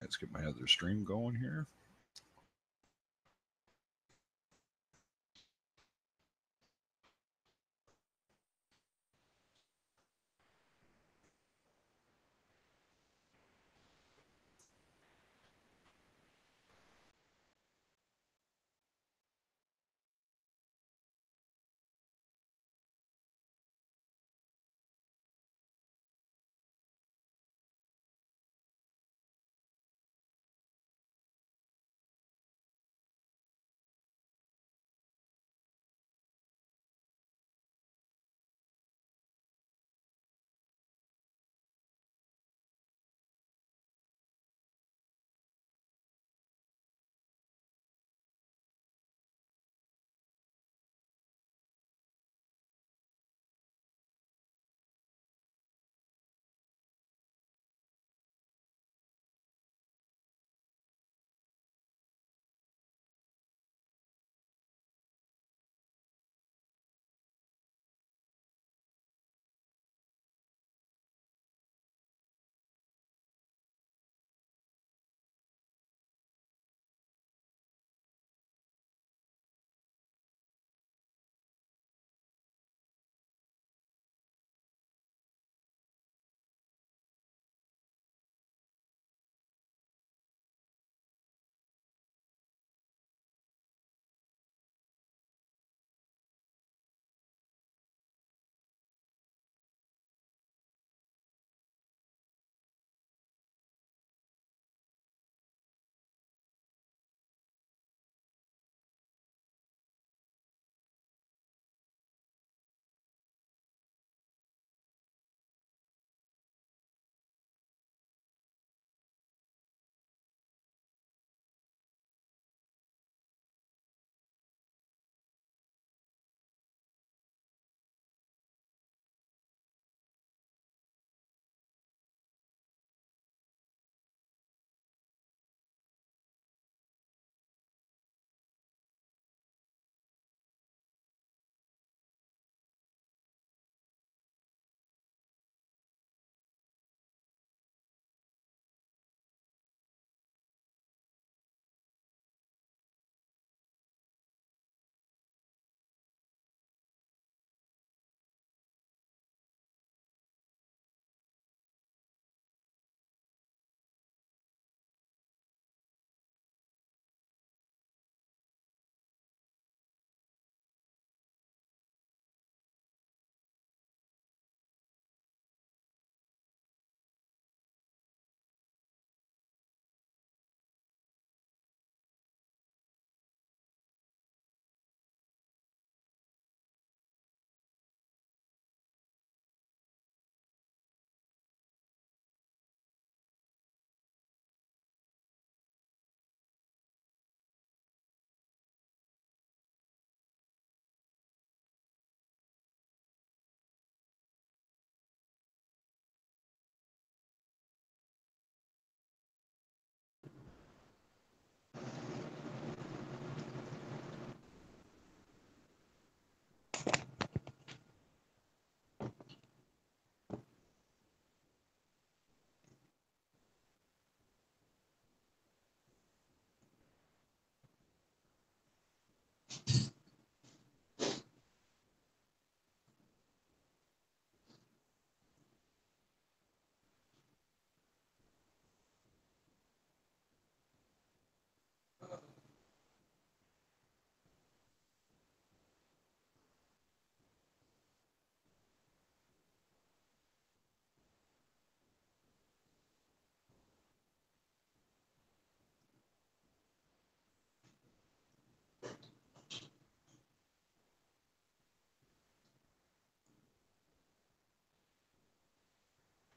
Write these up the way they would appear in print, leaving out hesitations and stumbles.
Let's get my other stream going here.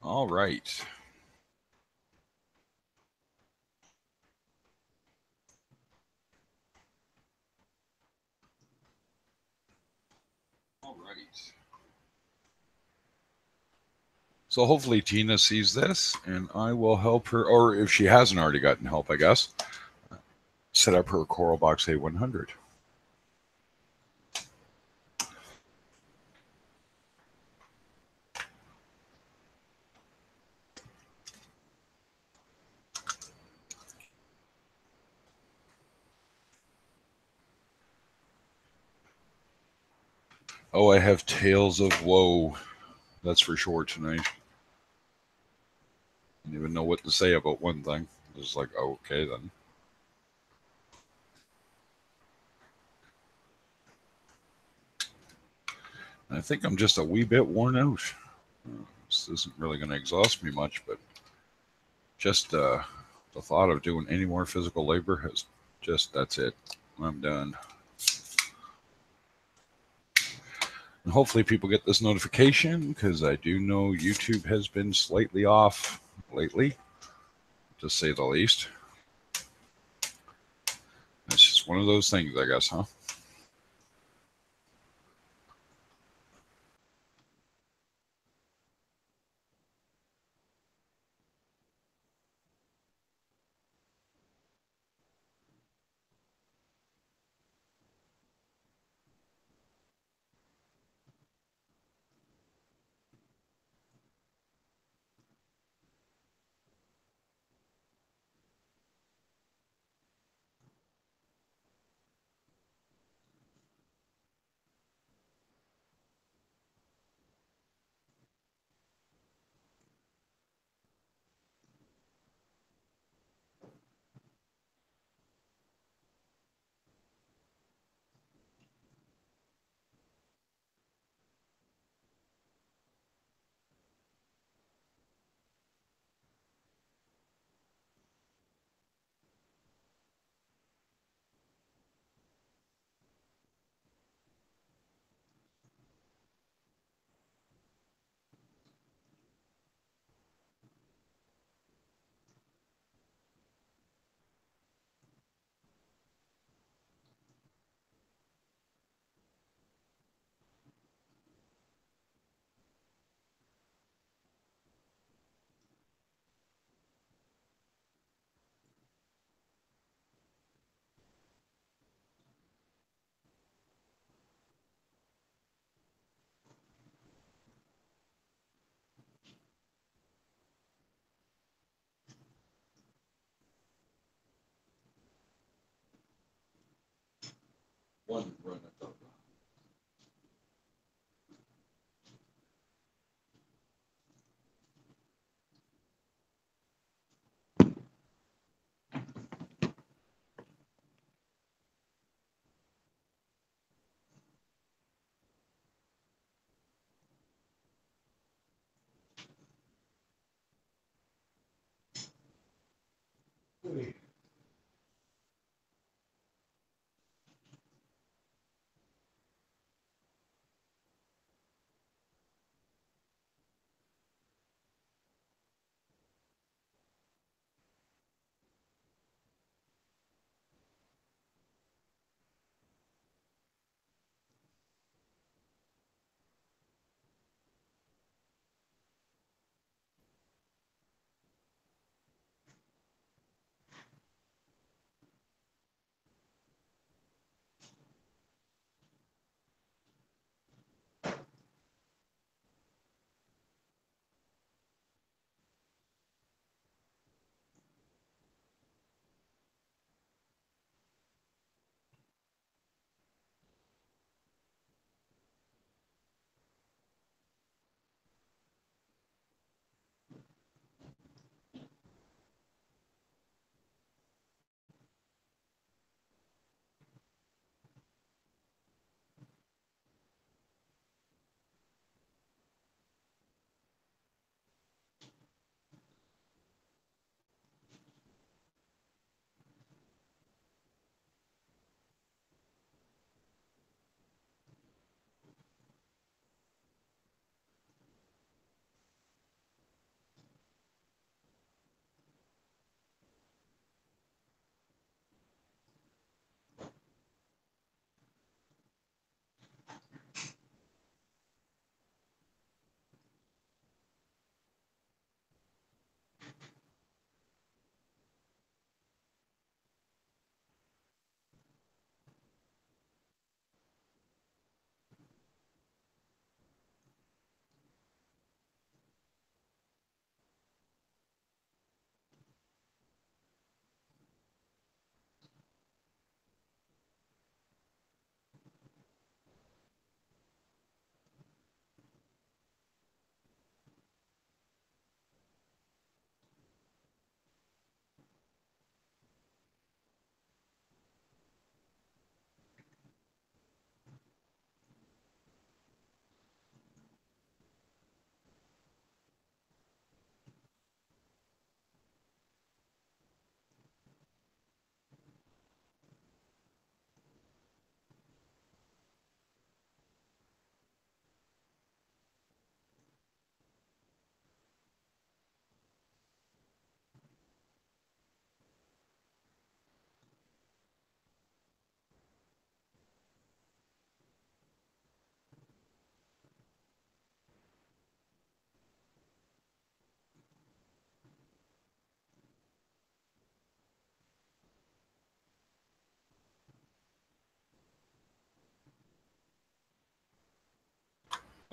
All right. All right. So hopefully Gina sees this, and I will help her, or if she hasn't already gotten help, I guess, set up her CoralBox A100. Oh, I have Tales of Woe. That's for sure tonight. I didn't even know what to say about one thing. I was like, oh, okay then. I think I'm just a wee bit worn out. This isn't really going to exhaust me much, but just the thought of doing any more physical labor has just, that's it. I'm done. And hopefully people get this notification because I do know YouTube has been slightly off lately, to say the least. It's just one of those things, I guess, huh? One run at the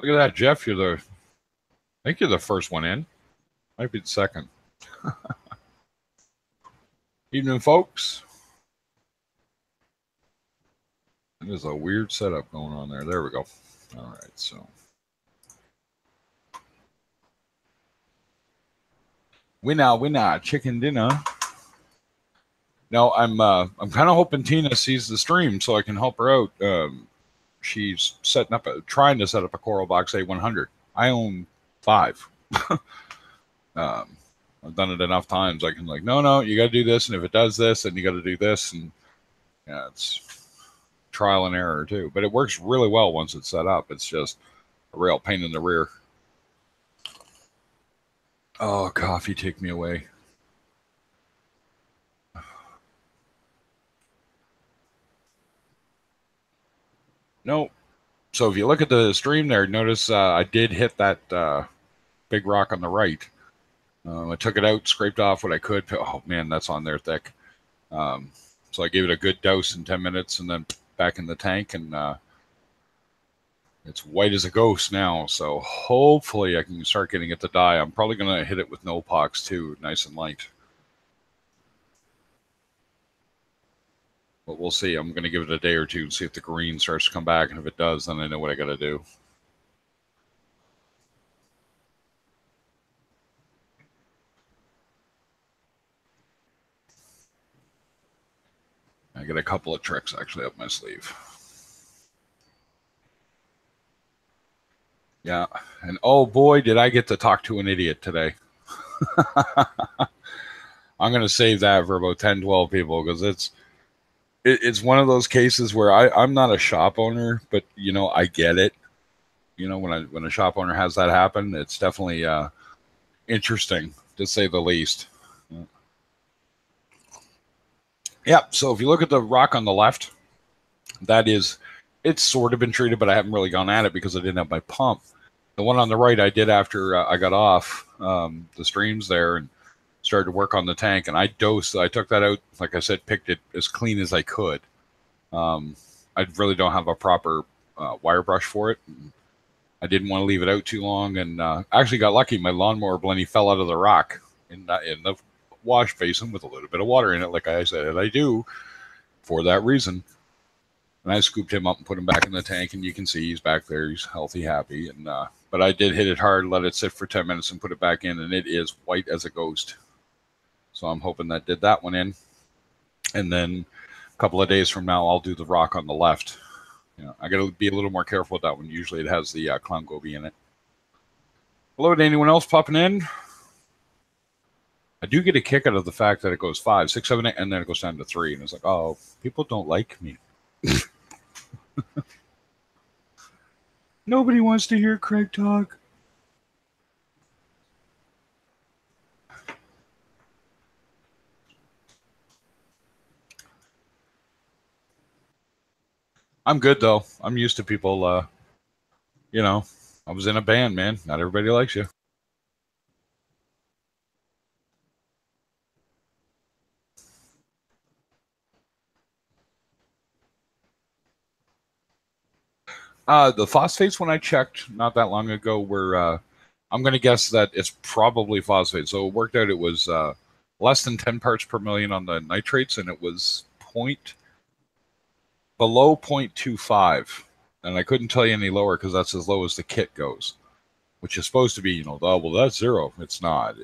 Look at that, Jeff. I think you're the first one in. Might be the second. Evening, folks. There's a weird setup going on there. There we go. All right, so winner, chicken dinner. No, I'm kind of hoping Tina sees the stream so I can help her out. She's trying to set up a Coral Box A100. I own 5. I've done it enough times. I can no, you got to do this, and if it does this, then you got to do this, and yeah, it's trial and error too. But it works really well once it's set up. It's just a real pain in the rear. Oh, coffee, take me away. No. So if you look at the stream there, notice I did hit that big rock on the right. I took it out, scraped off what I could. Oh, man, that's on there thick. So I gave it a good douse in 10 minutes and then back in the tank, and it's white as a ghost now. So hopefully I can start getting it to die. I'm probably going to hit it with no pox too, nice and light. But we'll see. I'm going to give it a day or two and see if the green starts to come back. And if it does, then I know what I got to do. I got a couple of tricks actually up my sleeve. Yeah. And oh boy, did I get to talk to an idiot today. I'm going to save that for about 10, 12 people because it's one of those cases where I'm not a shop owner, but I get it. When a shop owner has that happen, it's definitely interesting to say the least. Yeah. So if you look at the rock on the left, it's sort of been treated, but I haven't really gone at it because I didn't have my pump. The one on the right I did after I got off the streams there and started to work on the tank, and I took that out, like I said, picked it as clean as I could. I really don't have a proper wire brush for it. I didn't want to leave it out too long, and actually got lucky. My lawnmower blenny fell out of the rock in the wash basin with a little bit of water in it, like I said I do for that reason. And I scooped him up and put him back in the tank, and you can see he's back there. He's healthy, happy. And but I did hit it hard, let it sit for 10 minutes, and put it back in, and it is white as a ghost. So I'm hoping that did that one in. And then a couple of days from now, I'll do the rock on the left. I got to be a little more careful with that one. Usually it has the clown goby in it. Hello to anyone else popping in? I do get a kick out of the fact that it goes 5, 6, 7, 8, and then it goes down to 3. And it's like, oh, people don't like me. Nobody wants to hear Craig talk. I'm good, though. I'm used to people, I was in a band, man. Not everybody likes you. The phosphates, when I checked not that long ago, were, I'm going to guess that it's probably phosphate. So it worked out it was less than 10 parts per million on the nitrates, and it was below 0.25. And I couldn't tell you any lower because that's as low as the kit goes, which is supposed to be, well, that's 0. It's not.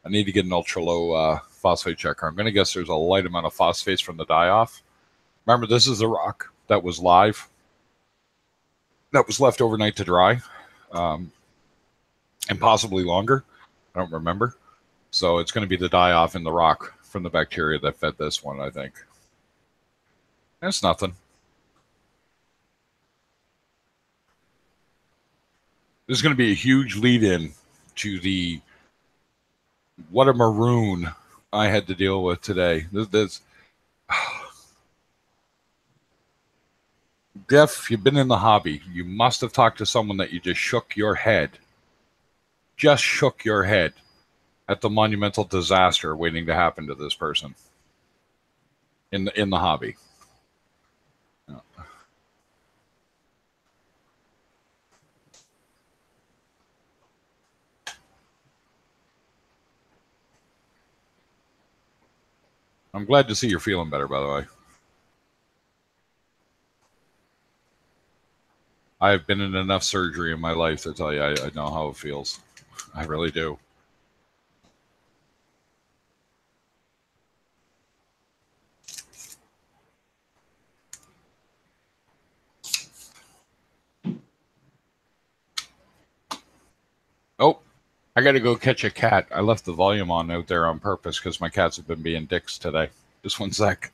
I need to get an ultra low phosphate checker. I'm going to guess there's a light amount of phosphates from the die-off. Remember, this is the rock that was live, that was left overnight to dry, and possibly longer. I don't remember. So it's going to be the die-off in the rock from the bacteria that fed this one, I think. That's nothing. This is going to be a huge lead-in to what a maroon I had to deal with today. Jeff, if you've been in the hobby, you must have talked to someone that you just shook your head. Just shook your head at the monumental disaster waiting to happen to this person in the hobby. I'm glad to see you're feeling better, by the way. I've been in enough surgery in my life to tell you I know how it feels. I really do. Oh, I got to go catch a cat. I left the volume on out there on purpose because my cats have been being dicks today. Just one sec.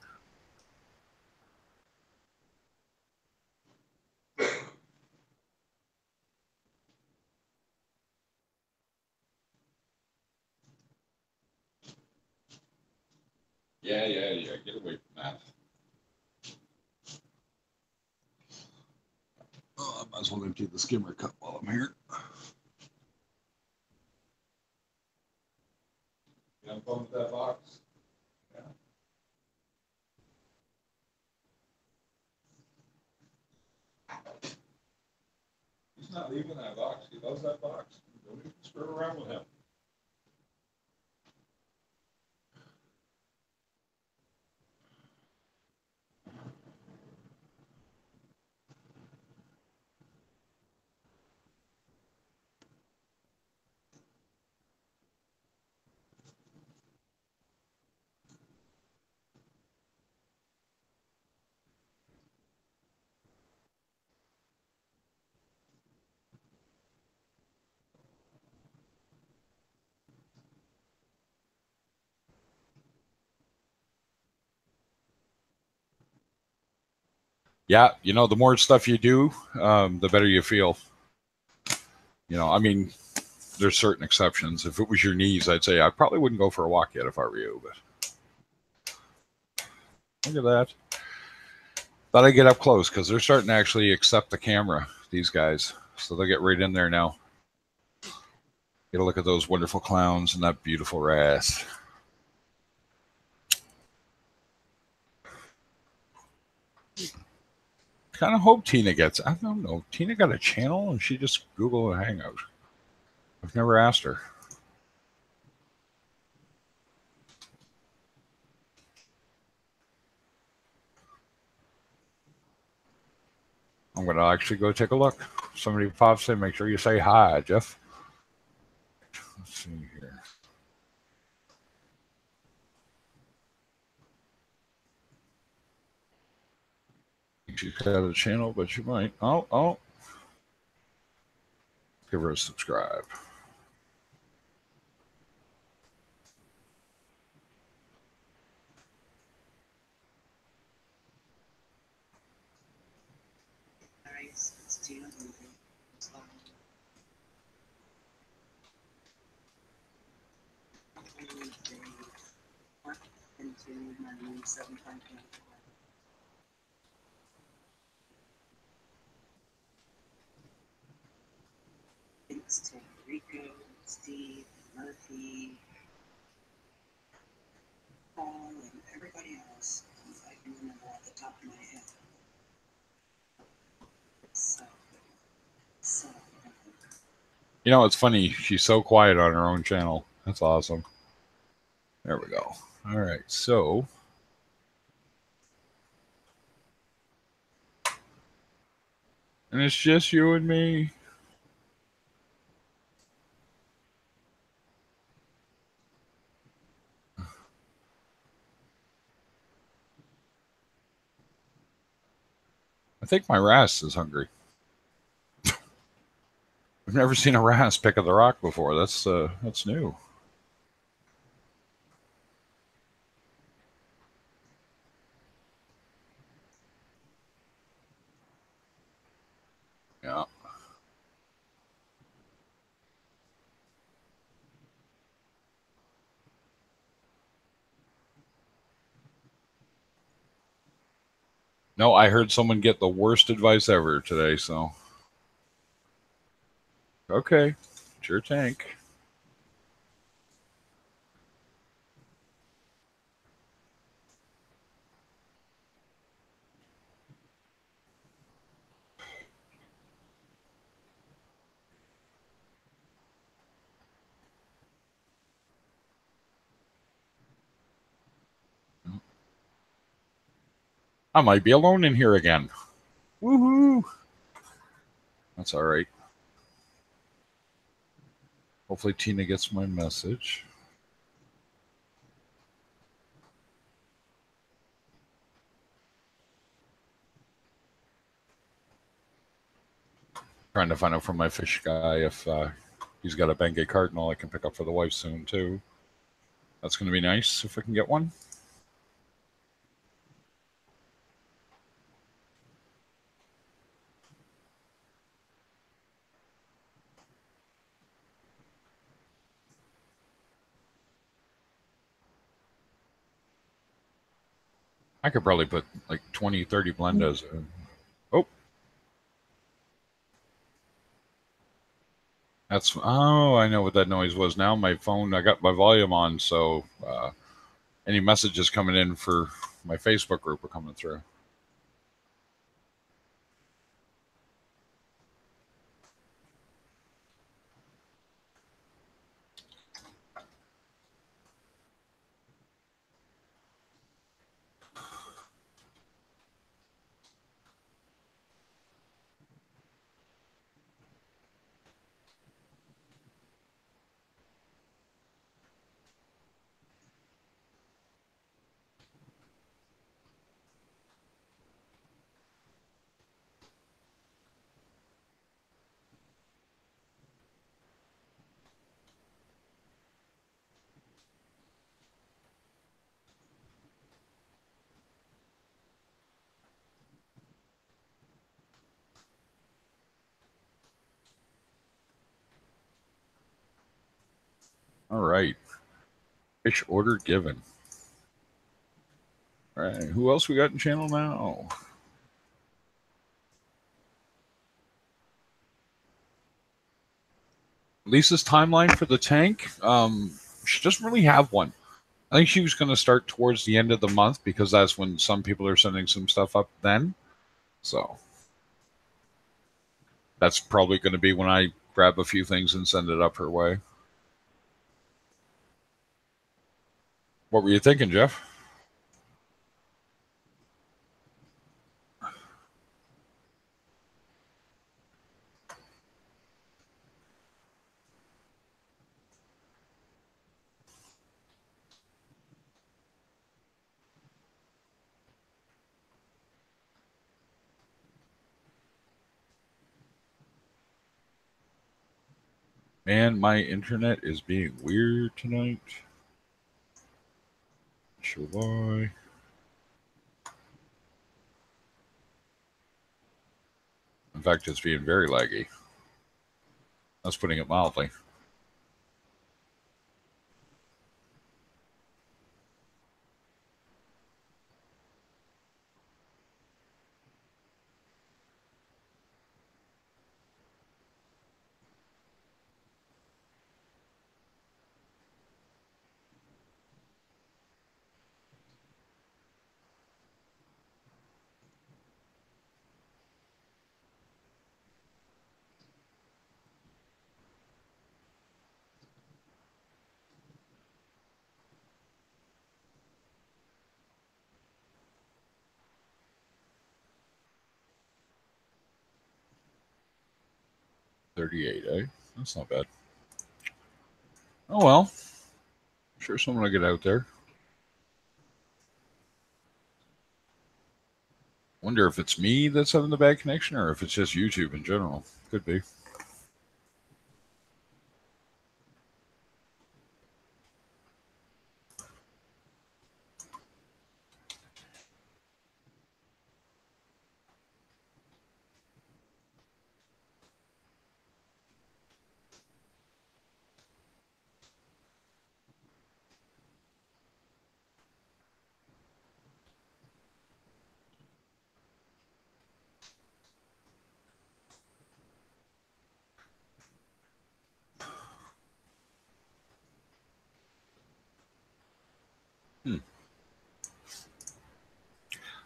Yeah. Get away from that. Oh, I might as well empty the skimmer cup while I'm here. You have fun with that box? Yeah. He's not leaving that box. He loves that box. Don't even screw around with him. Yeah, the more stuff you do, the better you feel. I mean, there's certain exceptions. If it was your knees, I'd say I probably wouldn't go for a walk yet if I were you. But look at that. Thought I'd get up close because they're starting to actually accept the camera, these guys. So they'll get right in there now. Get a look at those wonderful clowns and that beautiful wrasse. Kind of hope Tina gets. I don't know. Tina got a channel and she just Google a Hangout. I've never asked her. I'm going to actually go take a look. Somebody pops in. Make sure you say hi, Jeff. Let's see here. She's got a channel, but she might. Oh. Give her a subscribe. Thanks to Rico, Steve, Murphy, Paul, and everybody else. I can remember off the top of my head. So. It's funny. She's so quiet on her own channel. That's awesome. There we go. All right. So. And it's just you and me. I think my wrasse is hungry. I've never seen a wrasse pick at the rock before. That's new. Yeah. No, I heard someone get the worst advice ever today. So. Okay. It's your tank. I might be alone in here again. Woohoo! That's all right. Hopefully Tina gets my message. Trying to find out from my fish guy if he's got a Bengay Cardinal I can pick up for the wife soon too. That's going to be nice if I can get one. I could probably put like 20, 30 blendas in. Oh, I know what that noise was now. My phone, I got my volume on, so any messages coming in for my Facebook group are coming through. All right. Fish order given. All right. Who else we got in channel now? Lisa's timeline for the tank. She doesn't really have one. I think she was going to start towards the end of the month because that's when some people are sending some stuff up then. So that's probably going to be when I grab a few things and send it up her way. What were you thinking, Jeff? Man, my internet is being weird tonight. Not sure why. In fact, it's being very laggy. That's putting it mildly. $38, eh? That's not bad. Oh well. Sure, someone will get out there. Wonder if it's me that's having the bad connection or if it's just YouTube in general. Could be.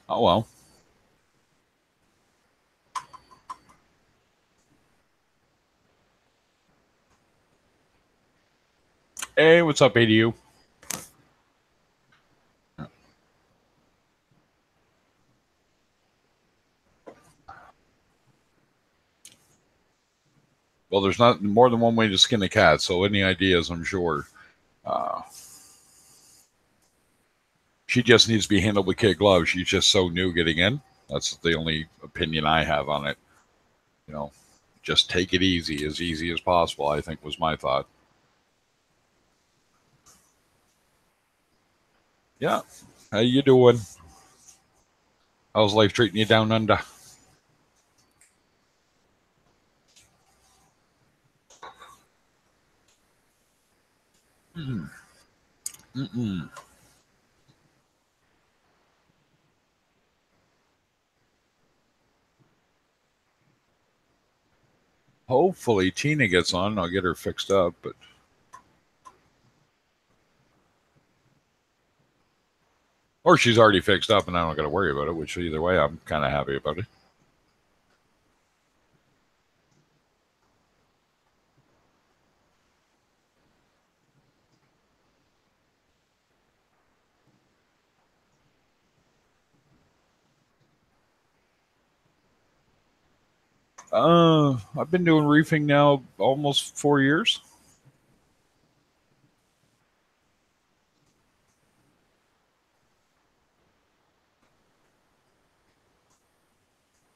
Oh well. Hey, what's up, ADU? Well, there's not more than one way to skin a cat, so any ideas, I'm sure. Uh, she just needs to be handled with kid gloves. She's just so new getting in. That's the only opinion I have on it. You know, just take it easy as possible, I think was my thought. Yeah. How you doing? How's life treating you down under? Mm. Mm-mm. Hopefully Tina gets on and I'll get her fixed up, but or she's already fixed up and I don't got to worry about it, which either way I'm kind of happy about it. I've been doing reefing now almost 4 years.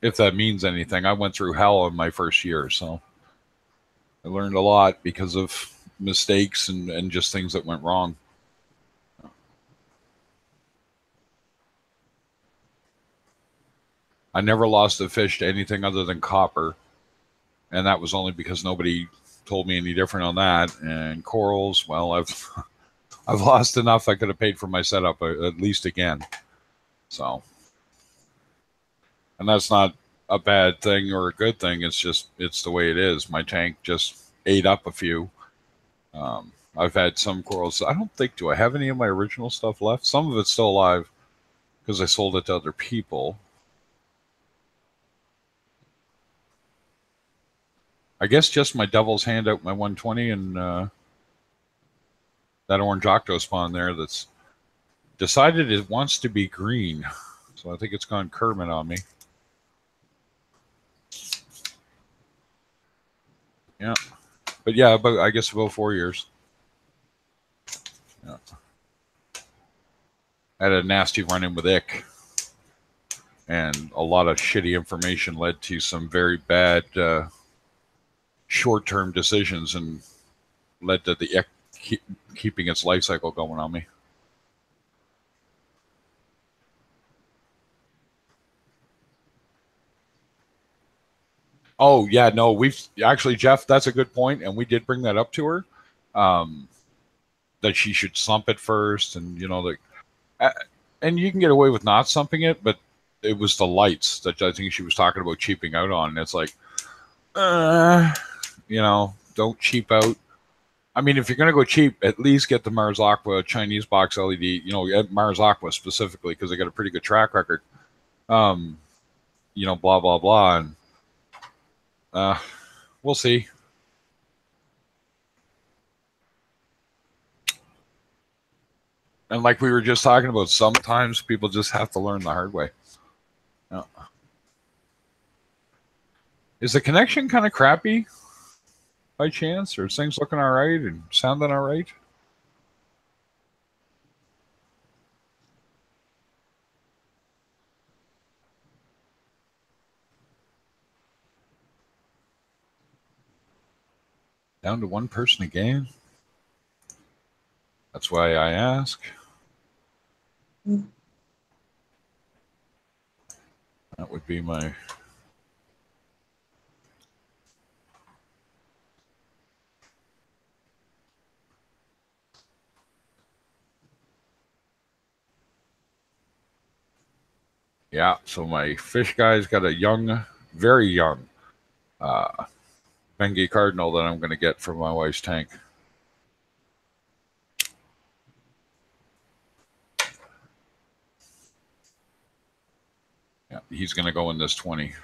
If that means anything, I went through hell in my first year, so I learned a lot because of mistakes and just things that went wrong. I never lost a fish to anything other than copper, and that was only because nobody told me any different on that. And corals, well, I've lost enough. I could have paid for my setup at least again. So, and that's not a bad thing or a good thing. It's just it's the way it is. My tank just ate up a few. I've had some corals. I don't think do I have any of my original stuff left. Some of it's still alive because I sold it to other people. I guess just my devil's hand out my 120 and that orange octo spawn there that's decided it wants to be green. So I think it's gone Kermit on me. Yeah. But yeah, I guess about 4 years. Yeah. I had a nasty run in with Ick, and a lot of shitty information led to some very bad short term decisions and led to the Ick keeping its life cycle going on me. Oh yeah, no, we've actually Jeff. That's a good point, and we did bring that up to her. Um, that she should slump it first, and and you can get away with not slumping it, but it was the lights that I think she was talking about cheaping out on. And it's like, uh, don't cheap out. I mean, if you're gonna go cheap, at least get the Mars Aqua Chinese box LED. Mars Aqua specifically because they got a pretty good track record. Um, blah blah blah, and uh, we'll see. And like we were just talking about, sometimes people just have to learn the hard way. Yeah. Is the connection kind of crappy by chance, or is things looking all right and sounding all right? Down to one person again? That's why I ask. That would be my. Yeah, so my fish guy's got a young, very young Bengal Cardinal that I'm going to get from my wife's tank. Yeah, he's going to go in this 20.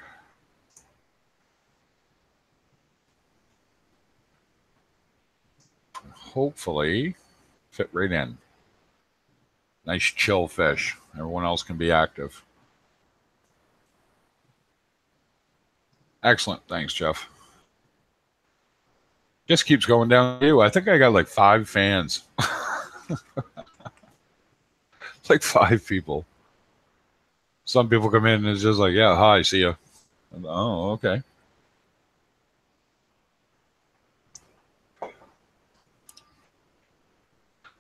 Hopefully, fit right in. Nice chill fish. Everyone else can be active. Excellent. Thanks, Jeff. Just keeps going down. Ew, I think I got like 5 fans. It's like 5 people. Some people come in and it's just like, yeah, hi, see ya. Oh, okay.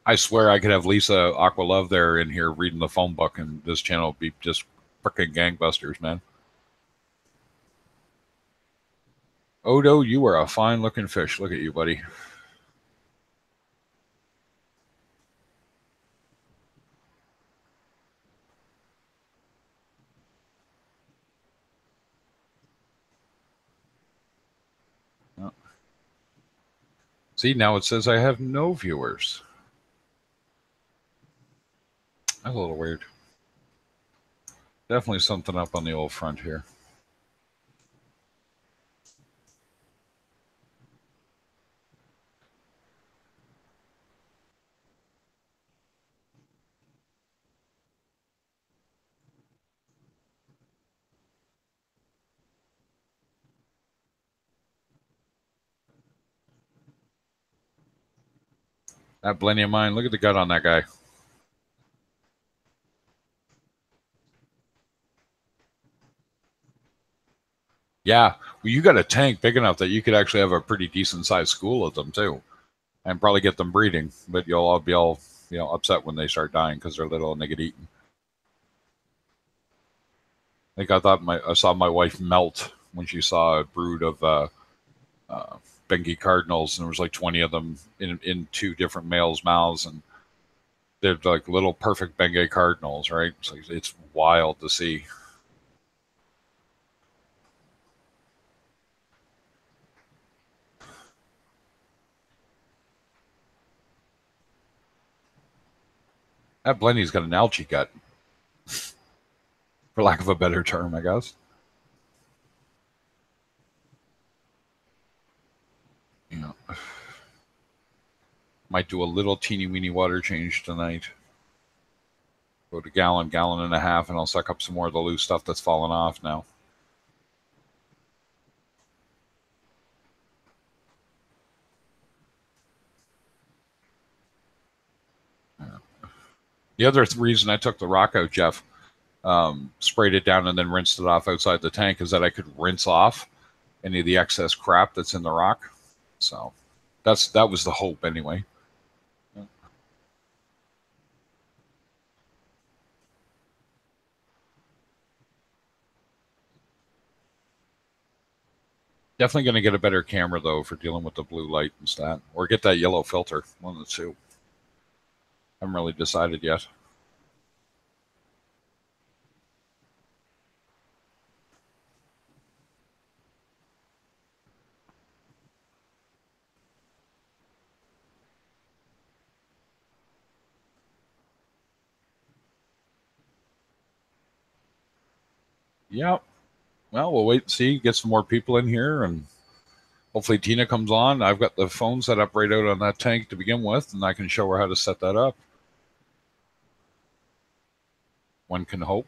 I swear I could have Lisa Aqualove there in here reading the phone book, and this channel would be just freaking gangbusters, man. Odo, you are a fine looking fish. Look at you, buddy. Oh. See, now it says I have no viewers. That's a little weird. Definitely something up on the old front here. That blenny of mine, look at the gut on that guy. Yeah, well, you got a tank big enough that you could actually have a pretty decent sized school of them too, and probably get them breeding. But you'll all be all upset when they start dying because they're little and they get eaten. I think I saw my wife melt when she saw a brood of uh, Bengal cardinals, and there was like 20 of them in 2 different males' mouths, and they're like little perfect Bengal cardinals, right? So it's wild to see. That Blenny's got an algae gut, for lack of a better term, I guess. Yeah. Might do a little teeny weeny water change tonight. Go to gallon and a half, and I'll suck up some more of the loose stuff that's fallen off now. Yeah. The other reason I took the rock out, Jeff, sprayed it down and then rinsed it off outside the tank, is that I could rinse off any of the excess crap that's in the rock. So that was the hope anyway. Definitely going to get a better camera though for dealing with the blue light and stuff, or get that yellow filter. One of the two. I haven't really decided yet. Yep. Well, we'll wait and see. Get some more people in here, and hopefully Tina comes on. I've got the phone set up right out on that tank to begin with, and I can show her how to set that up. One can hope.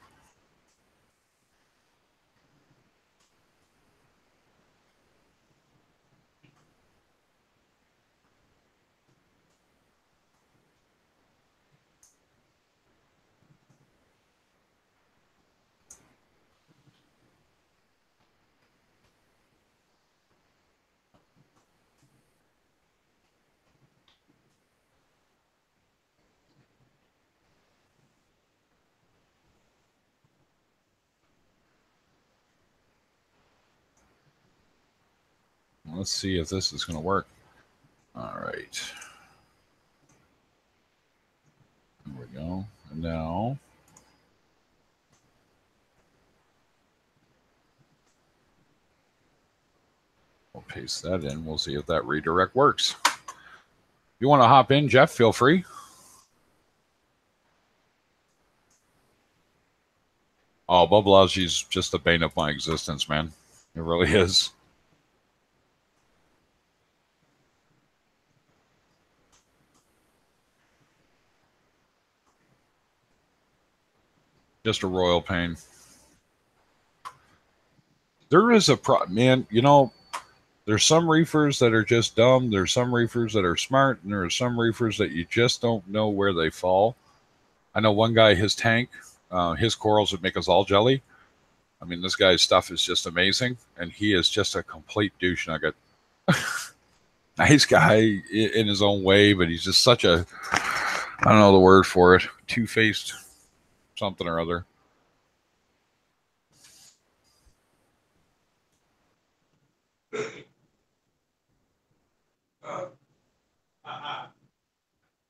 Let's see if this is going to work. All right. There we go. And now we'll paste that in. We'll see if that redirect works. If you want to hop in, Jeff, feel free. Oh, Bubbloggy's just the bane of my existence, man. It really is. Just a royal pain. There is a man. There's some reefers that are just dumb. There's some reefers that are smart, and there are some reefers that you just don't know where they fall. I know one guy, his tank, his corals would make us all jelly. I mean, this guy's stuff is just amazing, and he is just a complete douche nugget. Nice guy in his own way, but he's just such a, I don't know the word for it, two-faced something or other.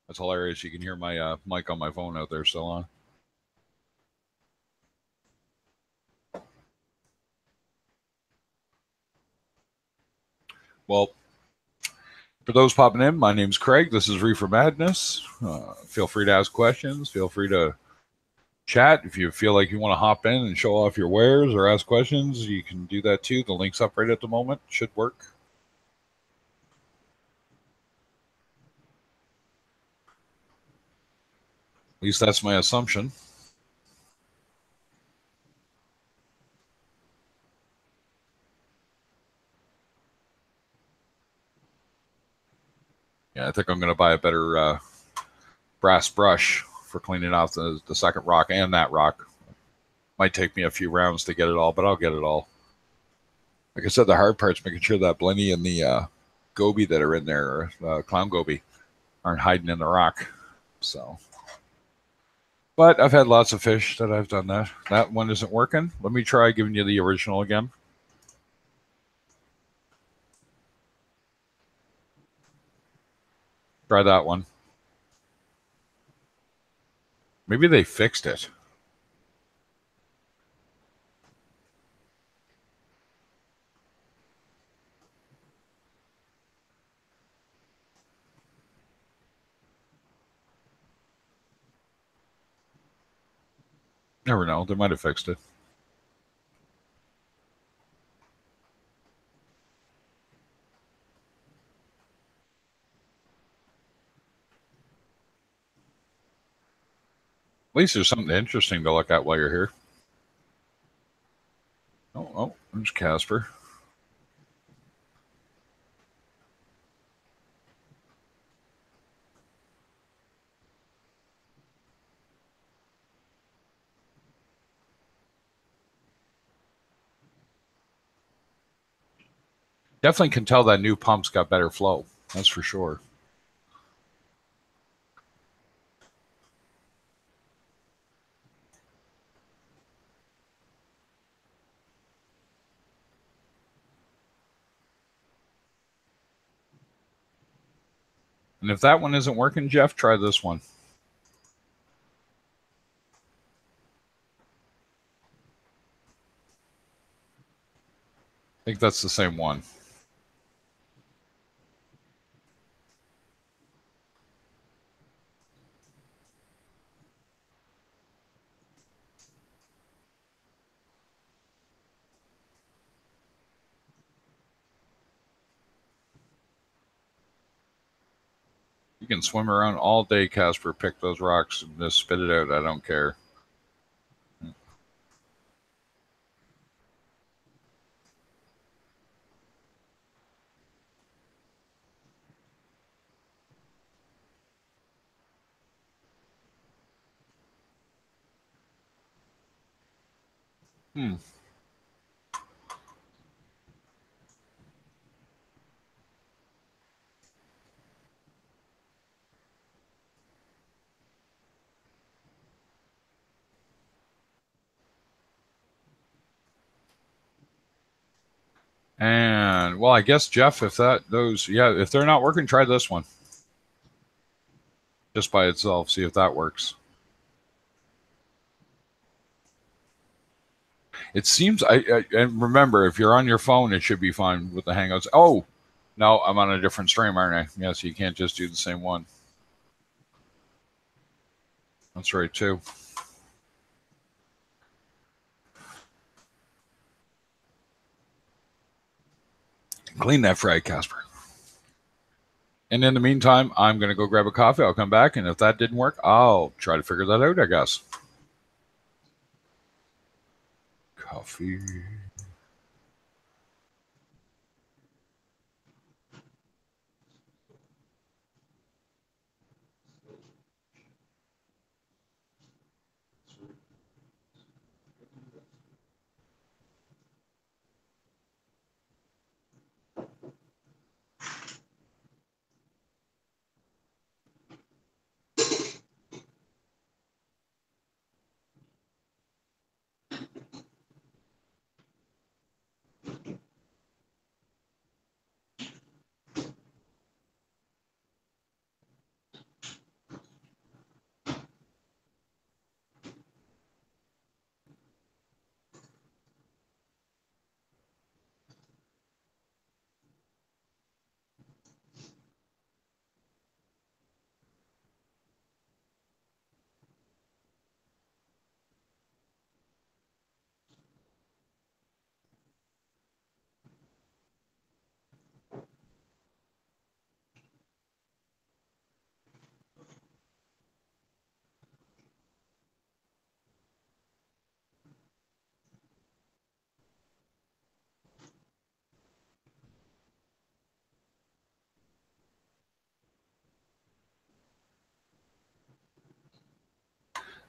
That's hilarious. You can hear my mic on my phone out there still on. Well, for those popping in, my name's Craig. This is Reefer Madness. Feel free to ask questions. Feel free to chat. If you feel like you want to hop in and show off your wares or ask questions, you can do that too. The link's up right at the moment. Should work. At least that's my assumption. Yeah, I think I'm going to buy a better brass brush for cleaning off the second rock and that rock. Might take me a few rounds to get it all, but I'll get it all. Like I said, the hard part's making sure that blenny and the goby that are in there, clown goby, aren't hiding in the rock. So, but I've had lots of fish that I've done that. That one isn't working. Let me try giving you the original again. Try that one. Maybe they fixed it. Never know. They might have fixed it. At least there's something interesting to look at while you're here. Oh, there's Casper. Definitely can tell that new pump's got better flow. That's for sure. And if that one isn't working, Jeff, try this one. I think that's the same one. You can swim around all day, Casper. Pick those rocks and just spit it out. I don't care. And well, I guess Jeff, if if they're not working, try this one just by itself. See if that works. It seems and remember, if you're on your phone, it should be fine with the Hangouts. Oh no, I'm on a different stream, aren't I? Yeah, so you can't just do the same one. That's right too. Clean that fry, Casper. And in the meantime, I'm going to go grab a coffee. I'll come back, and if that didn't work, I'll try to figure that out, I guess. Coffee.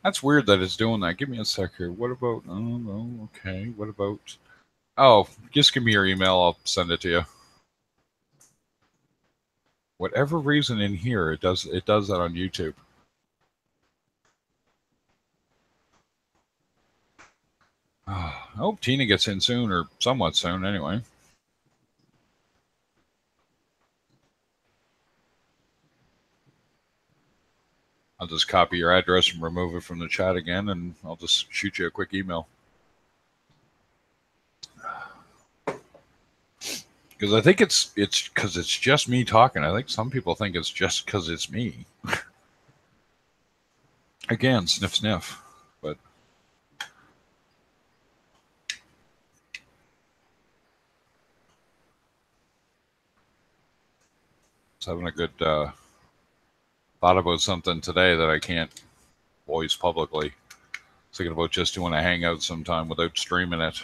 That's weird that it's doing that. Give me a sec here. What about? Oh, no. Okay. What about? Oh, just give me your email. I'll send it to you. Whatever reason in here, it does that on YouTube. I hope Tina gets in soon, or somewhat soon anyway. I'll just copy your address and remove it from the chat again, and I'll just shoot you a quick email. Because I think it's because it's just me talking. I think some people think it's just because it's me. Again, sniff, sniff. But I was having a good thought about something today that I can't voice publicly. Thinking about just doing a hangout sometime without streaming it.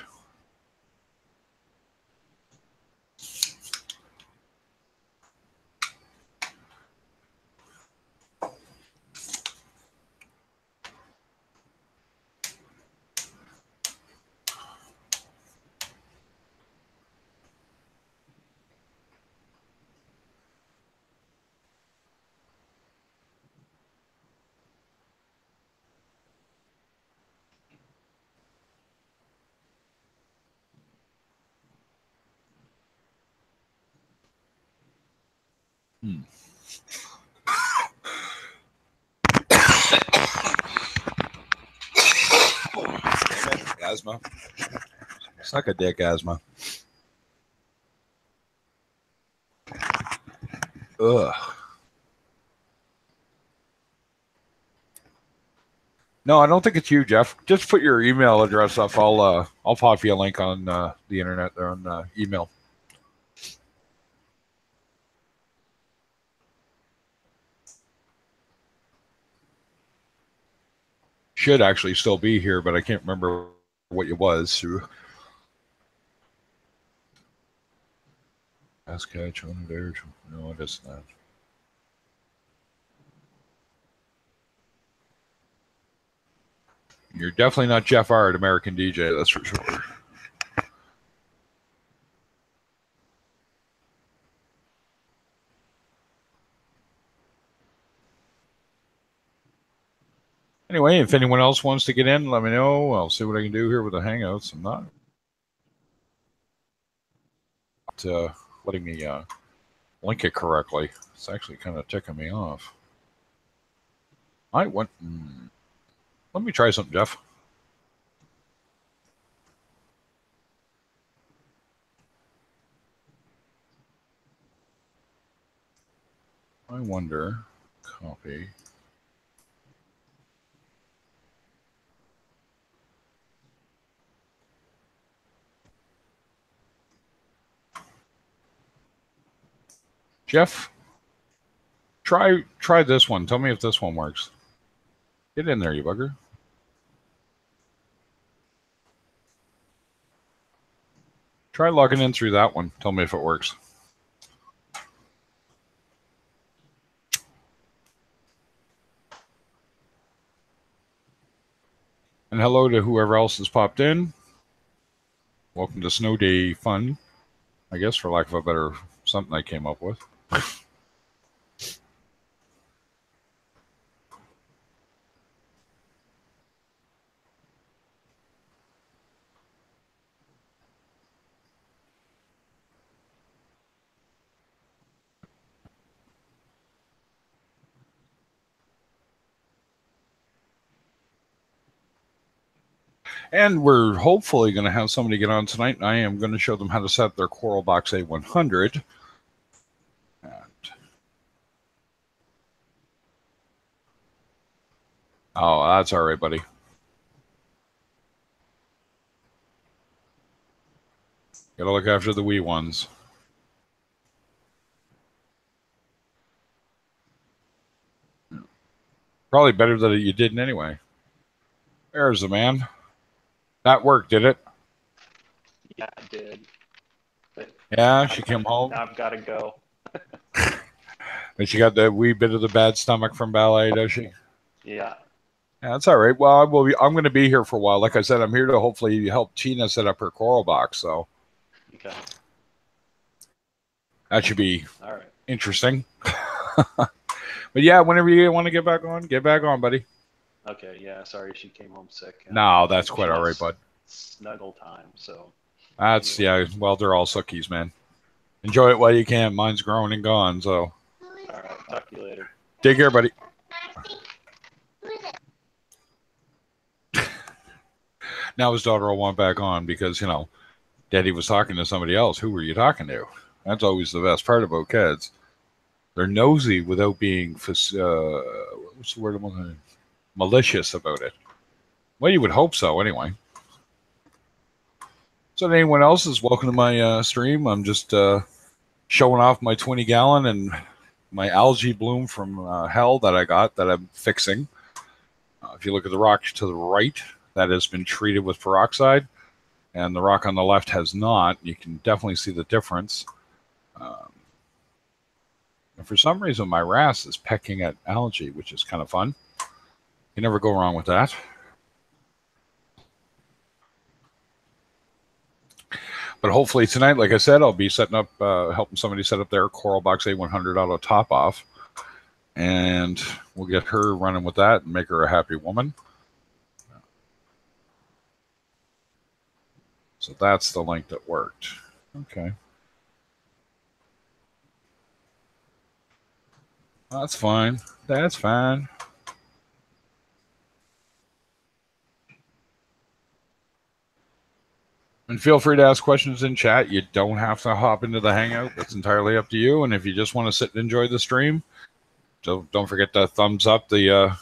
Asthma. Suck a dick, asthma. Ugh. No, I don't think it's you, Jeff. Just put your email address up. I'll pop you a link on the internet there on email. Should actually still be here, but I can't remember what it was. Ask catch on there. No, it is not. You're definitely not Jeff Ard, American DJ. That's for sure. Anyway, if anyone else wants to get in, let me know. I'll see what I can do here with the Hangouts. I'm not letting me link it correctly. It's actually kind of ticking me off. I went. Let me try something, Jeff. I wonder. Copy. Jeff, try this one. Tell me if this one works. Get in there, you bugger. Try logging in through that one. Tell me if it works. And hello to whoever else has popped in. Welcome to Snow Day Fun, I guess, for lack of a better something I came up with. And we're hopefully going to have somebody get on tonight, and I am going to show them how to set their Coral Box A100. Oh, that's all right, buddy. Got to look after the wee ones. Probably better that you didn't anyway. There's the man. That worked, did it? Yeah, it did. But yeah, she came home. Now I've got to go. And she got that wee bit of the bad stomach from ballet, does she? Yeah. That's all right. Well, I'm going to be here for a while. Like I said, I'm here to hopefully help Tina set up her coral box. So Okay. that should be All right. interesting. But yeah, whenever you want to get back on, buddy. Okay. Yeah. Sorry, she came home sick. No, that's She quite all right, wants bud. snuggle time. So That's anyway. yeah. Well, they're all sookies, man. Enjoy it while you can. Mine's grown and gone. So All right. Talk to you later. take care, buddy. Now his daughter will want back on because Daddy was talking to somebody else. Who were you talking to? That's always the best part about kids. They're nosy without being what's the word I'm looking malicious about it. Well, you would hope so, anyway. So, anyone else is welcome to my stream. I'm just showing off my 20-gallon and my algae bloom from hell that I got that I'm fixing. If you look at the rock to the right, that has been treated with peroxide, and the rock on the left has not. You can definitely see the difference. And for some reason, my wrasse is pecking at algae, which is kind of fun. You never go wrong with that. But hopefully tonight, like I said, I'll be setting up, helping somebody set up their Coral Box A100 auto top off. And we'll get her running with that and make her a happy woman. So that's the link that worked. Okay. That's fine. That's fine. And feel free to ask questions in chat. You don't have to hop into the Hangout. That's entirely up to you. And if you just want to sit and enjoy the stream, don't forget to thumbs up the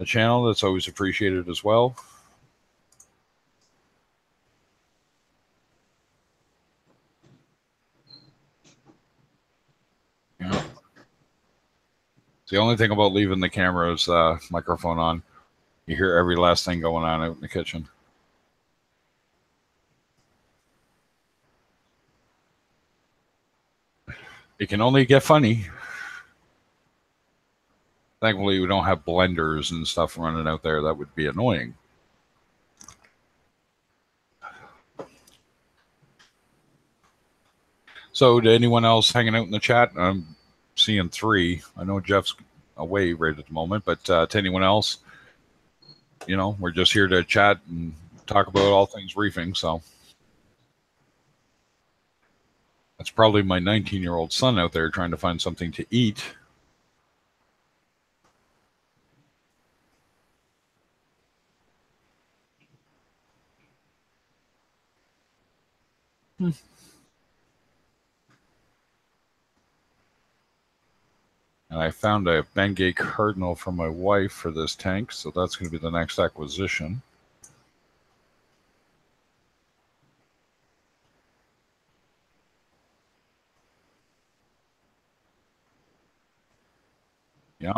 channel. That's always appreciated as well. Yeah. The only thing about leaving the camera's microphone on, you hear every last thing going on out in the kitchen. It can only get funny. Thankfully, we don't have blenders and stuff running out there. That would be annoying. So, to anyone else hanging out in the chat, I'm seeing 3. I know Jeff's away right at the moment, but to anyone else, we're just here to chat and talk about all things reefing. So, that's probably my 19-year-old son out there trying to find something to eat. And I found a Bengay Cardinal for my wife for this tank, so that's going to be the next acquisition. Yeah.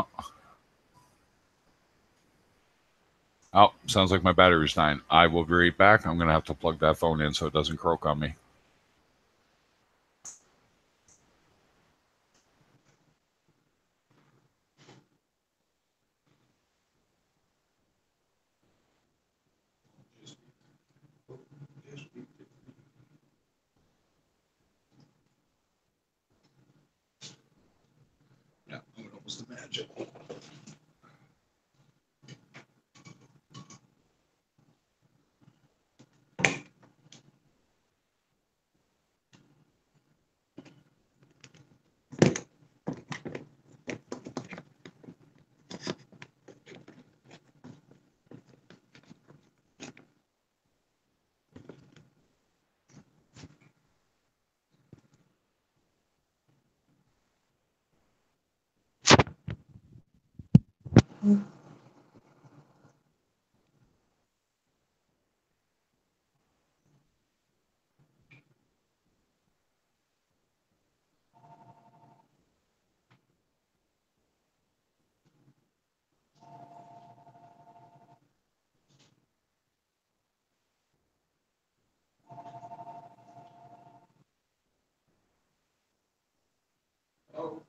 Oh, sounds like my battery's dying. I will be right back. I'm going to have to plug that phone in so it doesn't croak on me. Yeah, what was the magic? Oh,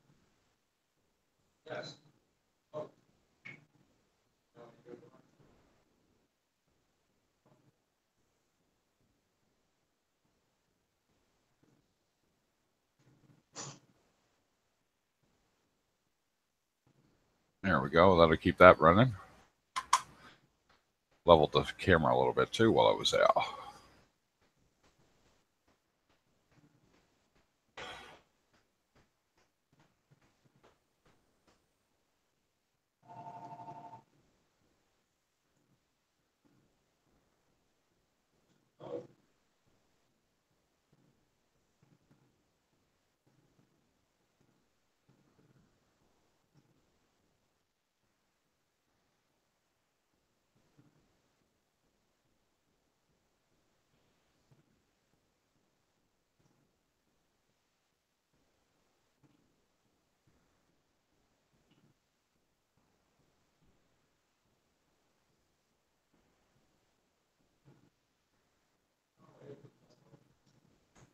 yes. Oh. There we go. That'll keep that running. Leveled the camera a little bit too while I was out.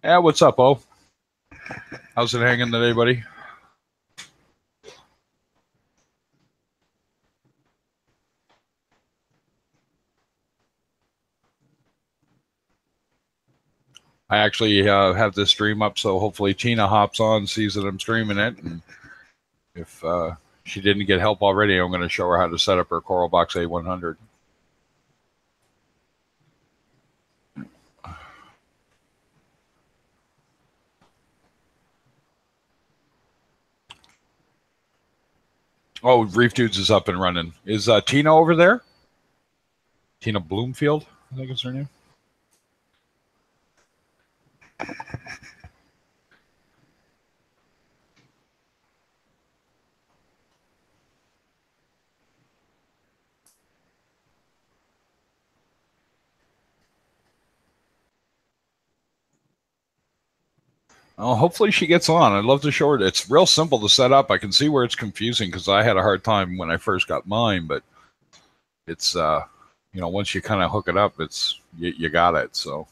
Yeah, what's up, O? How's it hanging today, buddy? I actually have this stream up, so hopefully Tina hops on, sees that I'm streaming it, and if she didn't get help already, I'm going to show her how to set up her CoralBox A100. Oh, Reef Dudes is up and running. Is Tina over there? Tina Bloomfield, I think is her name. Oh, hopefully she gets on. I'd love to show her. It's real simple to set up. I can see where it's confusing because I had a hard time when I first got mine, but it's once you kind of hook it up, it's you got it. So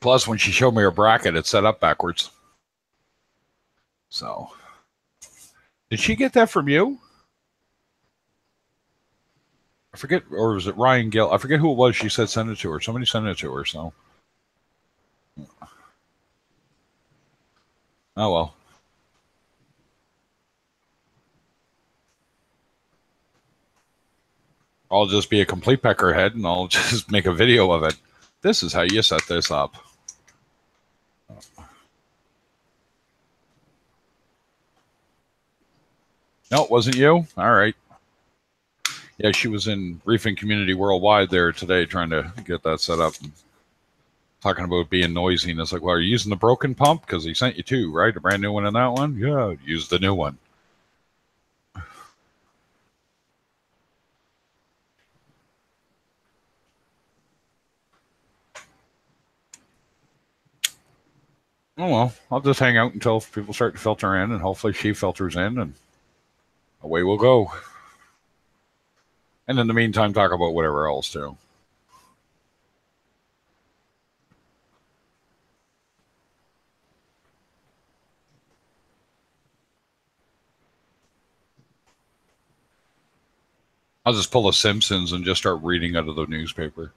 plus when she showed me her bracket, it's set up backwards. So did she get that from you? I forget, or was it Ryan Gill? I forget who it was. She said send it to her. Somebody sent it to her. So oh well. I'll just be a complete peckerhead and I'll just make a video of it. This is how you set this up. No, it wasn't you? All right. Yeah, she was in Reefing Community Worldwide there today trying to get that set up. And talking about being noisy. And it's like, well, are you using the broken pump? Because he sent you two, right? A brand new one in that one? Yeah, use the new one. Oh, well, I'll just hang out until people start to filter in, and hopefully she filters in, and away we'll go. And in the meantime, talk about whatever else, too. I'll just pull the Simpsons and just start reading out of the newspaper.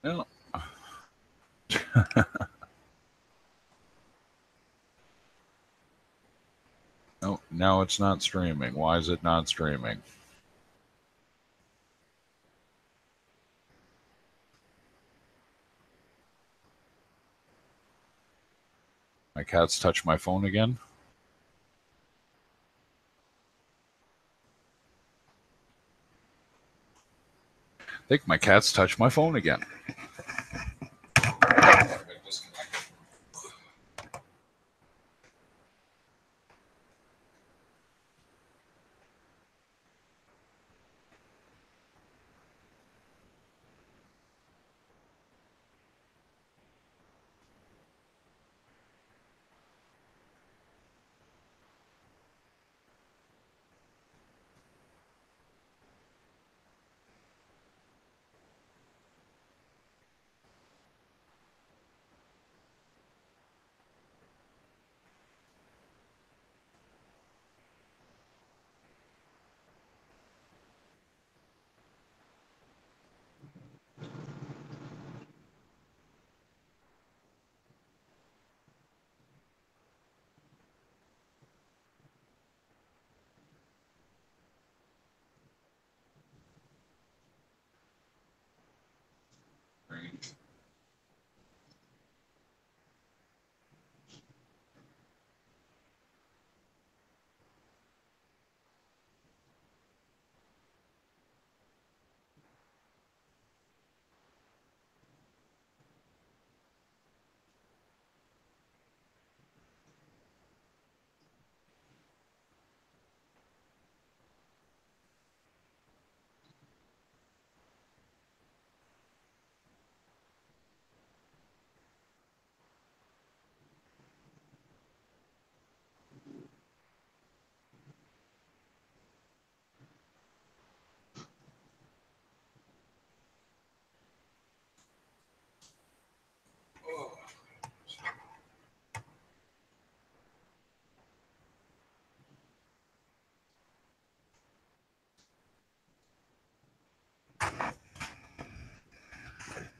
Yeah. No, now it's not streaming. Why is it not streaming? My cat's touched my phone again. I think my cat's touched my phone again.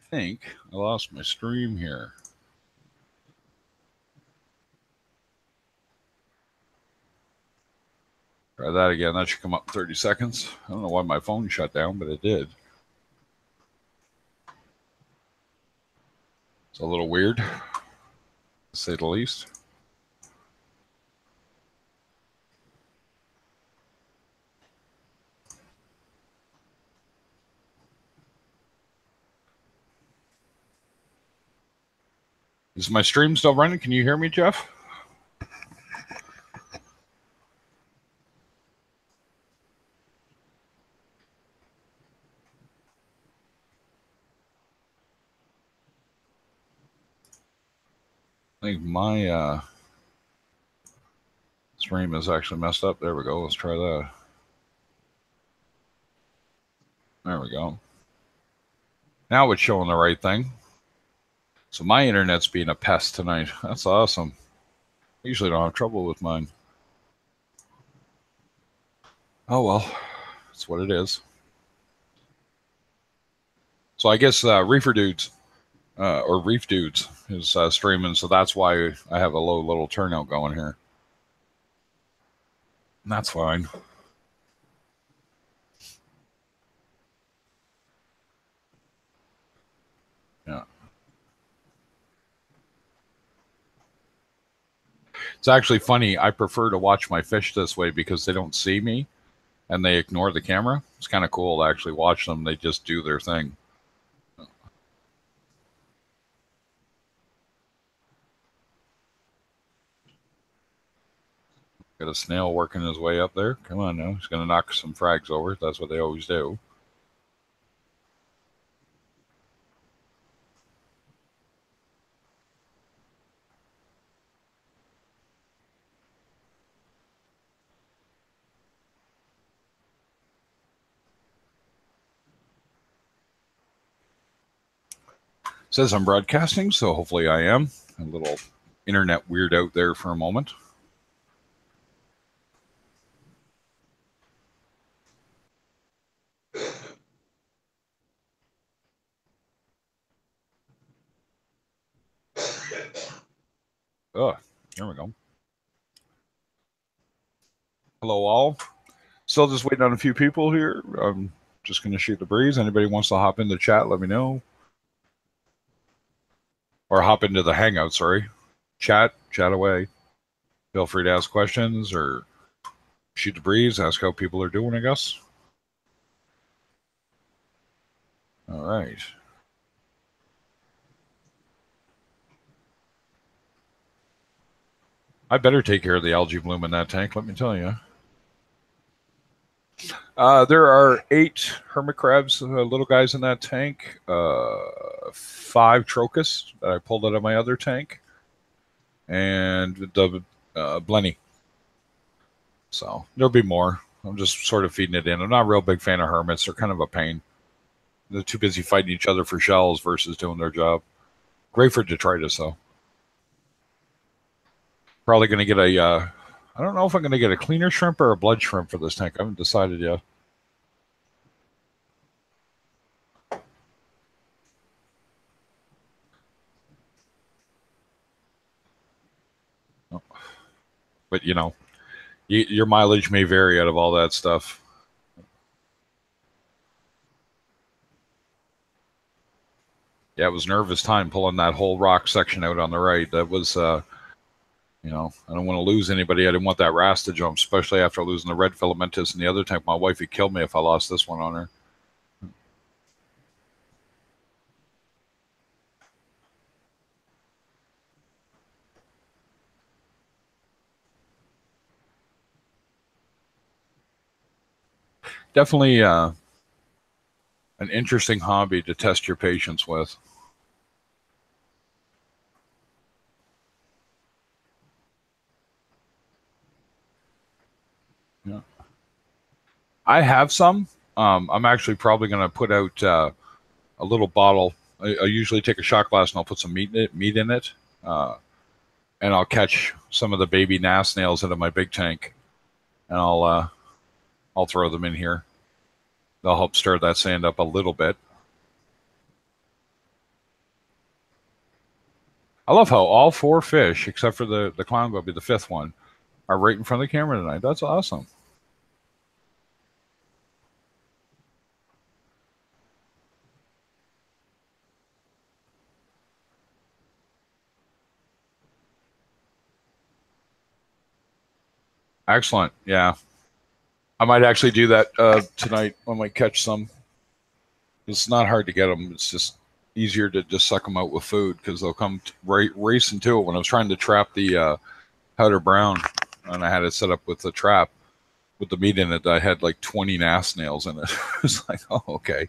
think I lost my stream here. Try that again. That should come up in 30 seconds. I don't know why my phone shut down, but it did. It's a little weird, to say the least. Is my stream still running? Can you hear me, Jeff? I think my stream is actually messed up. There we go. Let's try that. There we go. Now it's showing the right thing. So my internet's being a pest tonight. That's awesome. I usually don't have trouble with mine. Oh, well. That's what it is. So I guess Reefer Dudes, or Reef Dudes, is streaming. So that's why I have a low little turnout going here. And that's fine. Yeah. It's actually funny. I prefer to watch my fish this way because they don't see me and they ignore the camera. It's kind of cool to actually watch them. They just do their thing. Got a snail working his way up there. Come on now. He's going to knock some frags over. That's what they always do. Says I'm broadcasting, so hopefully I am. A little internet weird out there for a moment. Oh, there we go. Hello, all. Still just waiting on a few people here. I'm just going to shoot the breeze. Anybody wants to hop in the chat, let me know. Or hop into the Hangout, sorry. Chat away. Feel free to ask questions or shoot the breeze, ask how people are doing, I guess. All right. I better take care of the algae bloom in that tank, let me tell you. There are 8 hermit crabs, little guys in that tank. 5 trochus that I pulled out of my other tank. And the blenny. So there'll be more. I'm just sort of feeding it in. I'm not a real big fan of hermits. They're kind of a pain. They're too busy fighting each other for shells versus doing their job. Great for detritus, though. Probably going to get a... I don't know if I'm going to get a cleaner shrimp or a blood shrimp for this tank. I haven't decided yet. But, you know, your mileage may vary out of all that stuff. Yeah, it was nervous time pulling that whole rock section out on the right. That was, you know, I don't want to lose anybody. I didn't want that wrasse to jump, especially after losing the red filamentous in the other tank. My wife would kill me if I lost this one on her. Definitely an interesting hobby to test your patience with. Yeah. I have some. I'm actually probably going to put out a little bottle. I usually take a shot glass and I'll put some meat in it, and I'll catch some of the baby gnat snails out of my big tank, and I'll throw them in here. They'll help stir that sand up a little bit. I love how all four fish, except for the clown goby, the fifth one, are right in front of the camera tonight. That's awesome. Excellent. Yeah. I might actually do that tonight when I catch some. It's not hard to get them. It's just easier to just suck them out with food because they'll come racing to it. When I was trying to trap the powder brown and I had it set up with the trap with the meat in it, I had like 20 gnat snails in it. It's like, oh, okay.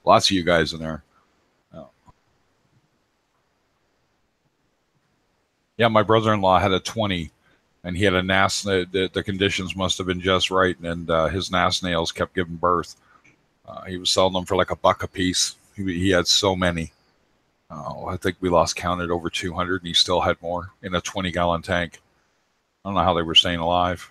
Lots of you guys in there. Oh. Yeah, my brother-in-law had a 20 and he had a gnat. The conditions must have been just right, and his gnat snails kept giving birth. He was selling them for like $1 a piece. He had so many. I think we lost count at over 200, and he still had more in a 20-gallon tank. I don't know how they were staying alive.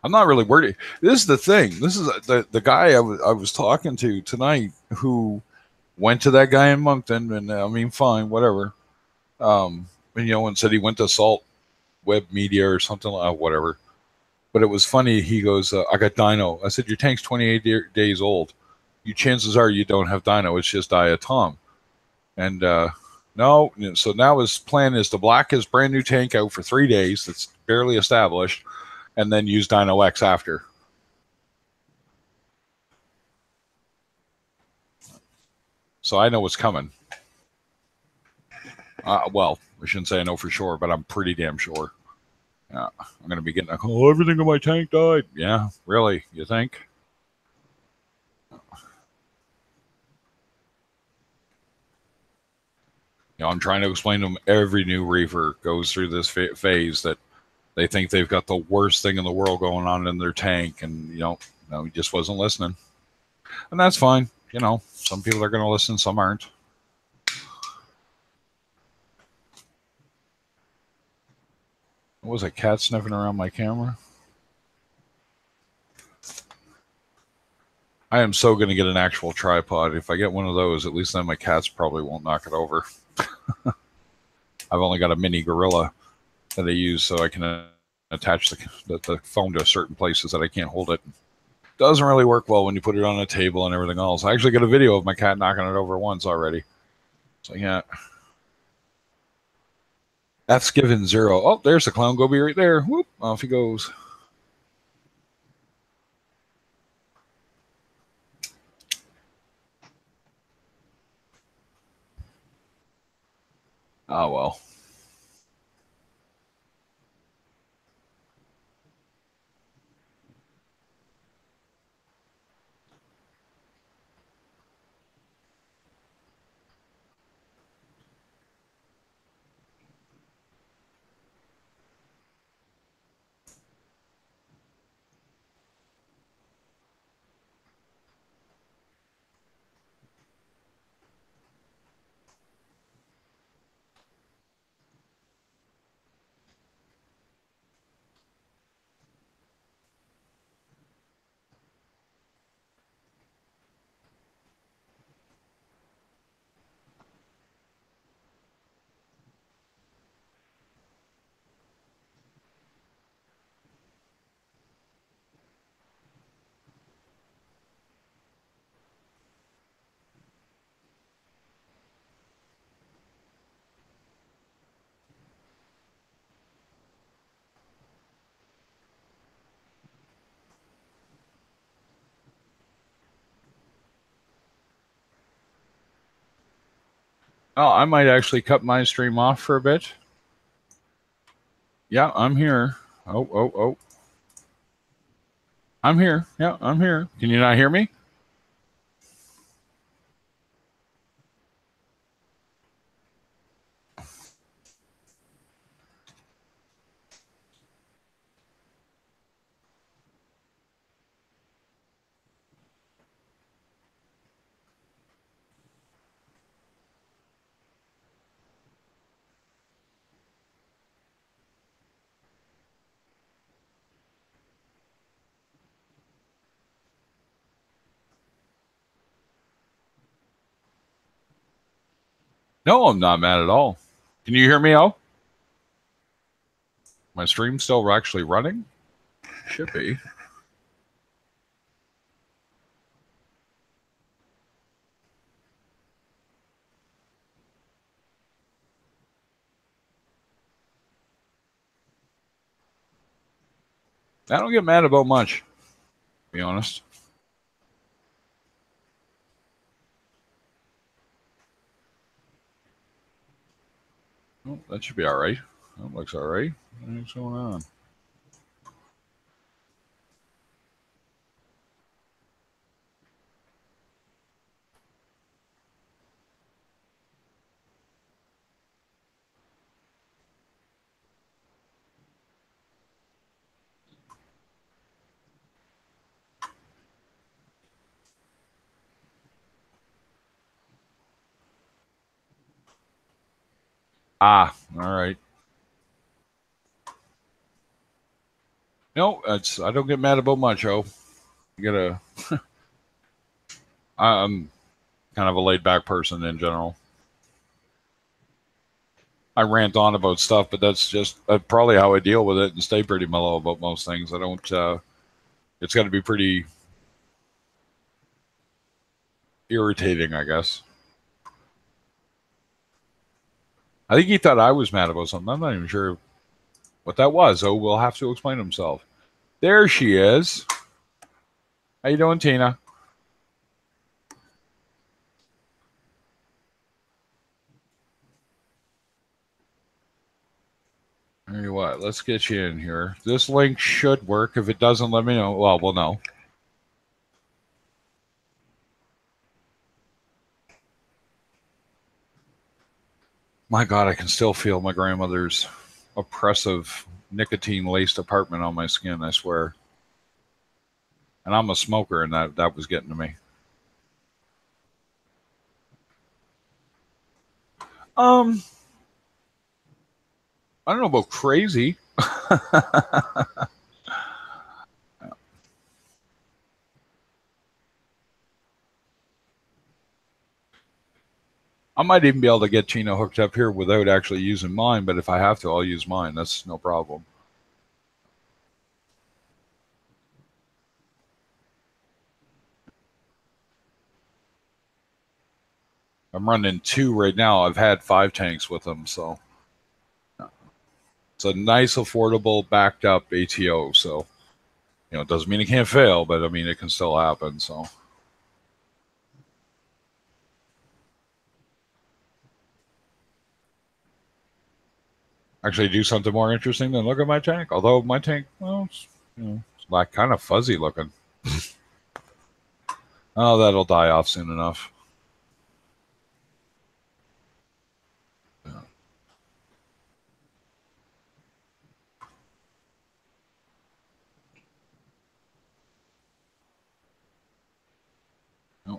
I'm not really worried. This is the thing. This is the guy I was talking to tonight who went to that guy in Moncton, and I mean, fine, whatever. And, and said he went to Salt Web Media or something, whatever. But it was funny. He goes, I got dino. I said, your tank's 28 days old. You chances are you don't have dino. It's just diatom. And no, so now his plan is to black his brand new tank out for 3 days. That's barely established, and then use Dino X after. So I know what's coming. Well, I shouldn't say I know for sure, but I'm pretty damn sure. I'm going to be getting like, oh, everything in my tank died. Yeah, really? You think? I'm trying to explain to them every new reefer goes through this phase that they think they've got the worst thing in the world going on in their tank, and no, he just wasn't listening, and that's fine. Some people are going to listen, some aren't. What was a cat sniffing around my camera? I am so going to get an actual tripod. If I get one of those, at least then my cats probably won't knock it over. I've only got a mini gorilla that I use so I can attach the phone to certain places that I can't hold it. Doesn't really work well when you put it on a table and everything else. I actually got a video of my cat knocking it over once already. So yeah. That's given 0. Oh, there's the clown goby right there. Whoop, off he goes. Oh, well. Oh, I might actually cut my stream off for a bit. Yeah, I'm here. Oh. I'm here. Yeah, I'm here. Can you not hear me? No, I'm not mad at all. Can you hear me, Al? My stream's still actually running? Should be. I don't get mad about much, to be honest. Oh, that should be all right. That looks all right. What's going on? Ah, all right. No, it's I don't get mad about much. Oh, you gotta. I'm kind of a laid back person in general. I rant on about stuff, but that's just probably how I deal with it and stay pretty mellow about most things. I don't. It's got to be pretty irritating, I guess. I think he thought I was mad about something. I'm not even sure what that was. Oh, we'll have to explain himself. There she is. How you doing, Tina? Tell you what, let's get you in here. This link should work. If it doesn't, let me know. Well, we'll know. My God, I can still feel my grandmother's oppressive nicotine-laced apartment on my skin, I swear. And I'm a smoker, and that was getting to me. I don't know about crazy. I might even be able to get Chino hooked up here without actually using mine, but if I have to, I'll use mine. That's no problem. I'm running 2 right now. I've had 5 tanks with them, so it's a nice, affordable, backed up ATO. So, it doesn't mean it can't fail, but I mean, it can still happen. So, actually, do something more interesting than look at my tank. Although my tank, well, it's like kind of fuzzy looking. Oh, that'll die off soon enough.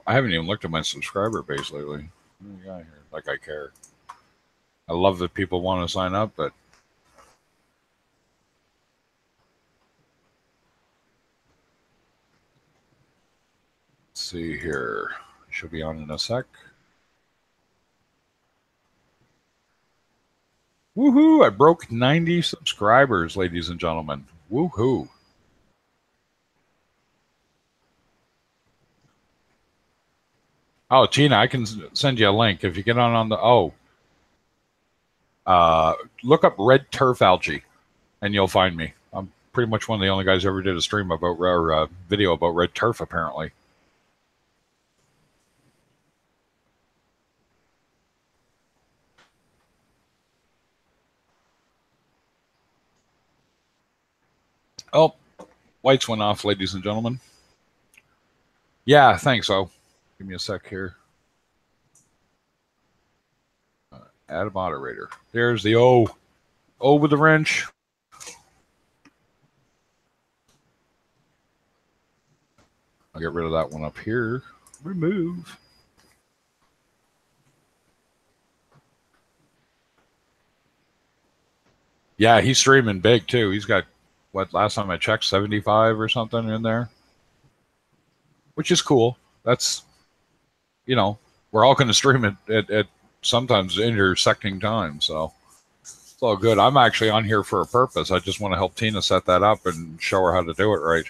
I haven't even looked at my subscriber base lately. What do we got here? Like I care. I love that people want to sign up, but let's see here. Should be on in a sec. Woohoo! I broke 90 subscribers, ladies and gentlemen. Woohoo! Oh, Tina, I can send you a link if you get on the. Look up red turf algae, and you'll find me. I'm pretty much one of the only guys who ever did a stream about or video about red turf. Apparently, oh, lights went off, ladies and gentlemen. Yeah, thanks. So, give me a sec here. Add a moderator. There's the O with the wrench. I'll get rid of that one up here. Remove. Yeah, he's streaming big too. He's got what last time I checked, 75 or something in there. Which is cool. That's we're all gonna stream it at sometimes intersecting time. So it's all good. I'm actually on here for a purpose. I just want to help Tina set that up and show her how to do it right.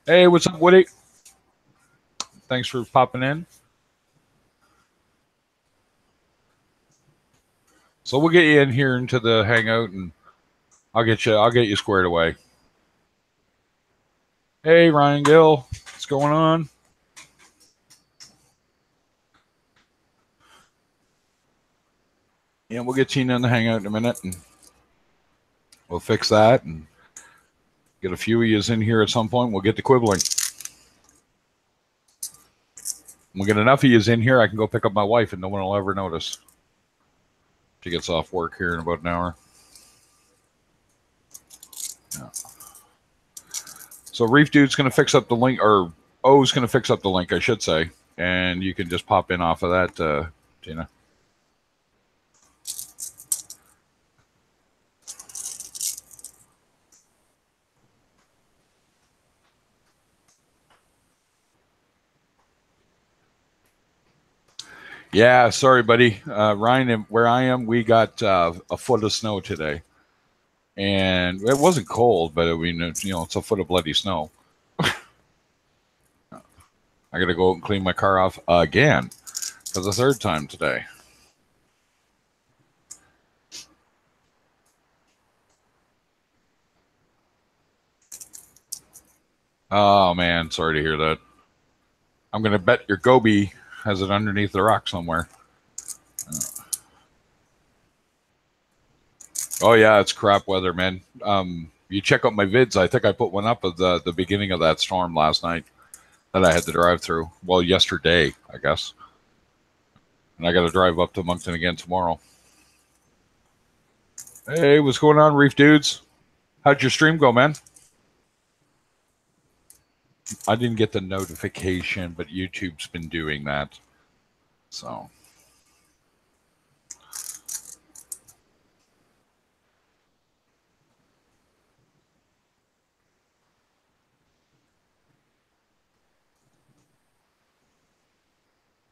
Hey, what's up, Woody? Thanks for popping in. So we'll get you in here into the hangout, and I'll get you squared away. Hey, Ryan Gill, what's going on? Yeah, we'll get Tina in the hangout in a minute, and we'll fix that and get a few of yous in here at some point. We'll get to quibbling. We'll get enough of yous in here, I can go pick up my wife, and no one will ever notice. She gets off work here in about an hour. Yeah. So Reef Dude's going to fix up the link, or O's going to fix up the link, I should say. And you can just pop in off of that, Tina. Yeah, sorry, buddy. Ryan, where I am, we got a foot of snow today. And it wasn't cold, but it's a foot of bloody snow. I got to go out and clean my car off again for the third time today. Oh, man, sorry to hear that. I'm going to bet your Gobi has it underneath the rock somewhere. Oh, yeah, it's crap weather, man. You check out my vids. I think I put one up of the beginning of that storm last night that I had to drive through. Well, yesterday, I guess. And I got to drive up to Moncton again tomorrow. Hey, what's going on, Reef Dudes? How'd your stream go, man? I didn't get the notification, but YouTube's been doing that. So.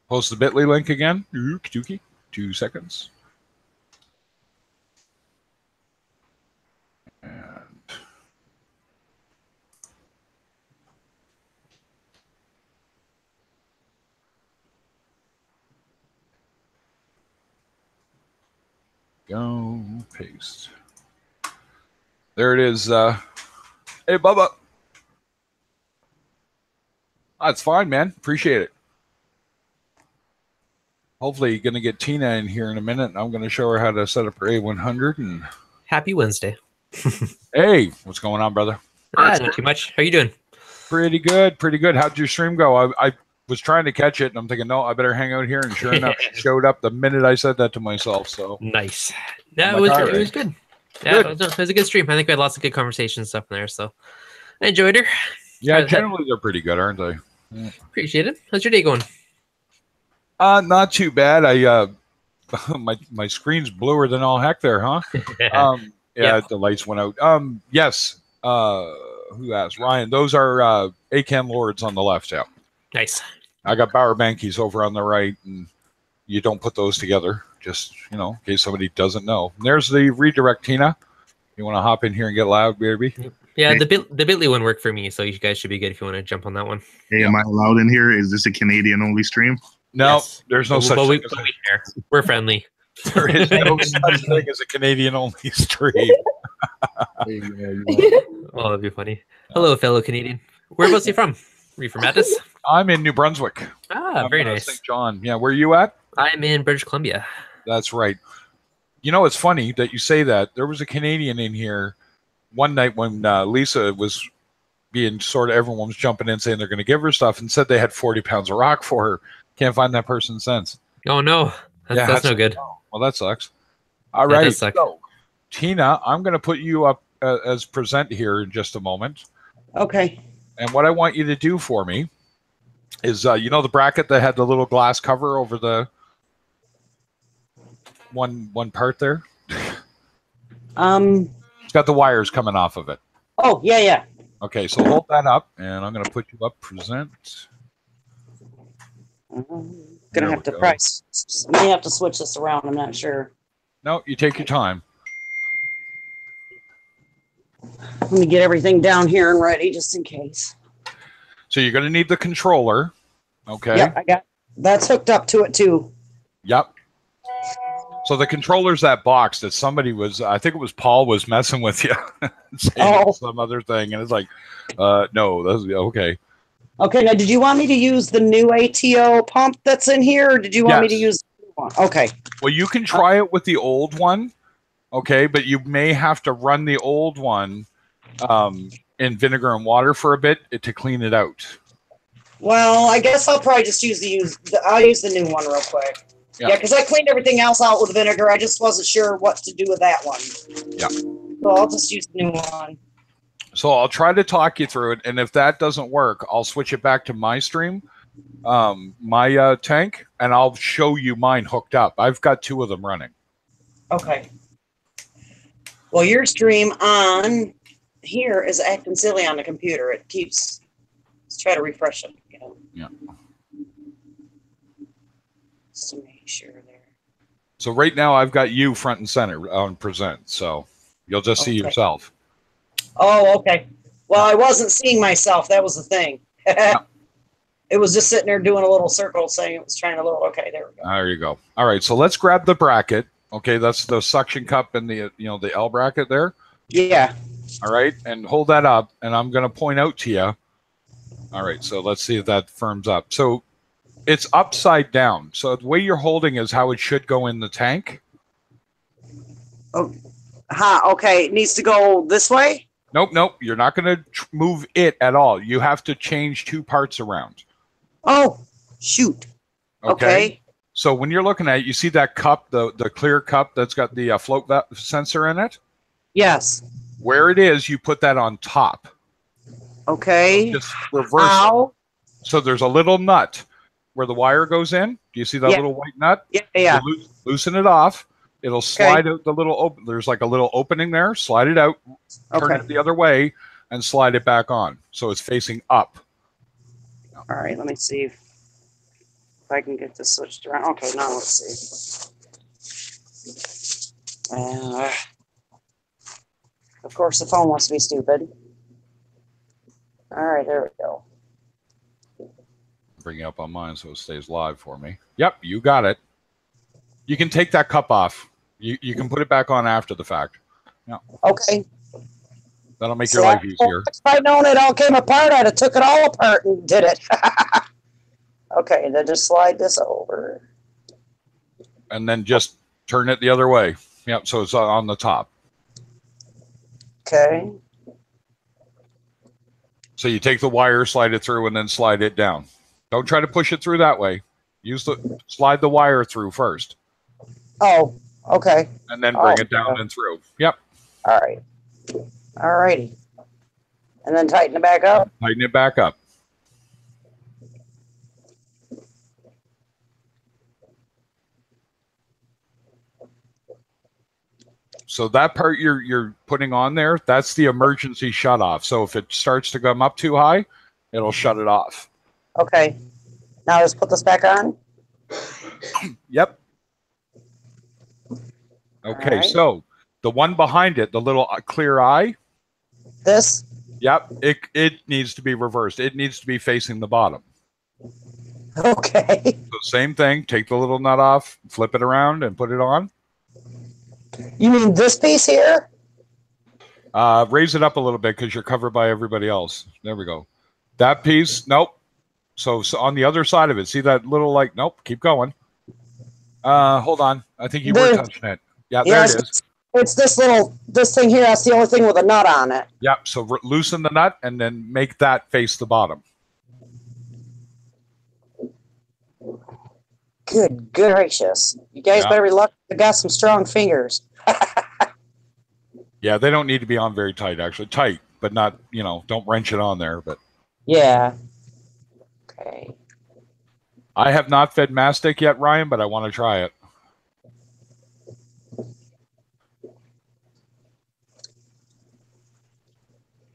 Post the bit.ly link again. 2 seconds. And go paste. There it is. Hey, Bubba. That's fine, man. Appreciate it. Hopefully, you're going to get Tina in here in a minute, and I'm going to show her how to set up her A100. And happy Wednesday. Hey, what's going on, brother? Not too much. How you doing? Pretty good, pretty good. How'd your stream go? I was trying to catch it, and I'm thinking, no, I better hang out here. And sure enough, she showed up the minute I said that to myself. So nice. Yeah, it was good. Yeah, good. It was a good stream. I think we had lots of good conversations and stuff in there, so I enjoyed her. Yeah, generally they're pretty good, aren't they? Yeah. Appreciate it. How's your day going? Not too bad. I my screen's bluer than all heck there, huh? Yeah, the lights went out. Yes. Who asked? Ryan. Those are Acan Lords on the left. Yeah. Nice. I got Bauer Bankies over on the right, and you don't put those together. Just in case somebody doesn't know. And there's the redirect, Tina. You want to hop in here and get loud, baby? Yeah, the Bitly one worked for me, so you guys should be good if you want to jump on that one. Hey, am I allowed in here? Is this a Canadian-only stream? No, yes. There's no such thing. We're friendly. There is no such thing as a Canadian-only stream. Oh, that'd be funny. Hello, fellow Canadian. Whereabouts are you from? Are you from Mattis? I'm in New Brunswick. Ah, very nice. St. John. Yeah, where are you at? I'm in British Columbia. That's right. It's funny that you say that. There was a Canadian in here one night when Lisa was being everyone was jumping in saying they're going to give her stuff and said they had 40 pounds of rock for her. Can't find that person since. Oh, no. That's no good. Well, that sucks. All right. So, Tina, I'm going to put you up as present here in just a moment. Okay. And what I want you to do for me is, the bracket that had the little glass cover over the one part there? It's got the wires coming off of it. Oh, yeah. Okay, so hold that up, and I'm going to put you up. Present. Gonna There have we to go. price. May have to switch this around. I'm not sure. No, you take your time. Let me get everything down here and ready just in case. So you're going to need the controller. Okay. Yep, I got that's hooked up to it too. Yep. So the controller's that box that somebody was, I think it was Paul, was messing with you, saying it was some other thing, and it's like, no, that's okay. Okay, now did you want me to use the new ATO pump that's in here, or did you want me to Yes. use the new one? Okay. Well, you can try it with the old one, okay, but you may have to run the old one in vinegar and water for a bit to clean it out. Well, I guess I'll probably just I'll use the new one real quick. Yeah, because I cleaned everything else out with vinegar. I just wasn't sure what to do with that one. Yeah. So I'll just use the new one. So I'll try to talk you through it, and if that doesn't work, I'll switch it back to my stream, my tank, and I'll show you mine hooked up. I've got 2 of them running. Okay. Well, your stream on here is acting silly on the computer. It keeps. Let's try to refresh it. Yeah. Just to make sure there. So right now I've got you front and center on present, so you'll just see yourself. Oh, okay. Well, I wasn't seeing myself. That was the thing. It was just sitting there doing a little circle saying it was trying to load. Okay, there we go. There you go. All right, so let's grab the bracket. Okay, that's the suction cup and the the L bracket there. Yeah. All right, and hold that up, and I'm going to point out to you. All right, so let's see if that firms up. So it's upside down. So the way you're holding is how it should go in the tank. Oh, okay. It needs to go this way? Nope. You're not going to move it at all. You have to change 2 parts around. Oh, shoot. Okay. So when you're looking at it, you see that cup, the clear cup that's got the float sensor in it? Yes. Where it is, you put that on top. Okay. So just reverse it. So there's a little nut where the wire goes in. Do you see that little white nut? Yeah. You loosen it off. It'll slide out the little there's like a little opening there. Slide it out, turn it the other way, and slide it back on. So it's facing up. All right, let me see if I can get this switched around. Okay, now let's see. Of course, the phone wants to be stupid. All right, there we go. Bring it up on mine so it stays live for me. Yep, you got it. You can take that cup off. You can put it back on after the fact. Yeah. Okay. That'll make your life easier. If I'd known it all came apart, I'd have took it all apart and did it. Okay, then just slide this over. And then just turn it the other way. Yep, so it's on the top. Okay. So you take the wire, slide it through, and then slide it down. Don't try to push it through that way. Slide the wire through first. Oh, okay. And then bring it down and through. Yep. All right. All righty. And then tighten it back up. Tighten it back up. So that part you're putting on there, that's the emergency shut off. So if it starts to come up too high, it'll shut it off. Okay. Now let's put this back on. Yep. Okay, right. so the one behind it, the little clear eye. This? Yep, it needs to be reversed. It needs to be facing the bottom. Okay. So same thing, take the little nut off, flip it around, and put it on. You mean this piece here? Raise it up a little bit because you're covered by everybody else. There we go. That piece, nope. So on the other side of it, see that little nope, keep going. Hold on. I think you were touching it. Yeah, there it is. It's this thing here. That's the only thing with a nut on it. Yep, so loosen the nut and then make that face the bottom. Good gracious. You guys better be lucky. I got some strong fingers. Yeah, they don't need to be on very tight, actually. Tight, but not, don't wrench it on there. But yeah. Okay. I have not fed mastic yet, Ryan, but I want to try it.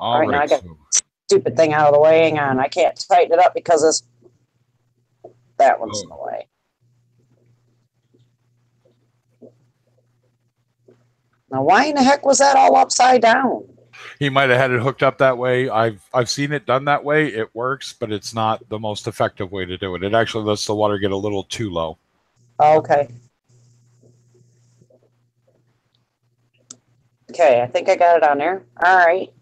All right, now I right. got So, stupid thing out of the way. Hang on. I can't tighten it up because that one's in the way. Now, why in the heck was that all upside down? he might have had it hooked up that way. I've seen it done that way. It works, but it's not the most effective way to do it. It actually lets the water get a little too low. Okay. Okay, I think I got it on there. All right.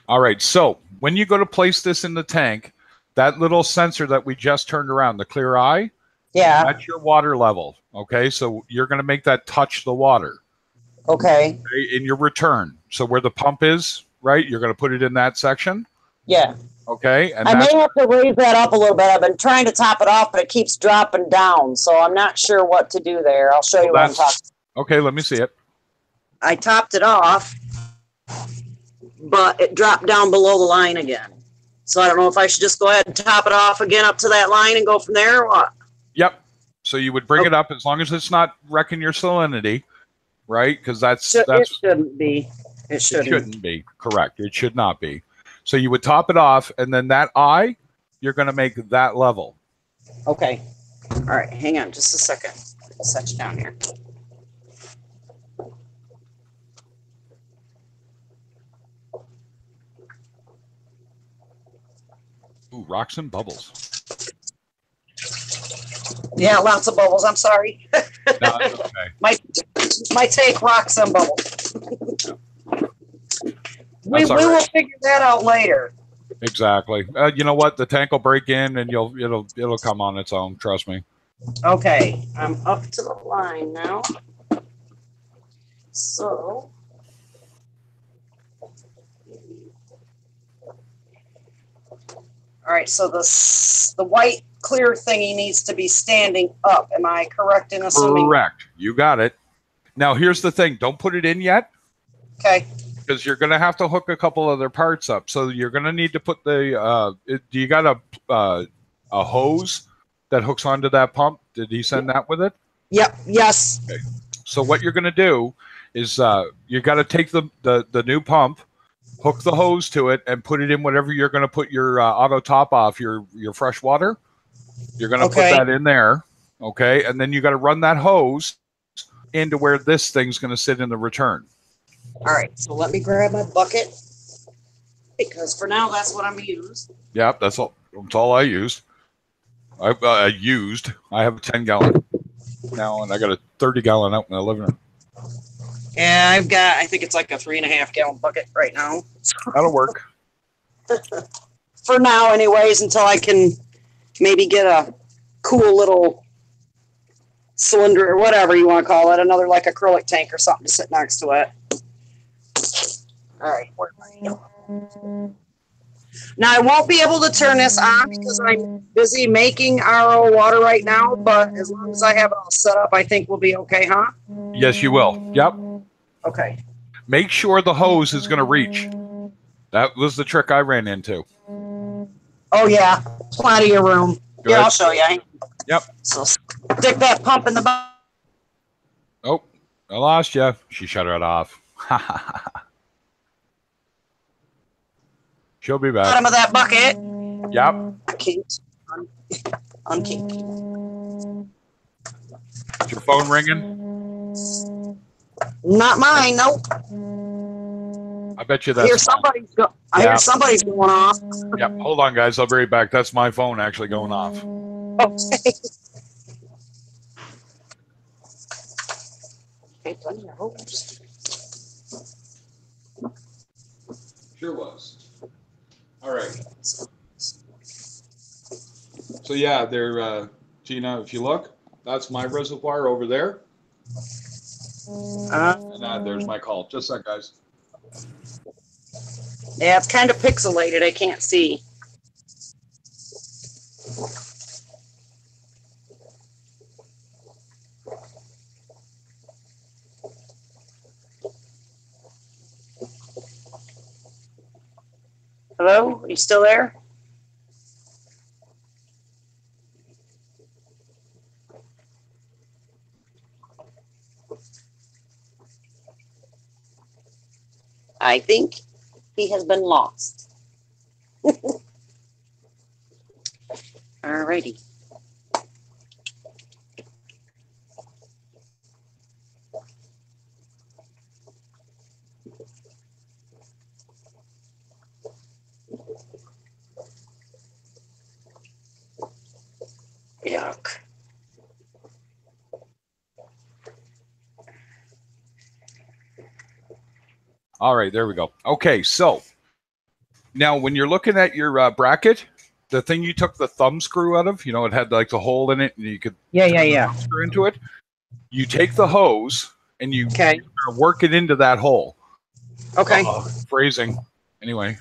All right. So when you go to place this in the tank, that little sensor that we just turned around, the clear eye, Yeah. that's your water level. Okay. So you're going to make that touch the water. Okay. Okay, in your return. So where the pump is, right? You're going to put it in that section. Yeah. Okay. And I that's may have to raise that up a little bit. I've been trying to top it off, but it keeps dropping down. So I'm not sure what to do there. I'll show you what I'm talking. okay. Let me see it. I topped it off, but it dropped down below the line again. So I don't know if I should just go ahead and top it off again up to that line and go from there or what? Yep. So you would bring it up as long as it's not wrecking your salinity, right? Because It shouldn't be. It shouldn't be. Correct. It should not be. So you would top it off, and then that eye, you're going to make that level. Okay. All right. Hang on just a second. I'll set you down here. Ooh, rocks and bubbles. Yeah, lots of bubbles. I'm sorry. No, it's okay. My take rocks and bubbles. We will figure that out later. Exactly. You know what? The tank will break in, and it'll come on its own. Trust me. Okay, I'm up to the line now. So. All right, so the white clear thingy needs to be standing up. Am I correct in assuming? Correct. You got it. Now, here's the thing. Don't put it in yet. Okay. Because you're going to have to hook a couple other parts up. So you're going to need to put the do you got a hose that hooks onto that pump? Did he send that with it? Yep. Yes. Okay. So what you're going to do is you got to take the new pump, hook the hose to it, and put it in whatever you're going to put your auto top off, your fresh water. You're going to put that in there, okay? And then you got to run that hose into where this thing's going to sit in the return. All right, so let me grab my bucket because for now that's what I'm used. Yep, that's all. That's all I used. I have a 10-gallon now, and I got a 30-gallon out in the living room. Yeah, I think it's like a 3.5-gallon bucket right now. That'll work. For now, anyways, until I can maybe get a cool little cylinder or whatever you want to call it, another like acrylic tank or something to sit next to it. All right. Now, I won't be able to turn this on because I'm busy making RO water right now, but as long as I have it all set up, I think we'll be okay, huh? Yes, you will. Yep. Okay. Make sure the hose is going to reach. That was the trick I ran into. Oh, yeah. Plenty of room. Good. Here, I'll show you. Yep. So stick that pump in the bottom. Oh, I lost you. She shut it off. She'll be back. Bottom of that bucket. Yep. Unkink. Is your phone ringing? Not mine. Nope. I bet you I hear that's. somebody's going off. Yep. Hold on, guys. I'll be right back. That's my phone actually going off. Okay. Okay, plenty of hose. Sure was. All right. So yeah, there, Gina. If you look, that's my reservoir over there, and there's my call. Just a sec, guys. Yeah, it's kind of pixelated. I can't see. Hello? Are you still there? I think He has been lost. Alrighty. Yuck. All right, there we go. Okay, so now when you're looking at your bracket, the thing you took the thumb screw out of, it had like the hole in it, and you could screw into it. You take the hose and you work it into that hole. Okay. Phrasing. Anyway.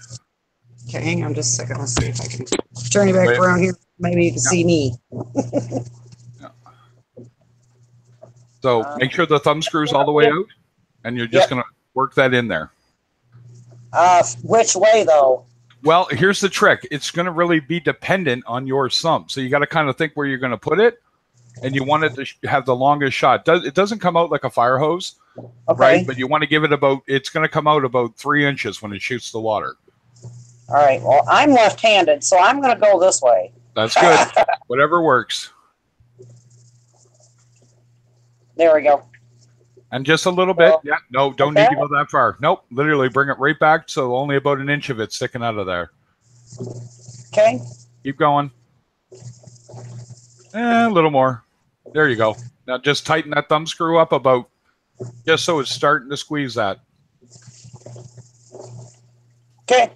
Okay, hang on just a second. Let's see if I can turn you back around here. Maybe you can see me. So make sure the thumb screw's all the way out, and you're just going to work that in there. Which way though? Well, here's the trick. It's going to really be dependent on your sump. So you got to kind of think where you're going to put it, and you want it to have the longest shot. It doesn't come out like a fire hose, right? But you want to give it it's going to come out about 3 inches when it shoots the water. All right. Well, I'm left-handed, so I'm going to go this way. That's good. Whatever works. There we go. And just a little bit. Yeah. No, don't need to go that far. Nope. Literally bring it right back. So only about an inch of it sticking out of there. Okay. Keep going. A little more. There you go. Now just tighten that thumb screw up about just so it's starting to squeeze that. Okay.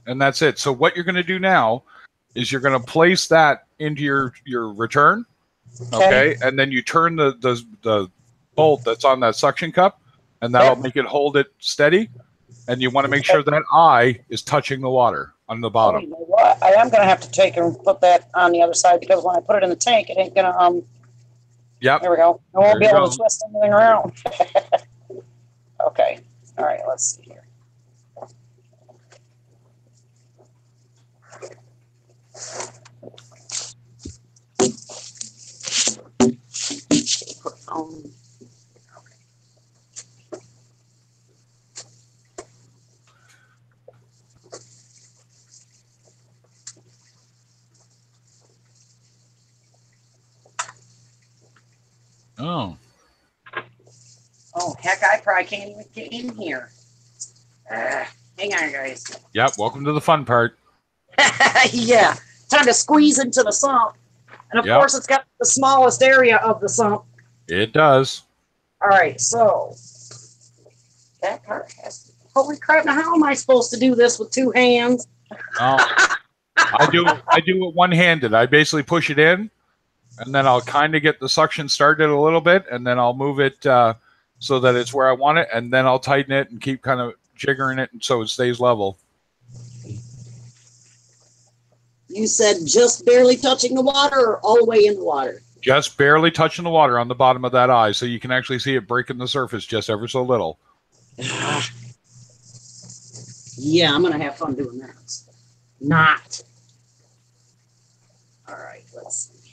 And that's it. So what you're going to do now is you're going to place that into your return. Okay. And then you turn the bolt that's on that suction cup, and that'll make it hold it steady. And you want to make sure that eye is touching the water on the bottom. You know what? I am going to have to take and put that on the other side, because when I put it in the tank, it ain't going to, Yep. There we go. I won't be able to twist anything around. Okay. All right. Let's see here. Put on. Oh. Oh, heck, I probably can't even get in here. Hang on, guys. Yep. Welcome to the fun part. Yeah. Time to squeeze into the sump. And of course, it's got the smallest area of the sump. It does. All right, so that part has. Holy crap! Now, how am I supposed to do this with 2 hands? Oh, I do it one-handed. I basically push it in, and then I'll kind of get the suction started a little bit, and then I'll move it so that it's where I want it, and then I'll tighten it and keep kind of jiggering it so it stays level. You said just barely touching the water, or all the way in the water? Just barely touching the water on the bottom of that eye, so you can actually see it breaking the surface just ever so little. Yeah, I'm going to have fun doing that. Not. All right, let's see.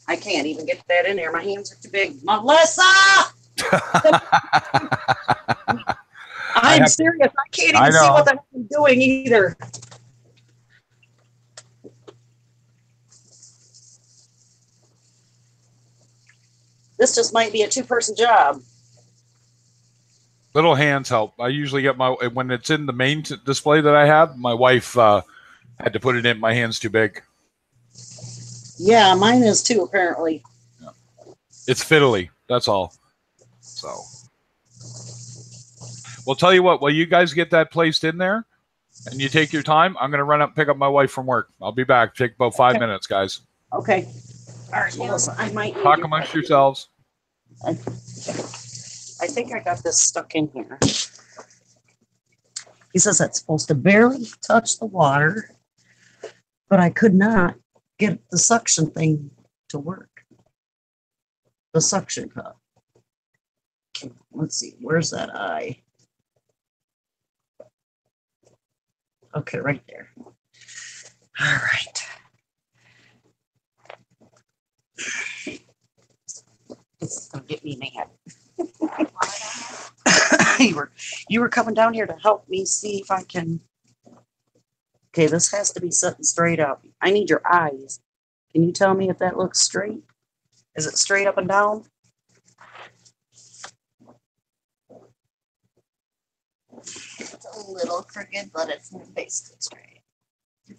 I can't even get that in there. My hands are too big. Melissa! I'm serious. I can't even see what the heck I'm doing either. This just might be a 2-person job. Little hands help. I usually get when it's in the main display that I have, my wife had to put it in. My hand's too big. Yeah, mine is too, apparently. Yeah. It's fiddly. That's all. So, we'll tell you what, while you guys get that placed in there and you take your time, I'm going to run up and pick up my wife from work. I'll be back. Take about 5 minutes, guys. Okay. All right, Melissa, I might talk amongst yourselves. I think I got this stuck in here. He says that's supposed to barely touch the water, but I could not get the suction thing to work. The suction cup. Okay, let's see. Where's that eye? Okay, right there. All right. It's gonna get me mad. You were coming down here to help me see if I can. Okay, this has to be sitting straight up. I need your eyes. Can you tell me if that looks straight? Is it straight up and down? It's a little crooked, but it's basically straight.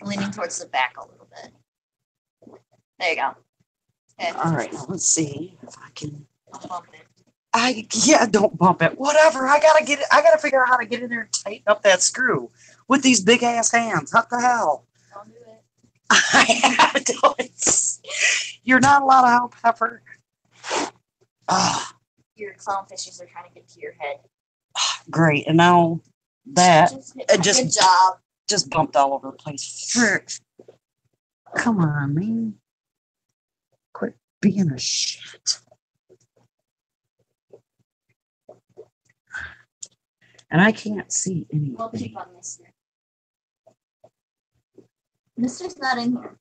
Leaning towards the back a little bit. There you go. Okay. All right, now let's see if I can. I'll bump it. Don't bump it. Whatever. I gotta get it. I gotta figure out how to get in there and tighten up that screw with these big ass hands. What the hell? Don't do it. I have to. You're not allowed to help, Pepper. Your clownfishes are trying to get to your head. Great. And now that Good job. just bumped all over the place. Frick. Come on, man. Quit being a shit. And I can't see We'll anything. keep on Mister. Mister's not in here.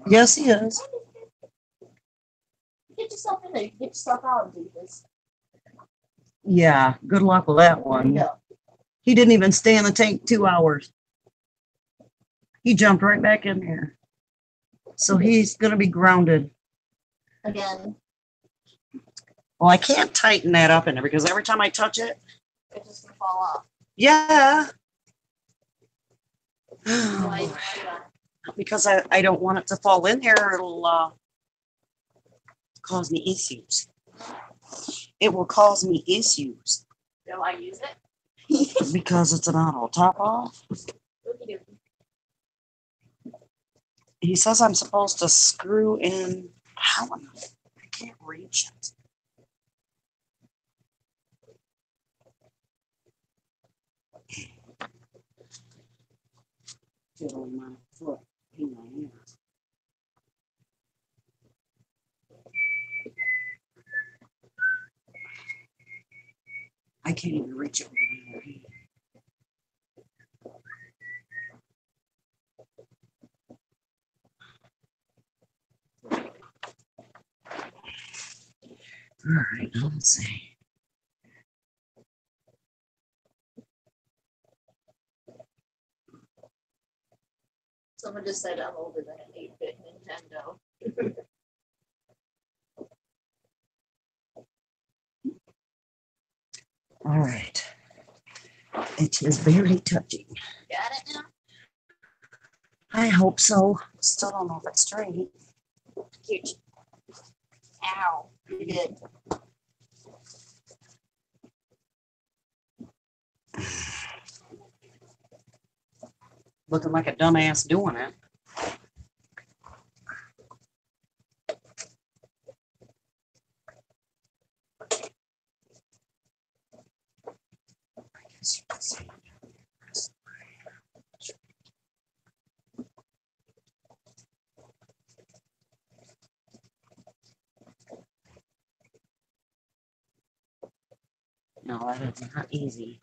Yes, he is. Get yourself in there. Get yourself out and do this. Yeah, good luck with that There you one. go. He didn't even stay in the tank 2 hours. He jumped right back in there. So he's going to be grounded. Again, Well, I can't tighten that up in there because every time I touch it, it's just gonna fall off. yeah. Why- Because I don't want it to fall in there. It'll cause me issues. It will cause me issues Do I use it? because it's an auto top off. Okey-dokey. He says I'm supposed to screw in. How am I can't reach it. Fiddling my foot in my ear. I can't even reach it with my other hand. All right, let's see. Someone just said I'm older than an 8-bit Nintendo. All right. It is very touching. Got it now? I hope so. Still don't know if it's straight. Cute. Ow. You did. Looking like a dumbass doing it. I guess you can see. No, that is not easy.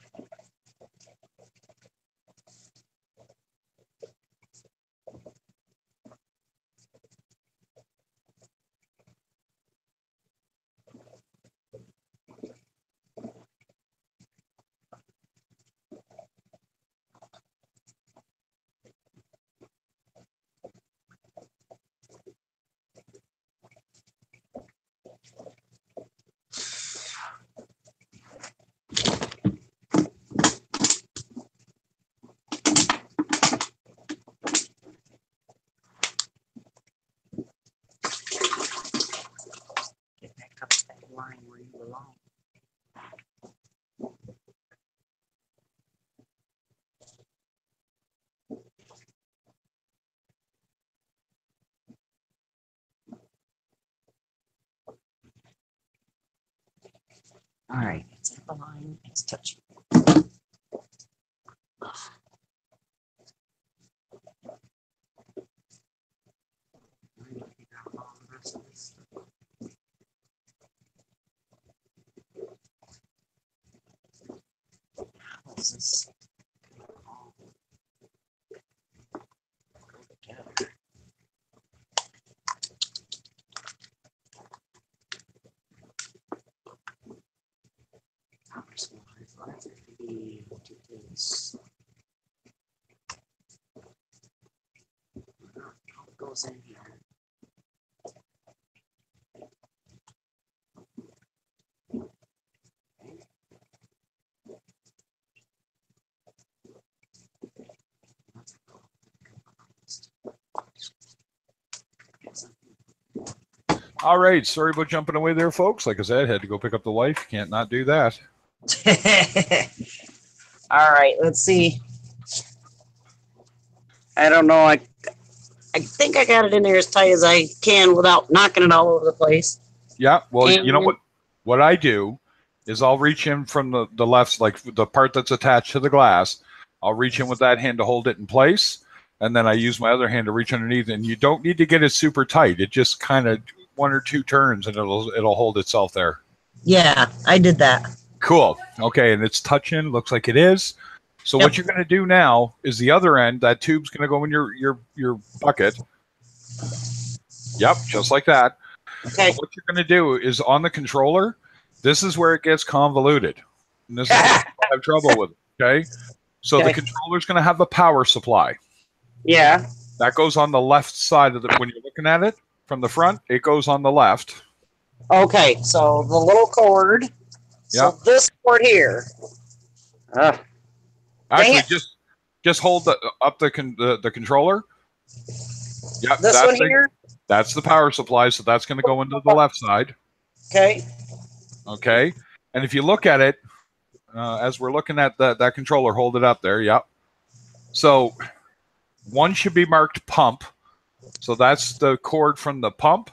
Get back up to that line where you belong. All right, it's at the line. It's touching. I need to figure out all the rest of this stuff. How is this? All go together. Power supplies, right? this. Goes in here. All right. Sorry about jumping away there, folks. Like I said, had to go pick up the wife. Can't not do that. All right, let's see. I don't know. I think I got it in there as tight as I can without knocking it all over the place. Yeah. Well, you know And- what I do is I'll reach in from the left, like the part that's attached to the glass. I'll reach in with that hand to hold it in place, and then I use my other hand to reach underneath. And you don't need to get it super tight. It just kind of 1 or 2 turns, and it'll hold itself there. Yeah, I did that. Cool. Okay, and it's touching. Looks like it is. So Yep. what you're going to do now is the other end. That tube's going to go in your bucket. Yep, just like that. Okay. What you're going to do is on the controller. This is where it gets convoluted, and this is where people have trouble with it. Okay. So Okay. the controller's going to have a power supply. Yeah. That goes on the left side of when you're looking at it from the front. It goes on the left. Okay, so the little cord. So Yeah. this cord here. Actually, it. just hold up the controller. Yep. This one here. That's the power supply, so that's going to go into the left side. Okay. Okay. And if you look at it, as we're looking at that controller, hold it up there. Yep. So one should be marked pump. So that's the cord from the pump.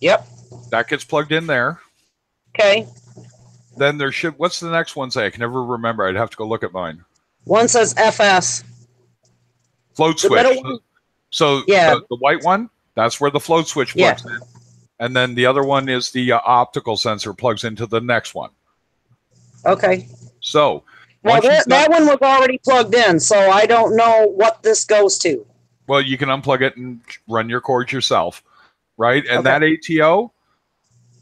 Yep. That gets plugged in there. Okay. Then there should, what's the next one say? I can never remember. I'd have to go look at mine. One says FS. Float The switch. middle one? So Yeah. the white one, that's where the float switch plugs in. And then the other one is the optical sensor plugs into the next one. Okay. So Well, once you've that got- one was already plugged in, so I don't know what this goes to. well, you can unplug it and run your cords yourself, right? And Okay. that ATO,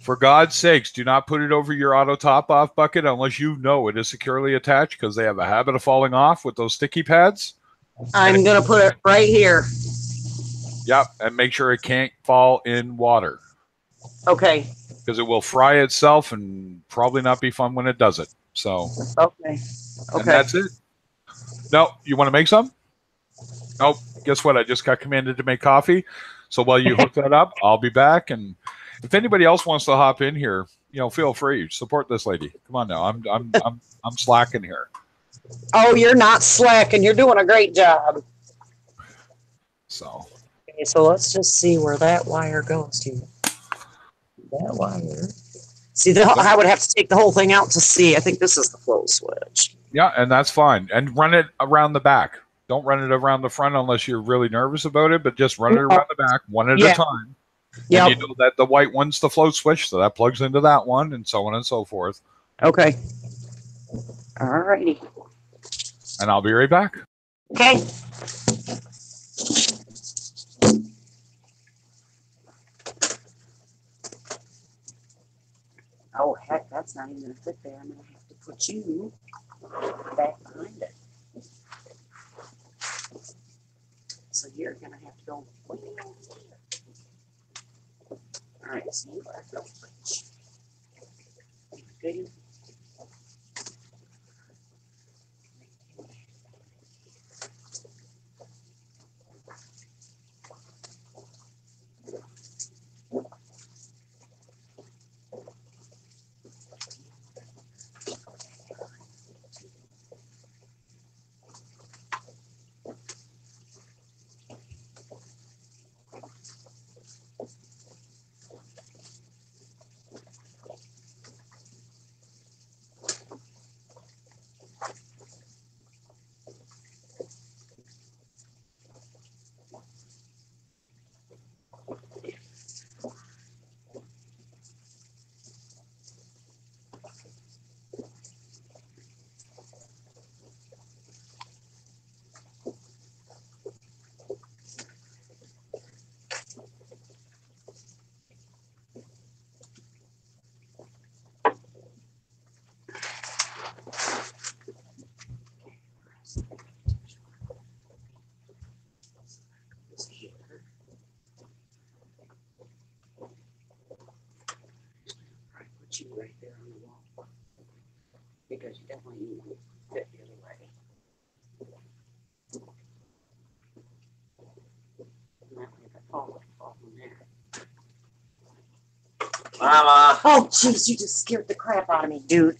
for God's sakes, do not put it over your auto top-off bucket unless you know it is securely attached, because they have a habit of falling off with those sticky pads. I'm going to put it right here. Yep, and make sure it can't fall in water, Okay. because it will fry itself and probably not be fun when it does it. So, Okay. and Okay. that's it. No, you want to make some? Nope. Guess what? I just got commanded to make coffee. So while you hook that up, I'll be back. And if anybody else wants to hop in here, feel free. Support this lady. Come on now. I'm slacking here. Oh, you're not slacking. You're doing a great job. So Okay, so let's just see where that wire goes to. That wire. See, I would have to take the whole thing out to see. I think this is the flow switch. yeah, and that's fine. And run it around the back. Don't run it around the front unless you're really nervous about it, but just run it around the back one at a time. Yeah. And you know that the white one's the float switch, so that plugs into that one, and so on and so forth. Okay. All righty. And I'll be right back. Okay. Oh, heck, that's not even going to fit there. I'm going to have to put you back behind it. So you're going to have to go way over here. All right, so you are the switch. Good. there on the wall. Because you definitely need to fit the other way. And that way if it falls, it falls in there. Mama! Oh, jeez, you just scared the crap out of me, dude.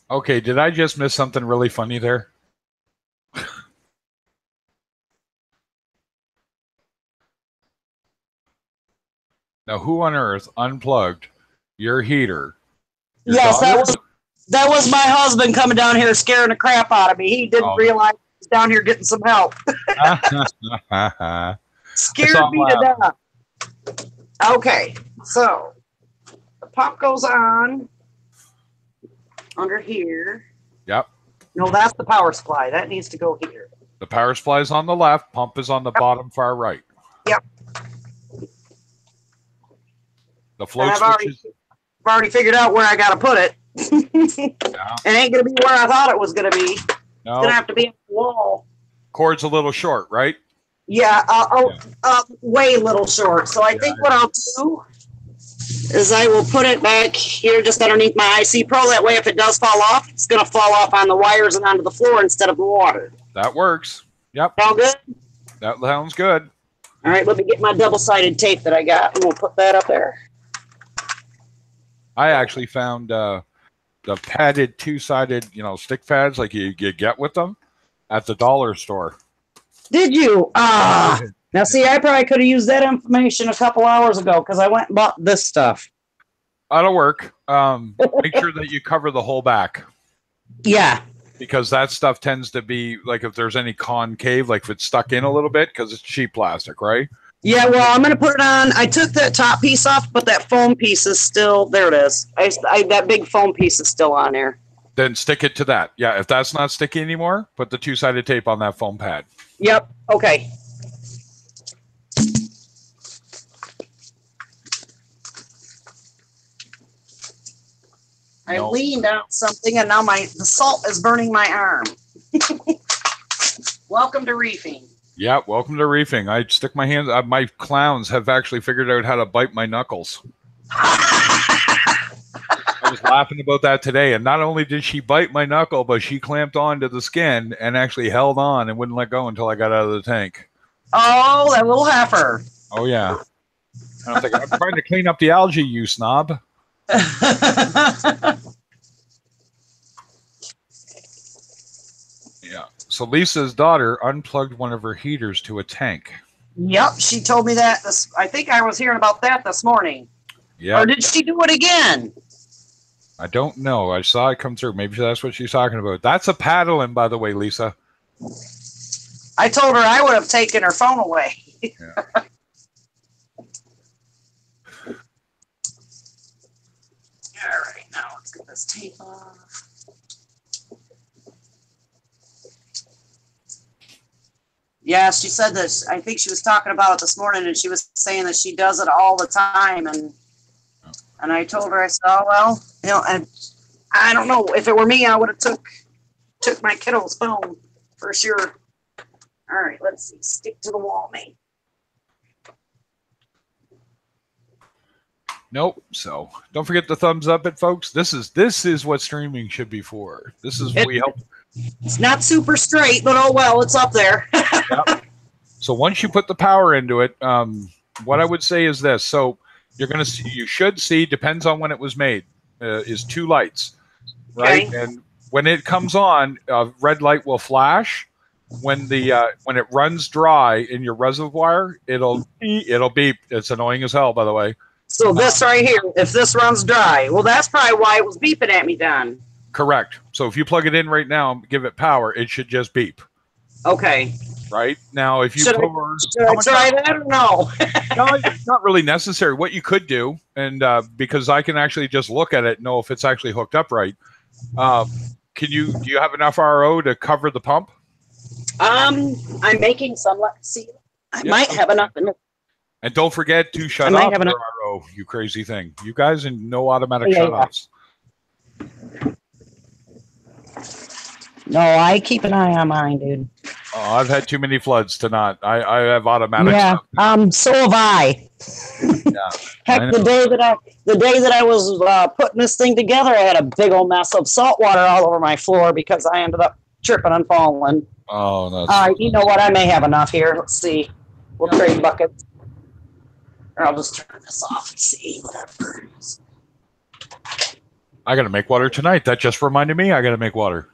Okay, did I just miss something really funny there? Now, who on earth unplugged your heater? Your Yes, daughter? that was my husband coming down here scaring the crap out of me. He didn't realize he was down here getting some help. Scared me to death. Okay, so the pump goes on under here. Yep. No, that's the power supply. That needs to go here. The power supply is on the left. Pump is on the bottom far right. Yep. The float I've switches. already figured out where I got to put it. Yeah. It ain't going to be where I thought it was going to be. It's No, going to have to be on the wall. cord's a little short, right? Yeah, way little short. So I think what I'll do is I will put it back here just underneath my IC Pro. That way if it does fall off, it's going to fall off on the wires and onto the floor instead of the water. That works. Yep. Sound good? That sounds good. All right, let me get my double-sided tape that I got, and we'll put that up there. I actually found the padded two-sided, stick pads like you get with them at the dollar store. Did you? Now see, I probably could have used that information a couple hours ago because I went and bought this stuff. That'll work. Make sure that you cover the whole back. Yeah. Because that stuff tends to be, like, if there's any concave, like if it's stuck in a little bit, because it's cheap plastic, right? Yeah, well, I'm going to put it on. I took that top piece off, but that foam piece is still, there it is. That big foam piece is still on there. Then stick it to that. Yeah, if that's not sticky anymore, put the two-sided tape on that foam pad. Yep, okay. I leaned on something, and now the salt is burning my arm. Welcome to reefing. Yeah, welcome to reefing. I stick my hands. My clowns have actually figured out how to bite my knuckles. I was laughing about that today, and not only did she bite my knuckle, but she clamped onto the skin and actually held on and wouldn't let go until I got out of the tank. Oh, that little heifer. Oh, yeah. And I'm thinking, I'm trying to clean up the algae, you snob. Yeah. So Lisa's daughter unplugged one of her heaters to a tank. Yep, she told me that. I think I was hearing about that this morning. Yeah. Or did she do it again? I don't know. I saw it come through. Maybe that's what she's talking about. That's a paddling, by the way, Lisa. I told her I would have taken her phone away. Yeah. All right, now let's get this tape off. Yeah, she said this. I think she was talking about it this morning, and she was saying that she does it all the time. And I told her, I said, oh, well, and I don't know. If it were me, I would have took my kiddo's phone for sure. All right, let's see. Stick to the wall, mate. Nope. So don't forget the thumbs up it, folks. This is what streaming should be for. This is what we help. It's not super straight, but oh well, it's up there. Yep. So once you put the power into it, what I would say is this. So you should see, depends on when it was made, is 2 lights, right? Okay. And when it comes on, a red light will flash. When it runs dry in your reservoir, it'll beep. It's annoying as hell, by the way. So this right here, if this runs dry, well, that's probably why it was beeping at me then. Correct. So if you plug it in right now and give it power, it should just beep. Okay. right? Now, if you Should I- pour, Should I try that or no? no, it's not really necessary. What you could do, and because I can actually just look at it and know if it's actually hooked up right. Do you have enough RO to cover the pump? I'm making some. Let's see. I might have enough. And don't forget to shut might off have your enough. RO, you crazy thing. You guys and no automatic Yeah, shutoffs. No, I keep an eye on mine, dude. Oh, I've had too many floods to not. I have automatic Yeah, stuff. so have I. Yeah, Heck, I the know. day that I was putting this thing together, I had a big old mess of salt water all over my floor because I ended up tripping and falling. Oh, that's You know what? I may have enough here. Let's see. We'll trade buckets. Or I'll just turn this off and see. Whatever. I got to make water tonight. That just reminded me I got to make water.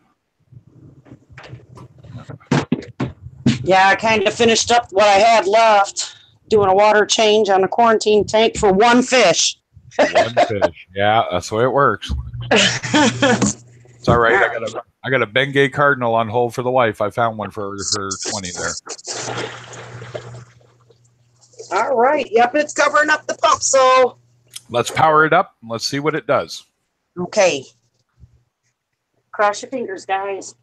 Yeah, I kind of finished up what I had left, doing a water change on the quarantine tank for one fish. One fish. Yeah, that's the way it works. It's all right. I got a Bengay Cardinal on hold for the wife. I found one for her 20 there. All right. Yep, it's covering up the pump. So, Let's power it up and let's see what it does. okay. Cross your fingers, guys.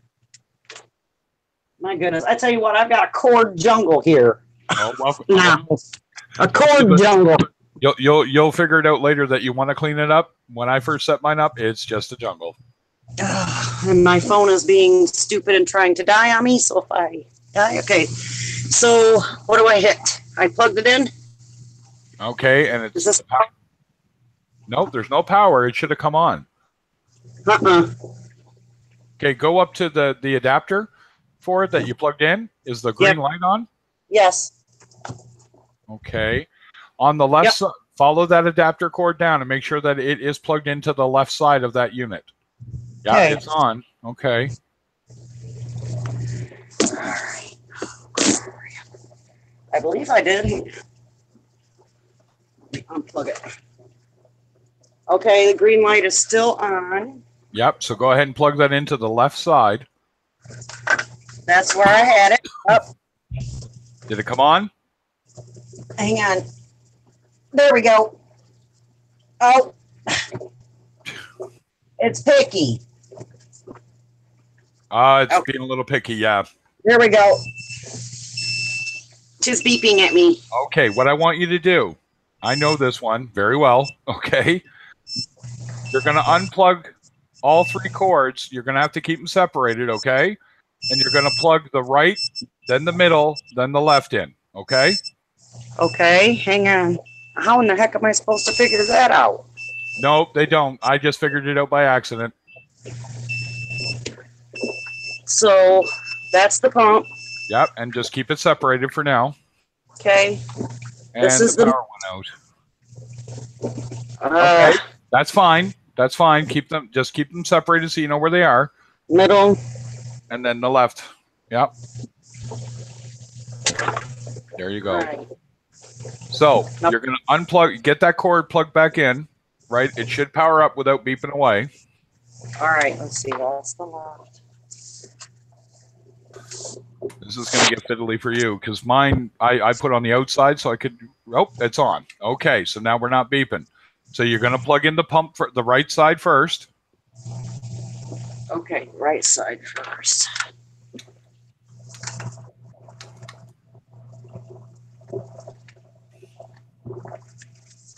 My goodness. I tell you what, I've got a cord jungle here. Oh, welcome. Now. A cord jungle. You'll figure it out later that you want to clean it up. When I first set mine up, it's just a jungle. And my phone is being stupid and trying to die on me. So if I die, okay. So what do I hit? I plugged it in. Okay, and it's Is this? nope. There's no power. It should have come on. Okay, go up to the adapter for it that you plugged in. Is the green light on? Yes. Okay. On the left side, follow that adapter cord down and make sure that it is plugged into the left side of that unit. Yeah, Okay. it's on. Okay. All right. I believe I did. Unplug it. Okay, the green light is still on. Yep. So go ahead and plug that into the left side. That's where I had it. Up. Did it come on? Hang on. There we go. Oh. It's picky. It's being a little picky. Yeah. There we go. Just beeping at me. Okay. What I want you to do, I know this one very well. Okay. You're going to unplug all three cords. You're going to have to keep them separated. Okay. And you're going to plug the right, then the middle, then the left in. Okay. Okay, hang on. How in the heck am I supposed to figure that out? Nope, they don't. I just figured it out by accident. So that's the pump. Yep, and just keep it separated for now. Okay. And This is the the- power went out. Okay, that's fine. That's fine. Keep them separated so you know where they are. Middle. And then the left. Yep. There you go. All right. So Nope. you're going to unplug, get that cord plugged back in, right? It should power up without beeping away. All right, let's see. That's the left. This is going to get fiddly for you because mine, I put on the outside so I could, oh, it's on. Okay, so now we're not beeping. So you're going to plug in the pump for the right side first. Okay, right side first.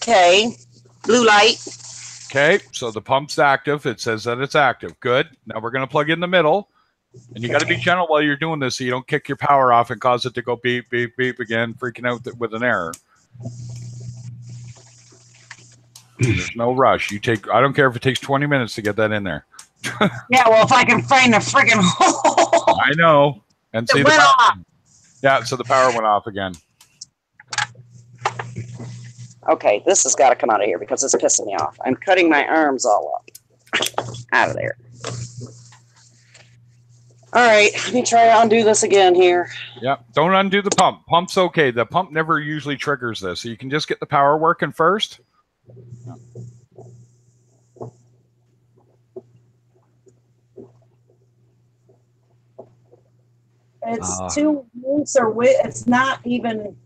Okay, blue light. Okay, so the pump's active. It says that it's active. Good. Now we're going to plug in the middle. And you got to be gentle while you're doing this so you don't kick your power off and cause it to go beep, beep, beep again, freaking out with an error. There's no rush. I don't care if it takes 20 minutes to get that in there. Yeah, well, if I can find the friggin' hole. I know. And see It the went power. off. Yeah, so the power went off again. Okay, this has got to come out of here because it's pissing me off. I'm cutting my arms all up. Out of there. All right, let me try to undo this again here. Yeah, don't undo the pump. Pump's okay. The pump never usually triggers this. So you can just get the power working first. It's too loose or it's not even.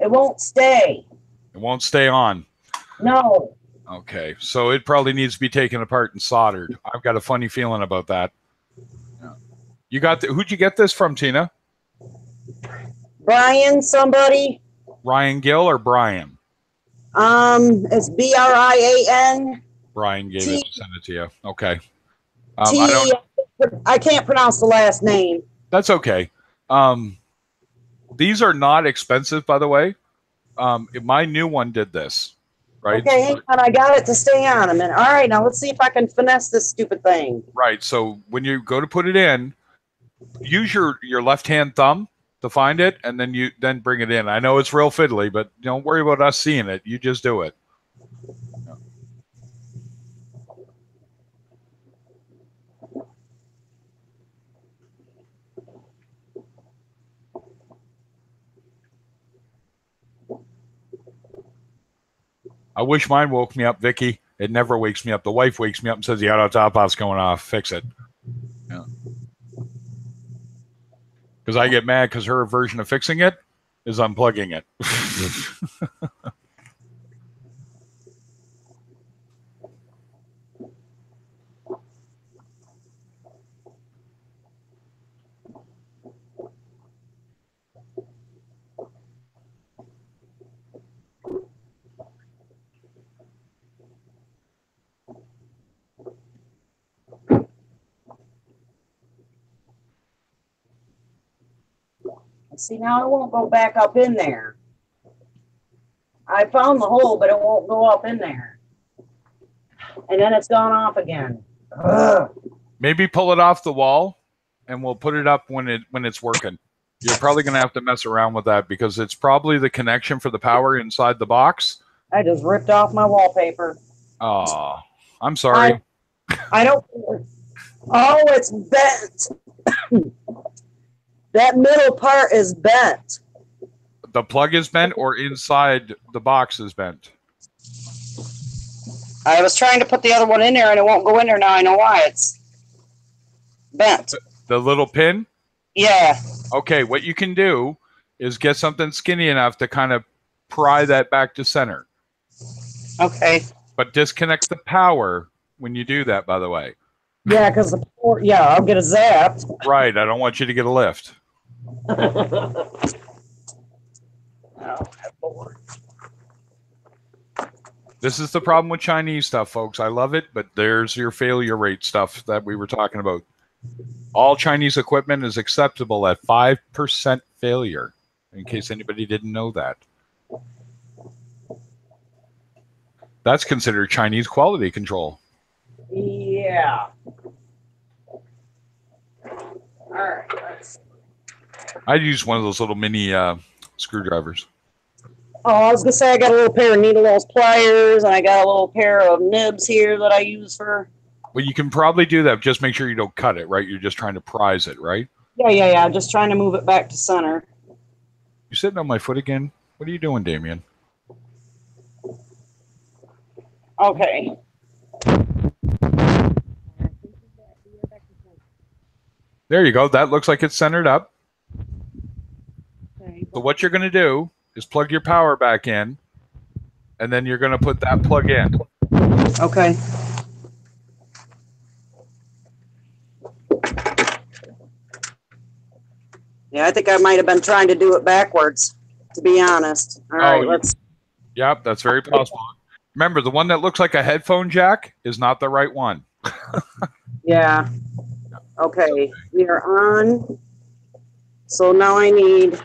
It won't stay. It won't stay on. No. Okay, so it probably needs to be taken apart and soldered. I've got a funny feeling about that. You got who'd you get this from, Tina? Brian, somebody. Ryan Gill or Brian? It's Brian. Brian gave it to send it to you. Okay. I can't pronounce the last name. That's okay. These are not expensive, by the way. My new one did this, right? Okay, hang on. I got it to stay on a minute. All right, now let's see if I can finesse this stupid thing. Right. So when you go to put it in, use your left-hand thumb to find it, and then bring it in. I know it's real fiddly, but don't worry about us seeing it. You just do it. I wish mine woke me up, Vicky. It never wakes me up. The wife wakes me up and says the auto top off's going off. Fix it. Yeah. Because I get mad because her version of fixing it is unplugging it. See, now it won't go back up in there. I found the hole, but it won't go up in there. And then it's gone off again. Ugh. Maybe pull it off the wall, and we'll put it up when it's working. You're probably going to have to mess around with that because it's probably the connection for the power inside the box. I just ripped off my wallpaper. Oh, I'm sorry. I don't. Oh, it's bent. That middle part is bent. The plug is bent, or inside the box is bent? I was trying to put the other one in there, and it won't go in there now. I know why. It's bent. The little pin? Yeah. Okay, what you can do is get something skinny enough to kind of pry that back to center. Okay. But disconnect the power when you do that, by the way. Yeah, because the power, I'll get a zap. Right, I don't want you to get a lift. This is the problem with Chinese stuff, folks. I love it, but there's your failure rate stuff that we were talking about. All Chinese equipment is acceptable at 5% failure, in case anybody didn't know that. That's considered Chinese quality control. Yeah. All right. I'd use one of those little mini screwdrivers. Oh, I was gonna say I got a little pair of needle-nose pliers, and I got a little pair of nibs here that I use for. Well, you can probably do that. Just make sure you don't cut it, right? You're just trying to prise it, right? Yeah. I'm just trying to move it back to center. You sitting on my foot again? What are you doing, Damien? Okay. There you go. That looks like it's centered up. Okay. So what you're going to do is plug your power back in, and then you're going to put that plug in. Okay. Yeah, I think I might have been trying to do it backwards, to be honest. All right, let's. Yep, that's very possible. Remember, the one that looks like a headphone jack is not the right one. Yeah. Okay, we are on. So now I need.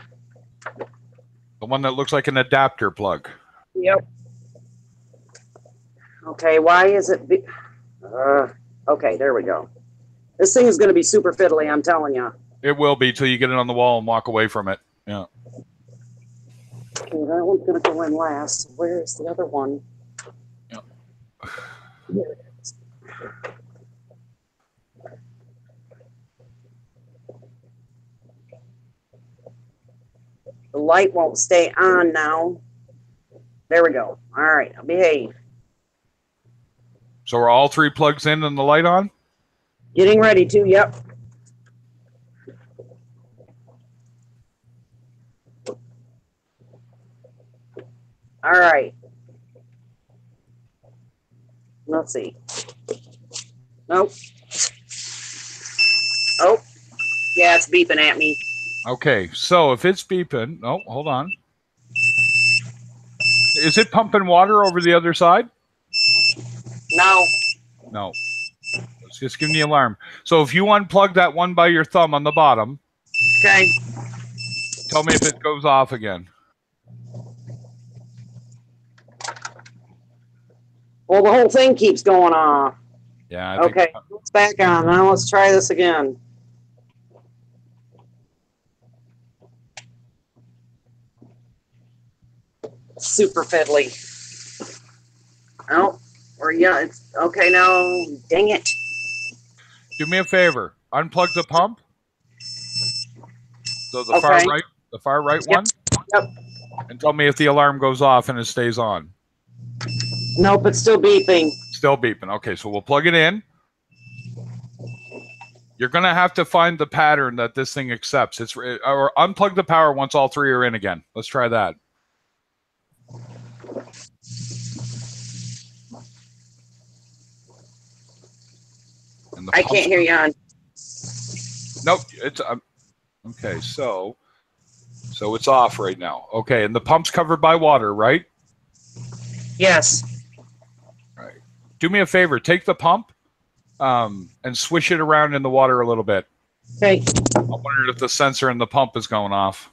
The one that looks like an adapter plug. Yep. Okay, why is it? Okay, there we go. This thing is going to be super fiddly, I'm telling you. It will be till you get it on the wall and walk away from it. Yeah. Okay, that one's going to go in last. Where is the other one? Yeah. Here it is. The light won't stay on now. There we go. All right, I'll behave. So are all three plugs in and the light on? Getting ready to, yep. All right. Let's see. Nope. Oh, yeah, it's beeping at me. Okay, so if it's beeping, oh, hold on. Is it pumping water over the other side? No. No. Let's just give me the alarm. So if you unplug that one by your thumb on the bottom, Okay. tell me if it goes off again. Well, the whole thing keeps going off. Yeah. I think, Okay, it's back on. Now let's try this again. Super fiddly. Oh, or yeah, it's okay now. Dang it. do me a favor. Unplug the pump. So the Okay. far right Yep. one. Yep. And tell me if the alarm goes off and it stays on. Nope, it's still beeping. Still beeping. Okay, so we'll plug it in. You're going to have to find the pattern that this thing accepts. Or unplug the power once all three are in again. Let's try that. And I can't hear you on. Nope. It's okay. So it's off right now. Okay, and the pump's covered by water, right? Yes. Right. Do me a favor. Take the pump and swish it around in the water a little bit. Okay. I wondered if the sensor in the pump is going off.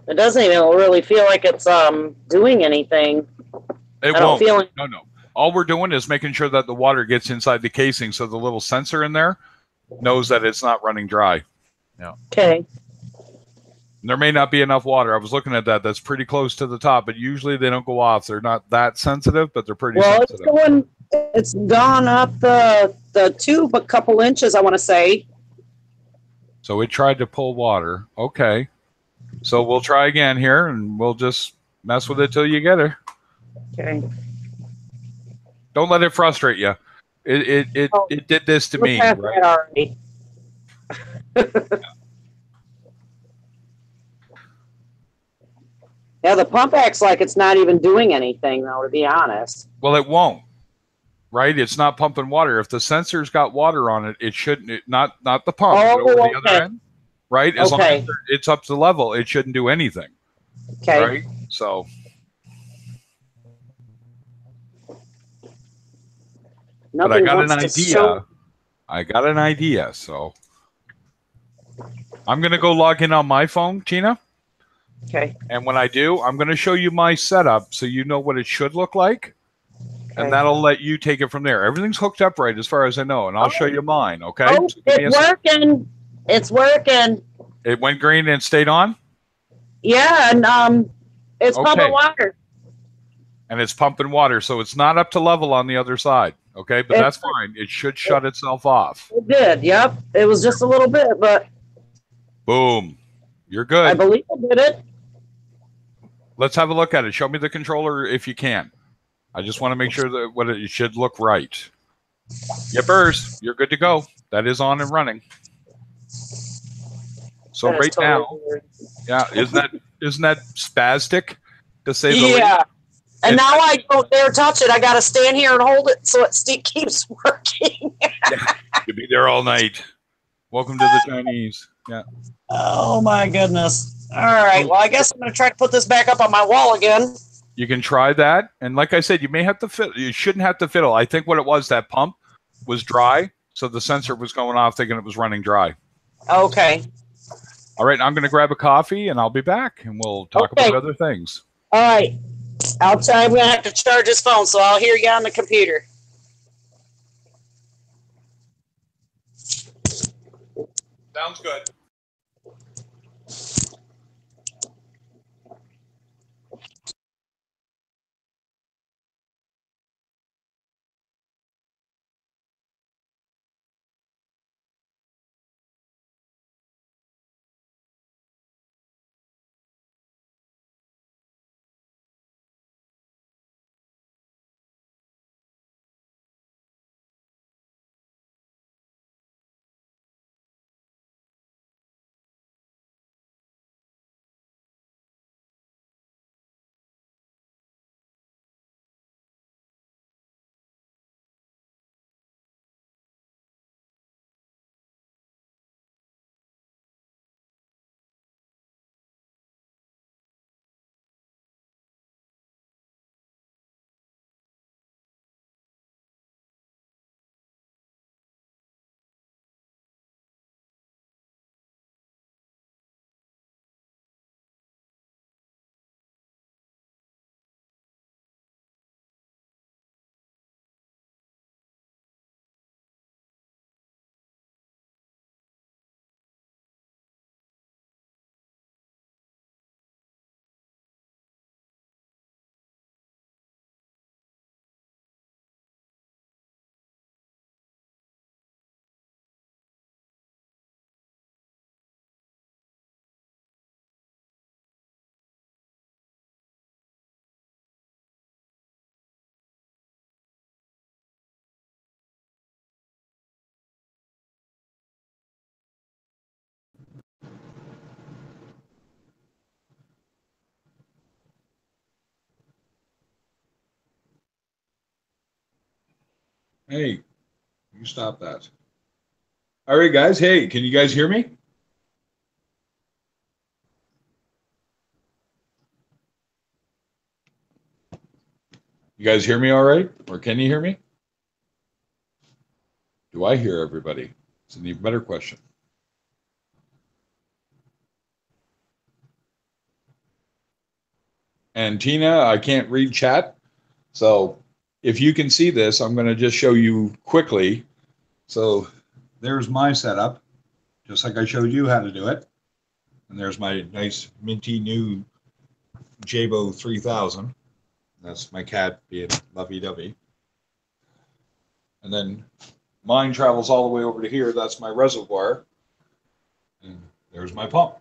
It doesn't even really feel like it's doing anything. It I don't won't. feel it. No. All we're doing is making sure that the water gets inside the casing, so the little sensor in there knows that it's not running dry. Yeah. Okay. There may not be enough water. I was looking at that. That's pretty close to the top, but usually they don't go off. They're not that sensitive, but they're pretty sensitive. It's gone up the tube a couple inches, I want to say. So it tried to pull water. Okay. So we'll try again here, and we'll just mess with it till you get her. Okay. Don't let it frustrate you. It did this to me, Past right? that already. Yeah, the pump acts like it's not even doing anything, though, to be honest. Well, it won't. Right? It's not pumping water. If the sensor's got water on it, it shouldn't. Not the pump, but over the other end. Right? As long as it's up to level, it shouldn't do anything. Okay. Right? So. But I got an idea. I got an idea. So I'm going to go log in on my phone, Tina. Okay. And when I do, I'm going to show you my setup so you know what it should look like. Okay. And that'll let you take it from there. Everything's hooked up right as far as I know. And I'll show you mine. Okay. Oh, so it's working. It's working. It went green and stayed on? Yeah. And it's pumping water. And it's pumping water. So it's not up to level on the other side. Okay. But that's fine. It should shut itself off. It did. Yep. It was just a little bit, but. Boom. You're good. I believe it did it. Let's have a look at it. Show me the controller if you can. I just want to make sure that it should look right. Yippers, you're good to go. That is on and running. So right now, yeah, isn't that spastic to say the least? Yeah. And now I don't dare touch it. I got to stand here and hold it so it keeps working. You'll be there all night. Welcome to the Chinese. Yeah. Oh my goodness. All right. Well, I guess I'm going to try to put this back up on my wall again. You can try that. And like I said, you may have to fiddle. You shouldn't have to fiddle. I think what it was, that pump was dry. So the sensor was going off thinking it was running dry. Okay. All right. I'm going to grab a coffee and I'll be back and we'll talk about other things. All right. I'm going to have to charge his phone, so I'll hear you on the computer. Sounds good. Hey, you stop that. All right, guys. Hey, can you guys hear me? You guys hear me all right? Or can you hear me? Do I hear everybody? It's an even better question. And Tina, I can't read chat. So if you can see this, I'm going to just show you quickly. So there's my setup, just like I showed you how to do it. And there's my nice minty new Jabo 3000. That's my cat being lovey-dovey. And then mine travels all the way over to here. That's my reservoir. And there's my pump.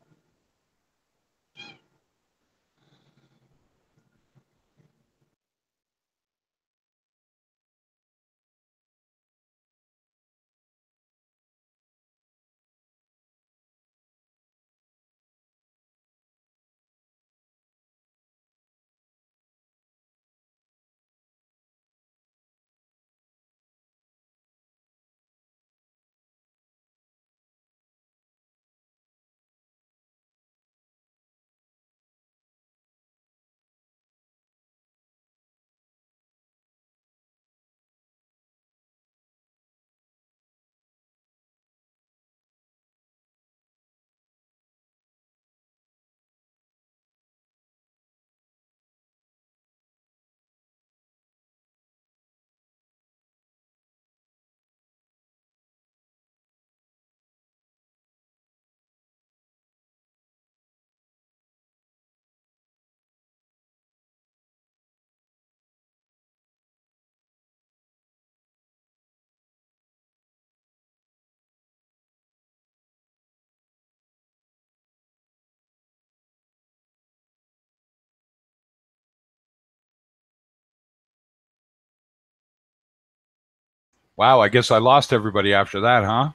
Wow, I guess I lost everybody after that, huh?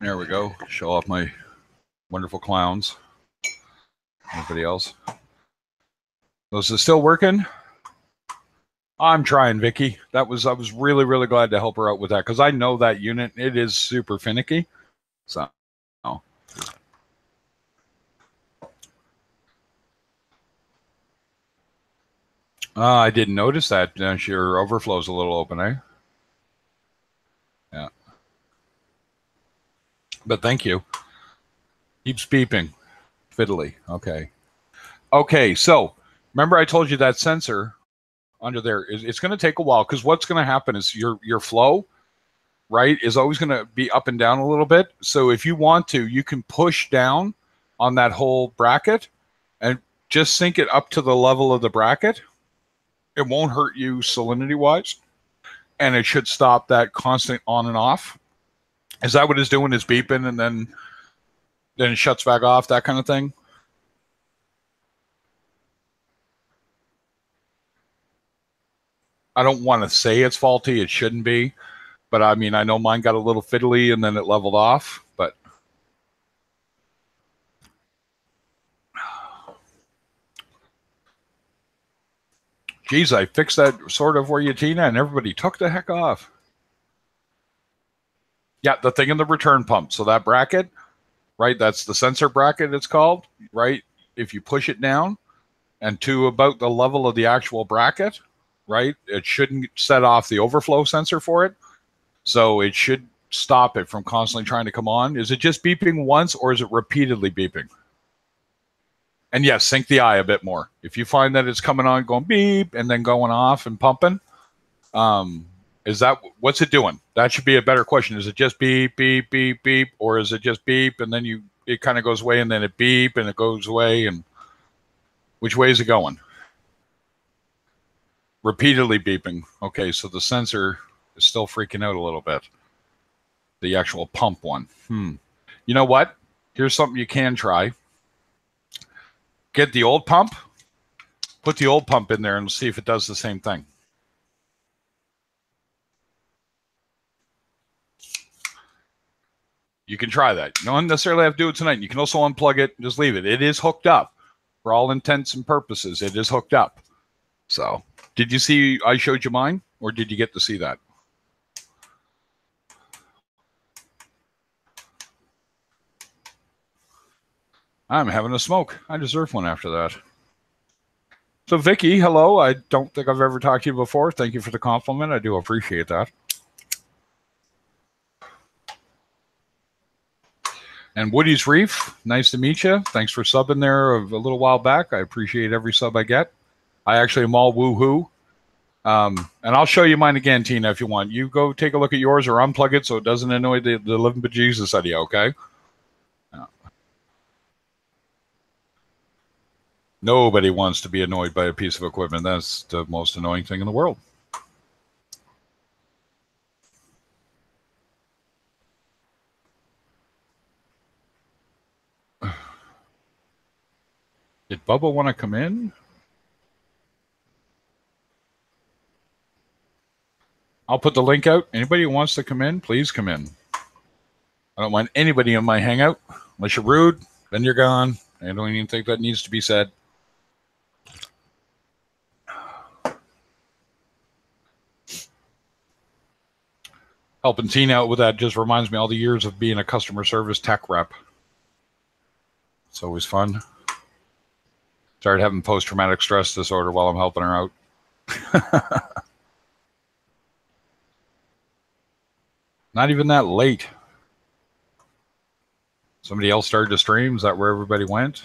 There we go. Show off my wonderful clowns. Anybody else? Is it still working? I'm trying, Vicky. I was really, really glad to help her out with that because I know that unit. It is super finicky. So, oh. I didn't notice that. Your overflow's a little open, eh? Yeah. But thank you. Keeps beeping. Fiddly. Okay. Okay, so remember I told you that sensor under there, it's going to take a while because what's going to happen is your flow, right, is always going to be up and down a little bit. So if you want to, you can push down on that whole bracket and just sink it up to the level of the bracket. It won't hurt you salinity-wise, and it should stop that constant on and off. Is that what it's doing? Is beeping and then it shuts back off, that kind of thing? I don't want to say it's faulty. It shouldn't be. But I mean, I know mine got a little fiddly and then it leveled off. But geez, I fixed that sort of for you, Tina, and everybody took the heck off. Yeah, the thing in the return pump. So that bracket, right? That's the sensor bracket, it's called, right? If you push it down and to about the level of the actual bracket, right? It shouldn't set off the overflow sensor for it. So it should stop it from constantly trying to come on. Is it just beeping once or is it repeatedly beeping? And yes, sync the eye a bit more. If you find that it's coming on, going beep, and then going off and pumping, is that, what's it doing? That should be a better question. Is it just beep, beep, beep, beep, or is it just beep, and then it kind of goes away, and then it beep, and it goes away, and which way is it going? Repeatedly beeping. Okay, so the sensor is still freaking out a little bit. The actual pump one. You know what? Here's something you can try. Get the old pump, put the old pump in there and see if it does the same thing. You can try that. You don't necessarily have to do it tonight. You can also unplug it and just leave it. It is hooked up. For all intents and purposes, it is hooked up. So, did you see I showed you mine, or did you get to see that? I'm having a smoke. I deserve one after that. So, Vicky, hello. I don't think I've ever talked to you before. Thank you for the compliment. I do appreciate that. And Woody's Reef, nice to meet you. Thanks for subbing there a little while back. I appreciate every sub I get. I actually am all woohoo. And I'll show you mine again, Tina, if you want. You go take a look at yours or unplug it so it doesn't annoy the living bejesus out of you, okay? Nobody wants to be annoyed by a piece of equipment. That's the most annoying thing in the world. Did Bubba want to come in? I'll put the link out. Anybody who wants to come in, please come in. I don't want anybody in my hangout. Unless you're rude, then you're gone. I don't even think that needs to be said. Helping Tina out with that just reminds me all the years of being a customer service tech rep. It's always fun. Started having post-traumatic stress disorder while I'm helping her out. Not even that late. Somebody else started to stream. Is that where everybody went?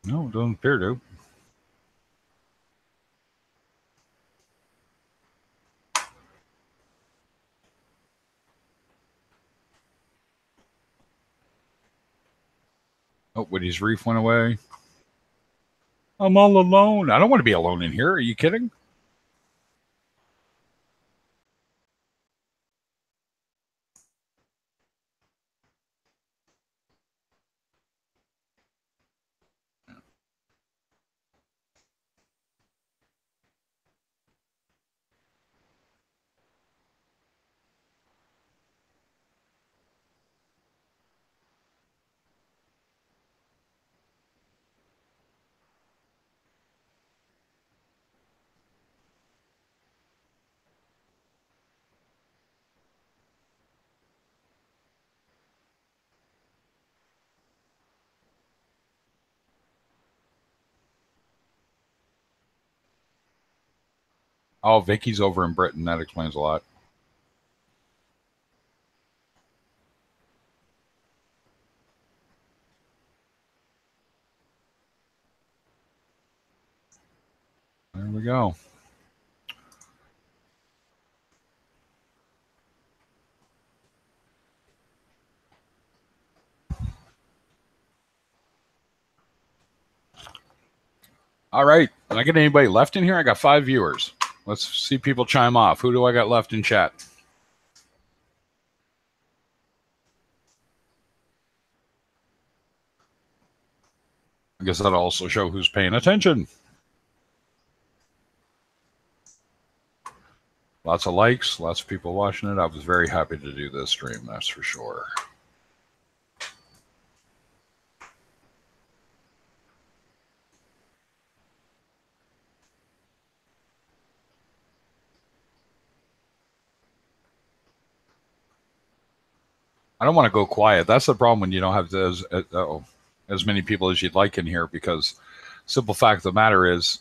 No, it doesn't appear to. Oh, Woody's Reef went away. I'm all alone. I don't want to be alone in here. Are you kidding? Oh, Vicky's over in Britain. That explains a lot. There we go. All right. Did I get anybody left in here? I got 5 viewers. Let's see people chime off. Who do I got left in chat? I guess that'll also show who's paying attention. Lots of likes, lots of people watching it. I was very happy to do this stream, that's for sure. I don't want to go quiet. That's the problem when you don't have as many people as you'd like in here, because simple fact of the matter is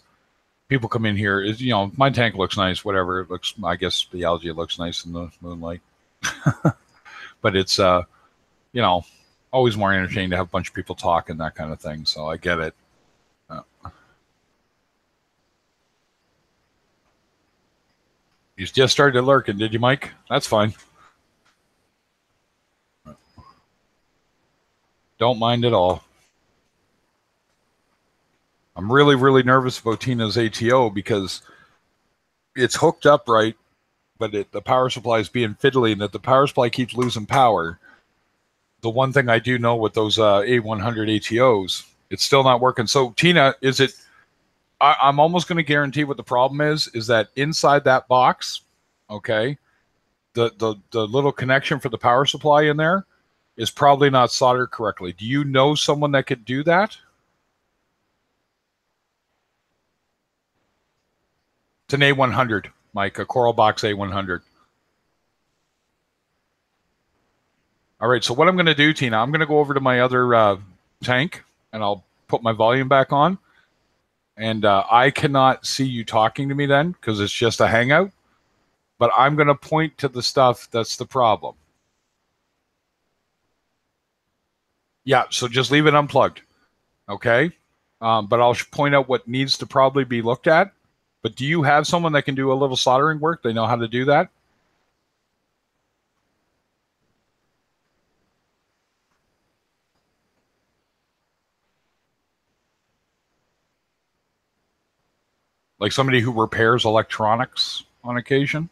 people come in here, is, you know, my tank looks nice, whatever. It looks, I guess the algae looks nice in the moonlight. But it's, you know, always more entertaining to have a bunch of people talk and that kind of thing. So I get it. You just started lurking, did you, Mike? That's fine. Don't mind at all. I'm really, really nervous about Tina's ATO because it's hooked up right, but the power supply is being fiddly, and that the power supply keeps losing power. The one thing I do know with those A100 ATOs, it's still not working. So, Tina, is it... I'm almost going to guarantee what the problem is that inside that box, okay, the little connection for the power supply in there, is probably not soldered correctly. Do you know someone that could do that? It's an A100, Mike, a Coral Box A100. All right, so what I'm going to do, Tina, I'm going to go over to my other tank, and I'll put my volume back on. And I cannot see you talking to me then because it's just a hangout. But I'm going to point to the stuff that's the problem. Yeah, so just leave it unplugged, okay? But I'll point out what needs to probably be looked at. But do you have someone that can do a little soldering work? They know how to do that? Like somebody who repairs electronics on occasion?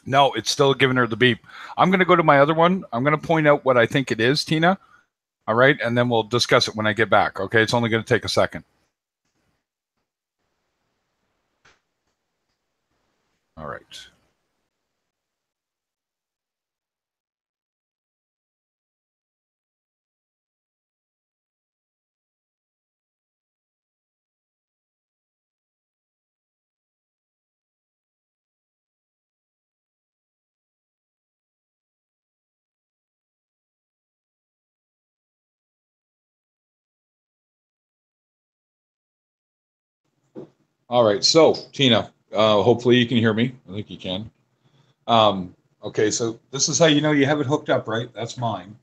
No, it's still giving her the beep. I'm going to go to my other one. I'm going to point out what I think it is, Tina. All right, and then we'll discuss it when I get back. Okay, it's only going to take a second. All right. All right, so Tina, hopefully you can hear me. I think you can. Okay, so this is how you know you have it hooked up, right? That's mine.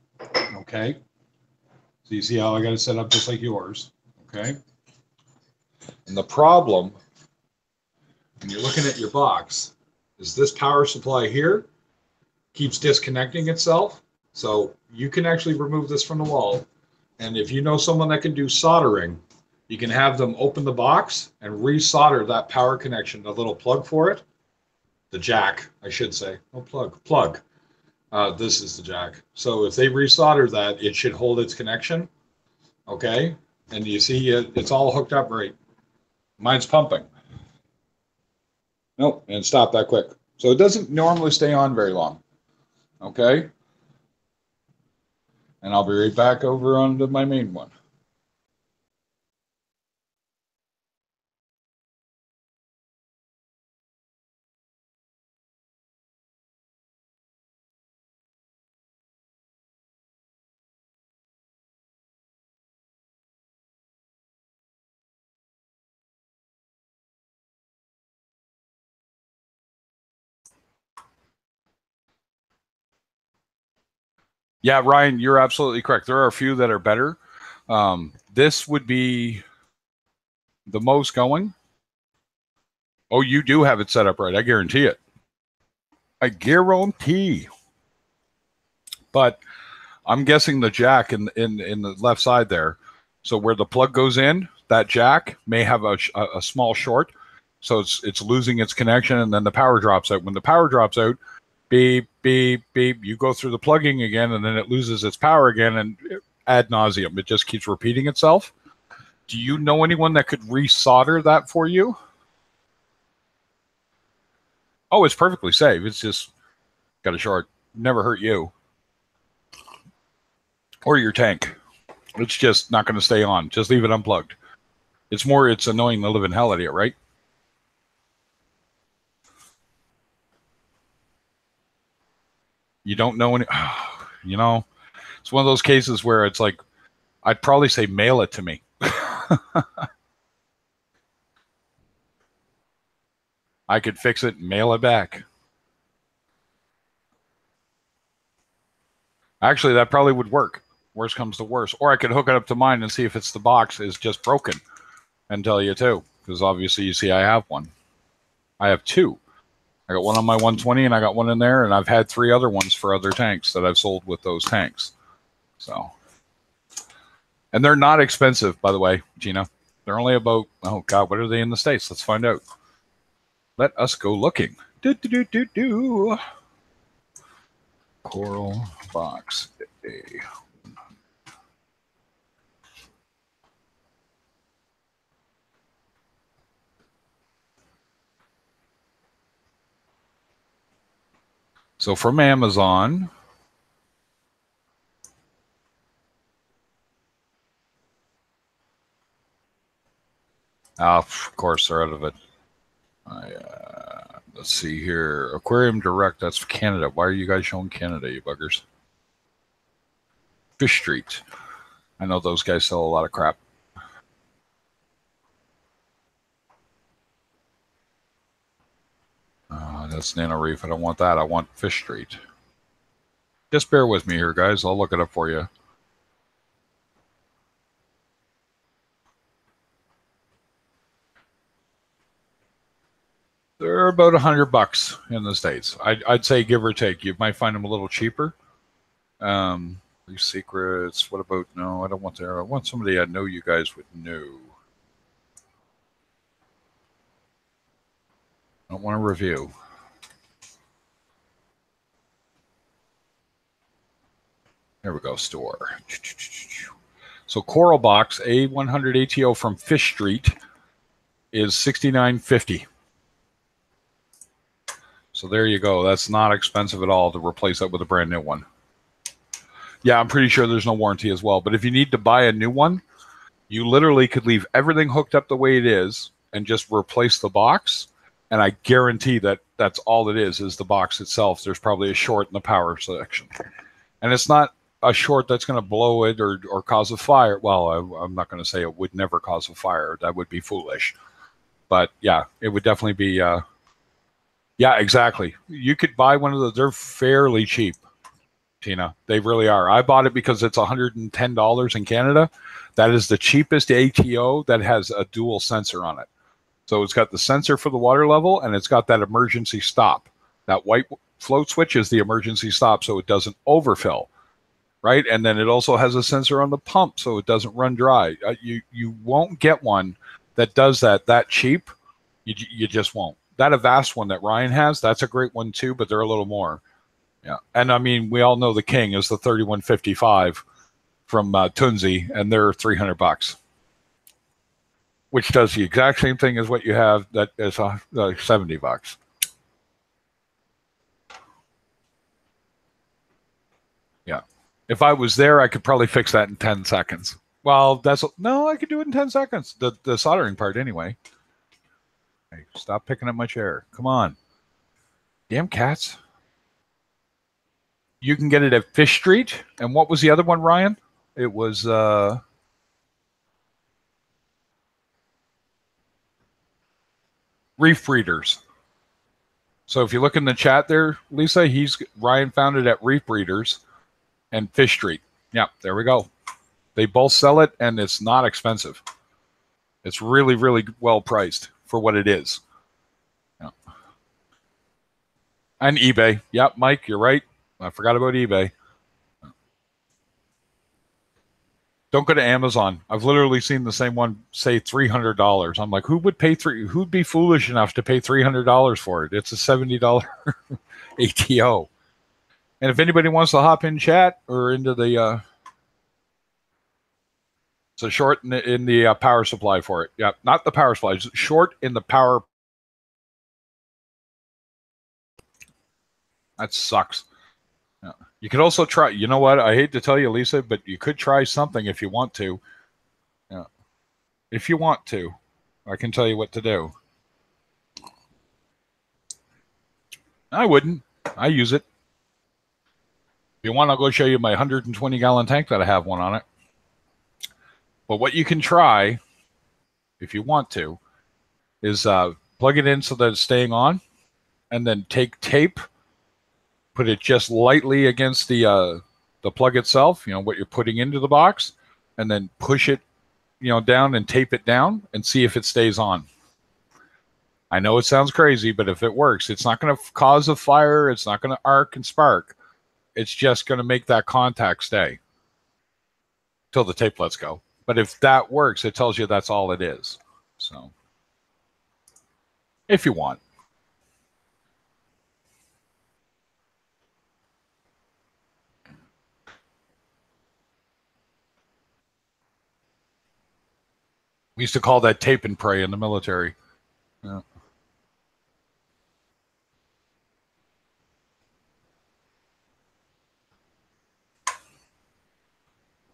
Okay. So you see how I got it set up just like yours. Okay. And the problem, when you're looking at your box, is this power supply here keeps disconnecting itself. So you can actually remove this from the wall. And if you know someone that can do soldering, you can have them open the box and resolder that power connection, the little plug for it, the jack, I should say. Oh, plug. This is the jack. So if they resolder that, it should hold its connection. Okay. And you see it's all hooked up right. Mine's pumping. Nope. And stop that quick. So it doesn't normally stay on very long. Okay. And I'll be right back over onto my main one. Yeah, Ryan, you're absolutely correct. There are a few that are better. This would be the most going. Oh, you do have it set up right. I guarantee it. I guarantee. But I'm guessing the jack in the left side there. So where the plug goes in, that jack may have a small short. So it's losing its connection, and then the power drops out. When the power drops out, beep, beep, beep. You go through the plugging again, and then it loses its power again, and ad nauseum. It just keeps repeating itself. Do you know anyone that could resolder that for you? Oh, it's perfectly safe. It's just got a short. Never hurt you. Or your tank. It's just not going to stay on. Just leave it unplugged. It's annoying the living hell out of you, right? You don't know any, you know, it's one of those cases where it's like, I'd probably say mail it to me. I could fix it and mail it back. Actually, that probably would work. Worst comes to worst. Or I could hook it up to mine and see if it's the box is just broken and tell you too. Because obviously you see I have one. I have two. I got one on my 120 and I got one in there, and I've had 3 other ones for other tanks that I've sold with those tanks. So, and they're not expensive, by the way, Gina. They're only about, oh God, what are they in the States? Let's find out. Let us go looking. Coral Box A. So from Amazon, of course they're out of it. Let's see here. Aquarium Direct, that's for Canada. Why are you guys showing Canada, you buggers? Fish Street. I know those guys sell a lot of crap. That's Nano Reef. I don't want that. I want Fish Street. Just bear with me here, guys. I'll look it up for you. They're about $100 in the States. I'd say give or take. You might find them a little cheaper. These secrets. What about, no, I don't want there. I want somebody I know you guys would know. I don't want to review. There we go, store. So Coral Box A100 ATO from Fish Street is $69.50. So there you go. That's not expensive at all to replace that with a brand new one. Yeah, I'm pretty sure there's no warranty as well. But if you need to buy a new one, you literally could leave everything hooked up the way it is and just replace the box. And I guarantee that that's all it is the box itself. There's probably a short in the power section. And it's not a short that's going to blow it or cause a fire. Well, I'm not going to say it would never cause a fire. That would be foolish. But yeah, it would definitely be... yeah, exactly. You could buy one of those. They're fairly cheap, Tina. They really are. I bought it because it's $110 in Canada. That is the cheapest ATO that has a dual sensor on it. So it's got the sensor for the water level, and it's got that emergency stop. That white float switch is the emergency stop, so it doesn't overfill, right? And then it also has a sensor on the pump, so it doesn't run dry. You won't get one that does that cheap. You just won't. That Avast one that Ryan has, that's a great one too, but they're a little more. Yeah. And I mean, we all know the king is the 3155 from Tunzi, and they're $300, which does the exact same thing as what you have that is $70. Yeah. If I was there, I could probably fix that in 10 seconds. Well, no, I could do it in 10 seconds. The soldering part anyway. Hey, stop picking up my chair. Come on. Damn cats. You can get it at Fish Street. And what was the other one, Ryan? It was Reef Breeders. So if you look in the chat there, Lisa, Ryan found it at Reef Breeders and Fish Street. Yeah, there we go. They both sell it, and it's not expensive. It's really, really well priced for what it is. Yeah. And eBay. Yep, Mike, you're right. I forgot about eBay. Don't go to Amazon. I've literally seen the same one say $300. I'm like, who'd be foolish enough to pay $300 for it? It's a $70 ATO. And if anybody wants to hop in chat or into the it's a short in the power supply for it. Yeah, not the power supply. It's short in the power. That sucks. Yeah. You could also try. You know what? I hate to tell you, Lisa, but you could try something if you want to. Yeah. If you want to, I can tell you what to do. I wouldn't. I use it. If you want, I'll go show you my 120-gallon tank that I have one on it. But what you can try, if you want to, is plug it in so that it's staying on, and then take tape, put it just lightly against the plug itself, what you're putting into the box, and then push it, down and tape it down and see if it stays on. I know it sounds crazy, but if it works, it's not going to cause a fire. It's not going to arc and spark. It's just going to make that contact stay till the tape lets go. But if that works, it tells you that's all it is. So, if you want. We used to call that tape and pray in the military. Yeah.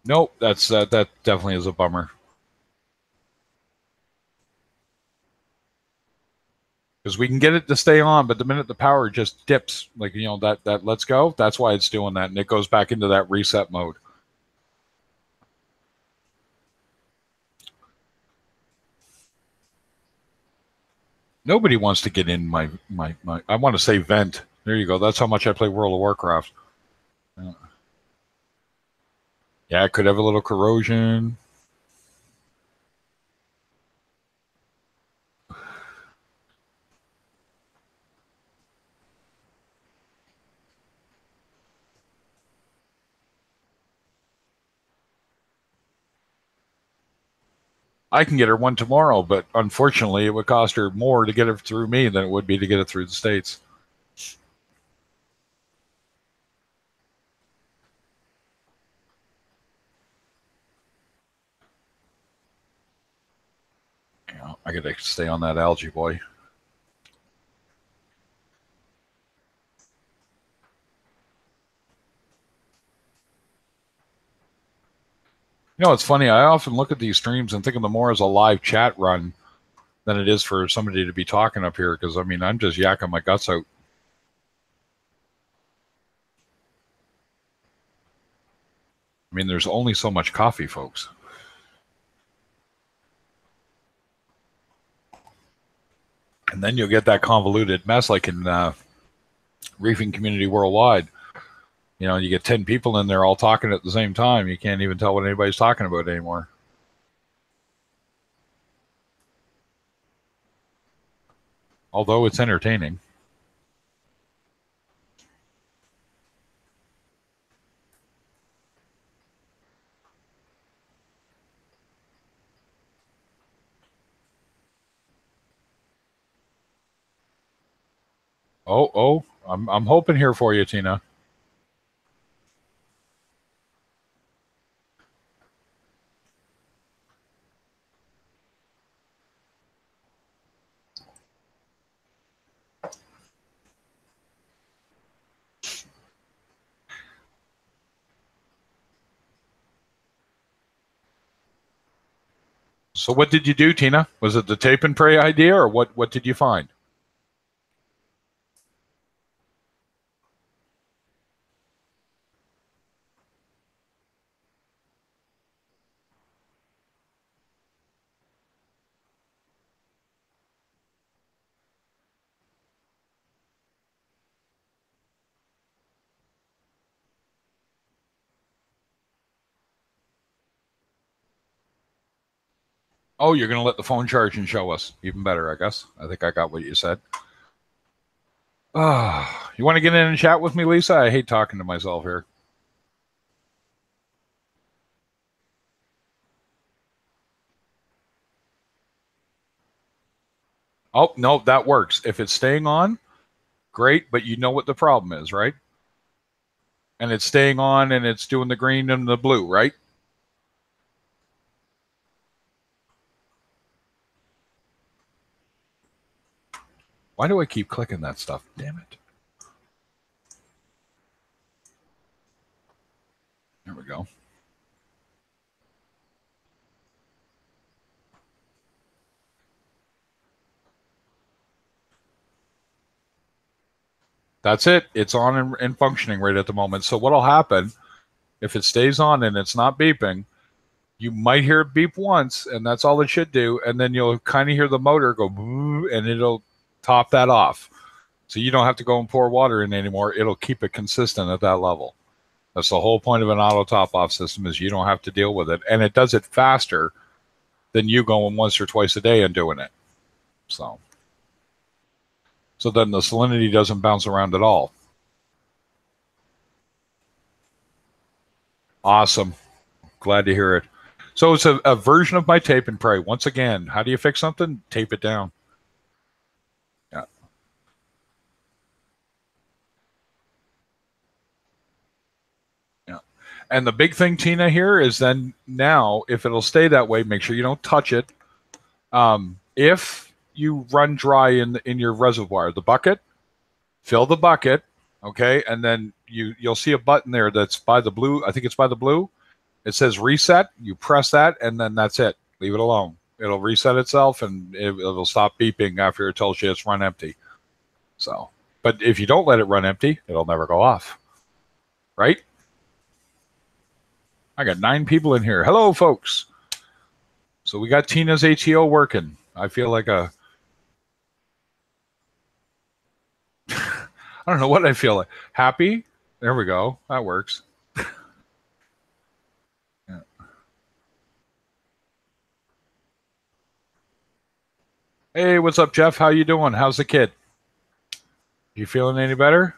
Nope, that's that definitely is a bummer. Because we can get it to stay on, but the minute the power just dips, like that lets go, that's why it's doing that, and it goes back into that reset mode. Nobody wants to get in my I want to say vent. There you go. That's how much I play World of Warcraft. Yeah, it could have a little corrosion. I can get her one tomorrow, but unfortunately, it would cost her more to get it through me than it would be to get it through the States. I got to stay on that algae, boy. It's funny. I often look at these streams and think of them more as a live chat run than it is for somebody to be talking up here. Because, I mean, I'm just yakking my guts out. I mean, there's only so much coffee, folks. And then you'll get that convoluted mess like in reefing community worldwide. You get 10 people in there all talking at the same time. You can't even tell what anybody's talking about anymore. Although it's entertaining. Oh, I'm hoping here for you, Tina. So what did you do, Tina? Was it the tape and pray idea, or what did you find? Oh, you're going to let the phone charge and show us. Even better, I guess. I think I got what you said. You want to get in and chat with me, Lisa? I hate talking to myself here. Oh, no, that works. If it's staying on, great, but you know what the problem is, right? And it's staying on and it's doing the green and the blue, right? Why do I keep clicking that stuff? Damn it. There we go. That's it. It's on and functioning right at the moment. So what'll happen if it stays on and it's not beeping, you might hear it beep once, and that's all it should do. And then you'll kind of hear the motor go, and it'll top that off. So you don't have to go and pour water in anymore. It'll keep it consistent at that level. That's the whole point of an auto top-off system, is you don't have to deal with it. And it does it faster than you going once or twice a day and doing it. So then the salinity doesn't bounce around at all. Awesome. Glad to hear it. So it's a version of my tape and pray. Once again, how do you fix something? Tape it down. Yeah. Yeah. And the big thing, Tina, here is then now, if it'll stay that way, make sure you don't touch it. If you run dry in your reservoir, the bucket, fill the bucket, okay, and then you'll see a button there that's by the blue. I think it's by the blue. It says reset. You press that, and then that's it. Leave it alone. It'll reset itself, and it'll stop beeping after it tells you it's run empty. So, but if you don't let it run empty, it'll never go off. Right? I got 9 people in here. Hello, folks. So we got Tina's ATO working. I feel like I don't know what I feel like. Happy? There we go. That works. Yeah. Hey, what's up, Jeff? How you doing? How's the kid? You feeling any better?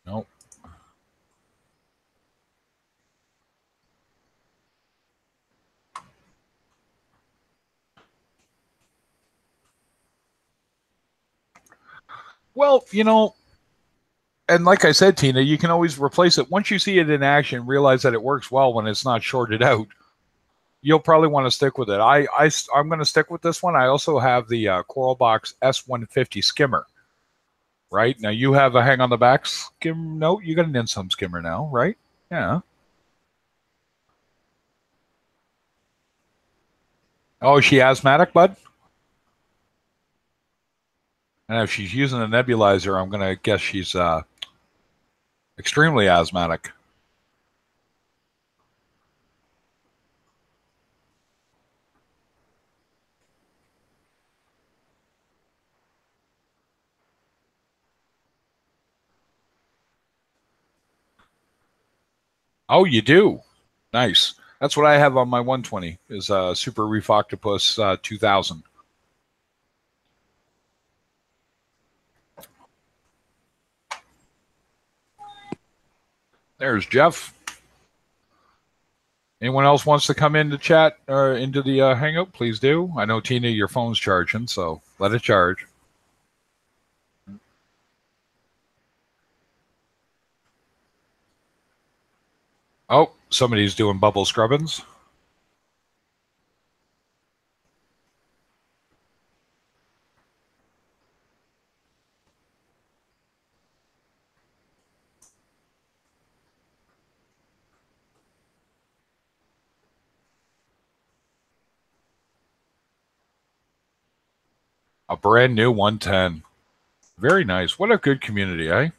Nope. Well, and like I said, Tina, you can always replace it. Once you see it in action, realize that it works well when it's not shorted out. You'll probably want to stick with it. I'm going to stick with this one. I also have the Coral Box S150 skimmer. Right? Now you have a hang on the back skim. No, you got an in-some skimmer now, right? Yeah. Oh, is she asthmatic, bud? And if she's using a nebulizer, I'm going to guess she's extremely asthmatic. Oh, you do? Nice. That's what I have on my 120 is Super Reef Octopus 2000. There's Jeff. Anyone else wants to come into chat or into the hangout? Please do. I know, Tina, your phone's charging, so let it charge. Oh, somebody's doing bubble scrubbins. A brand new 110. Very nice. What a good community, eh?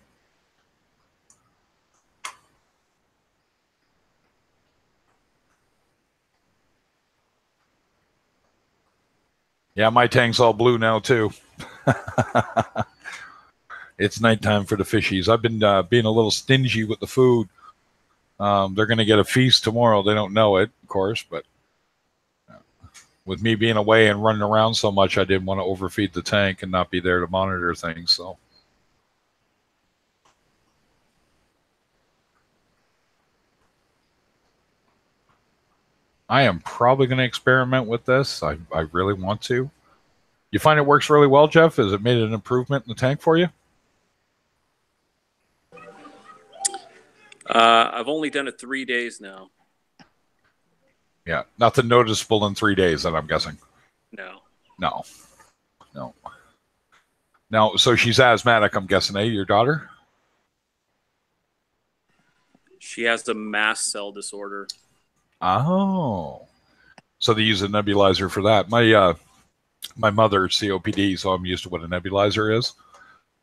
Yeah, my tank's all blue now, too. It's nighttime for the fishies. I've been being a little stingy with the food. They're going to get a feast tomorrow. They don't know it, of course, but with me being away and running around so much, I didn't want to overfeed the tank and not be there to monitor things. So I am probably going to experiment with this. I really want to. You find it works really well, Jeff? Has it made an improvement in the tank for you? I've only done it 3 days now. Yeah, nothing noticeable in 3 days, then I'm guessing. No. Now, so she's asthmatic, I'm guessing, eh? Your daughter? She has a mast cell disorder. Oh. So they use a nebulizer for that. My mother's COPD, so I'm used to what a nebulizer is.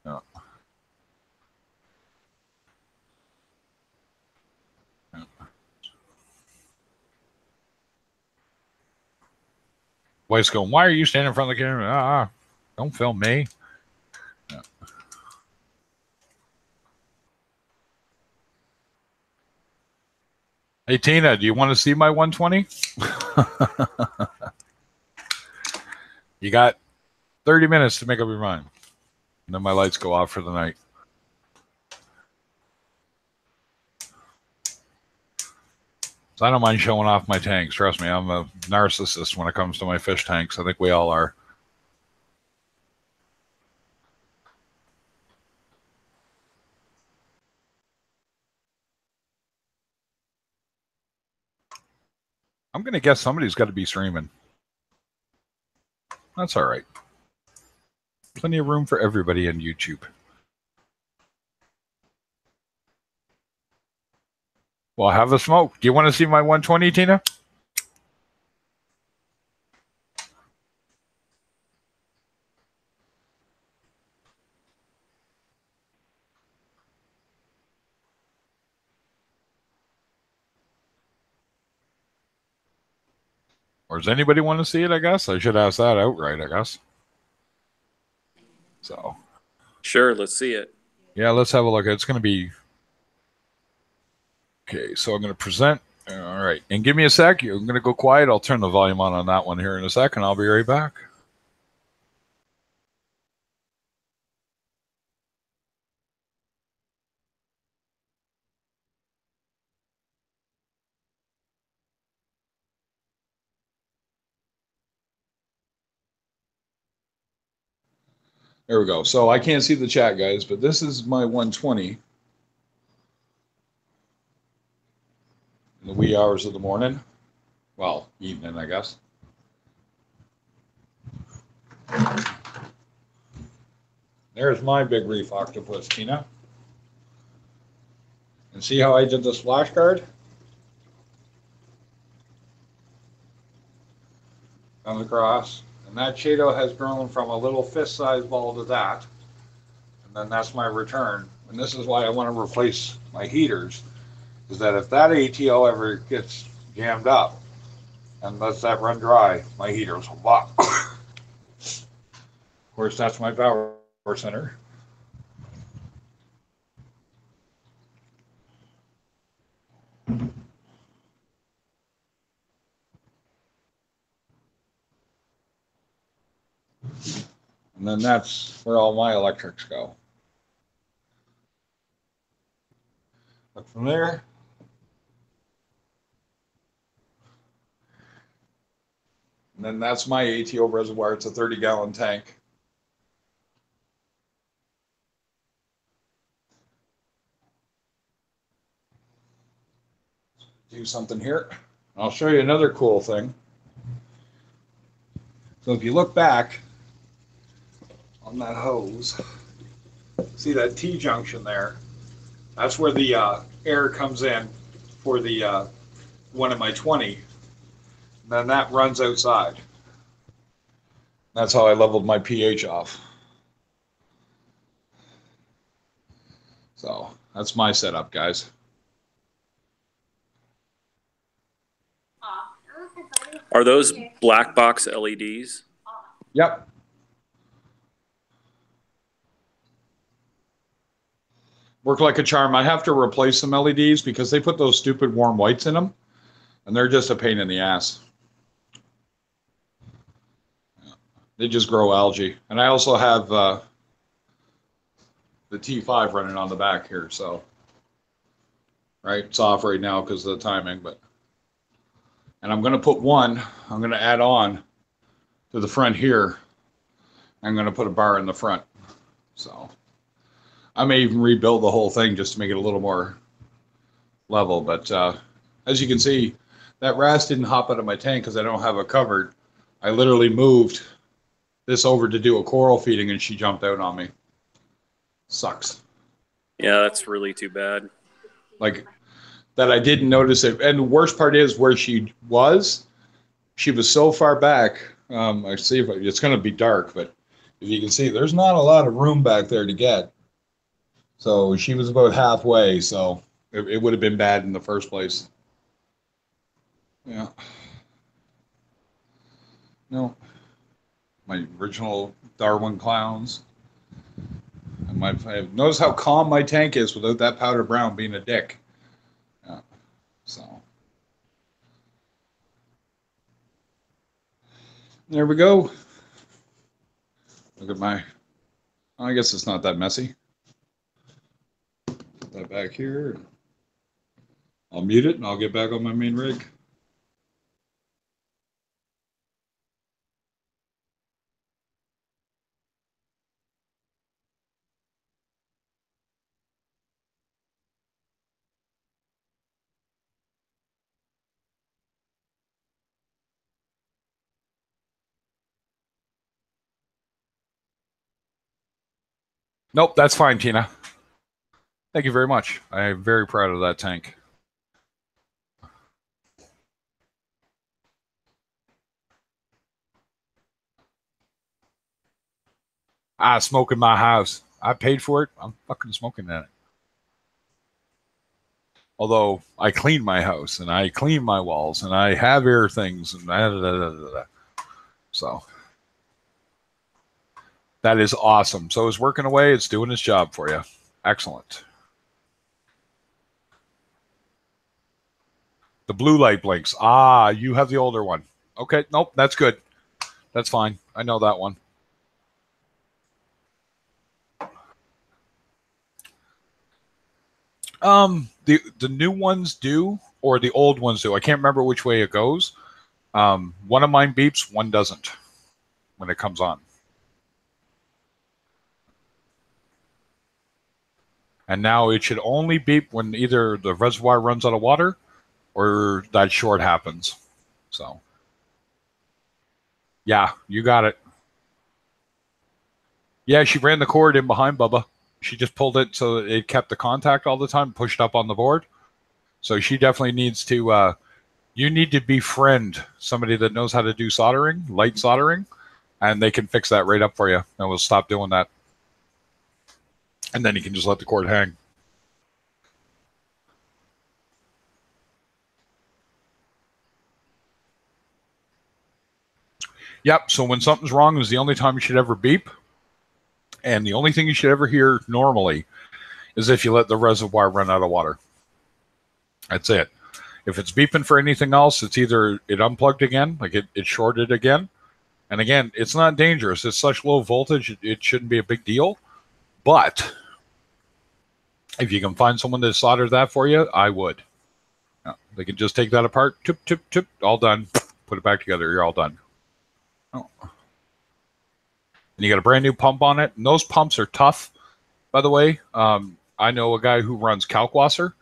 Yeah. Wife's going, why are you standing in front of the camera? Don't film me. Yeah. Hey, Tina, do you want to see my 120? You got 30 minutes to make up your mind. And then my lights go off for the night. So I don't mind showing off my tanks. Trust me, I'm a narcissist when it comes to my fish tanks. I think we all are. I'm going to guess somebody's got to be streaming. That's all right. Plenty of room for everybody on YouTube. Well, have a smoke. Do you want to see my 120, Tina? Or does anybody want to see it, I guess? I should ask that outright, I guess. So. Sure, let's see it. Yeah, let's have a look. It's going to be... Okay, so I'm going to present. All right. And give me a sec. I'm going to go quiet. I'll turn the volume on that one here in a sec, and I'll be right back. There we go. So I can't see the chat, guys, but this is my 120 in the wee hours of the morning. Well, evening, I guess. There's my big reef octopus, Tina. And see how I did the splash guard? Comes across. And that Chaeto has grown from a little fist-sized ball to that. And then that's my return. And this is why I want to replace my heaters, is that if that ATO ever gets jammed up and lets that run dry, my heaters will pop. Of course, that's my power center. And then that's where all my electrics go. But from there, and then that's my ATO reservoir. It's a 30-gallon tank. Do something here. I'll show you another cool thing. So if you look back on that hose, see that T-junction there? That's where the air comes in for the one of my 20. And then that runs outside. That's how I leveled my pH off. So that's my setup, guys. Are those black box LEDs? Yep. Work like a charm. I have to replace some LEDs because they put those stupid warm whites in them, and they're just a pain in the ass. They just grow algae. And I also have the T5 running on the back here, so right, it's off right now because of the timing, but and I'm going to put one. I'm going to add on to the front here. I'm going to put a bar in the front, so I may even rebuild the whole thing just to make it a little more level. But as you can see, that wrasse didn't hop out of my tank because I don't have it covered. I literally moved this over to do a coral feeding, and she jumped out on me. Sucks. Yeah, that's really too bad. Like that, I didn't notice it. And the worst part is where she was so far back. I see if it's going to be dark, but if you can see, there's not a lot of room back there to get. So she was about halfway, so it would have been bad in the first place. Yeah. No. My original Darwin clowns. Notice how calm my tank is without that powder brown being a dick. Yeah. So there we go. Look at my. I guess it's not that messy. Put that back here. I'll mute it and I'll get back on my main rig. Nope, that's fine, Tina. Thank you very much. I am very proud of that tank. I smoke in my house. I paid for it. I'm fucking smoking in it. Although I clean my house and I clean my walls and I have air things and so that is awesome. So it's working away. It's doing its job for you. Excellent. The blue light blinks. Ah, you have the older one. Okay, nope, that's good. That's fine. I know that one. The new ones do, or the old ones do. I can't remember which way it goes. One of mine beeps, one doesn't when it comes on. And now it should only beep when either the reservoir runs out of water or that short happens. So, yeah, you got it. Yeah, she ran the cord in behind Bubba. She just pulled it so that it kept the contact all the time, pushed up on the board. So she definitely needs to, you need to befriend somebody that knows how to do soldering, light soldering, and they can fix that right up for you. And we'll stop doing that. And then you can just let the cord hang. Yep, so when something's wrong is the only time you should ever beep. And the only thing you should ever hear normally is if you let the reservoir run out of water. That's it. If it's beeping for anything else, it's either it unplugged again, like it shorted again. And again, it's not dangerous. It's such low voltage, it shouldn't be a big deal. But if you can find someone to solder that for you, I would. Yeah, they can just take that apart, tip, tip, tip, all done. Put it back together, you're all done. Oh. And you got a brand new pump on it. And those pumps are tough, by the way. I know a guy who runs Kalkwasser.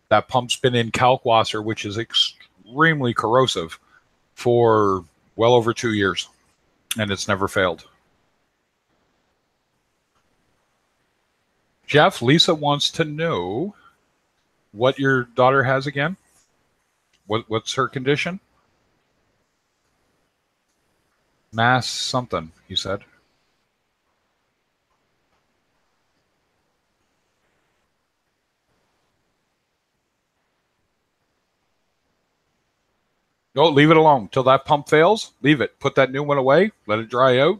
That pump's been in Kalkwasser, which is extremely corrosive, for well over 2 years. And it's never failed. Jeff, Lisa wants to know what your daughter has again. What's her condition? Mass something, he said. No, leave it alone. Till that pump fails, leave it. Put that new one away. Let it dry out.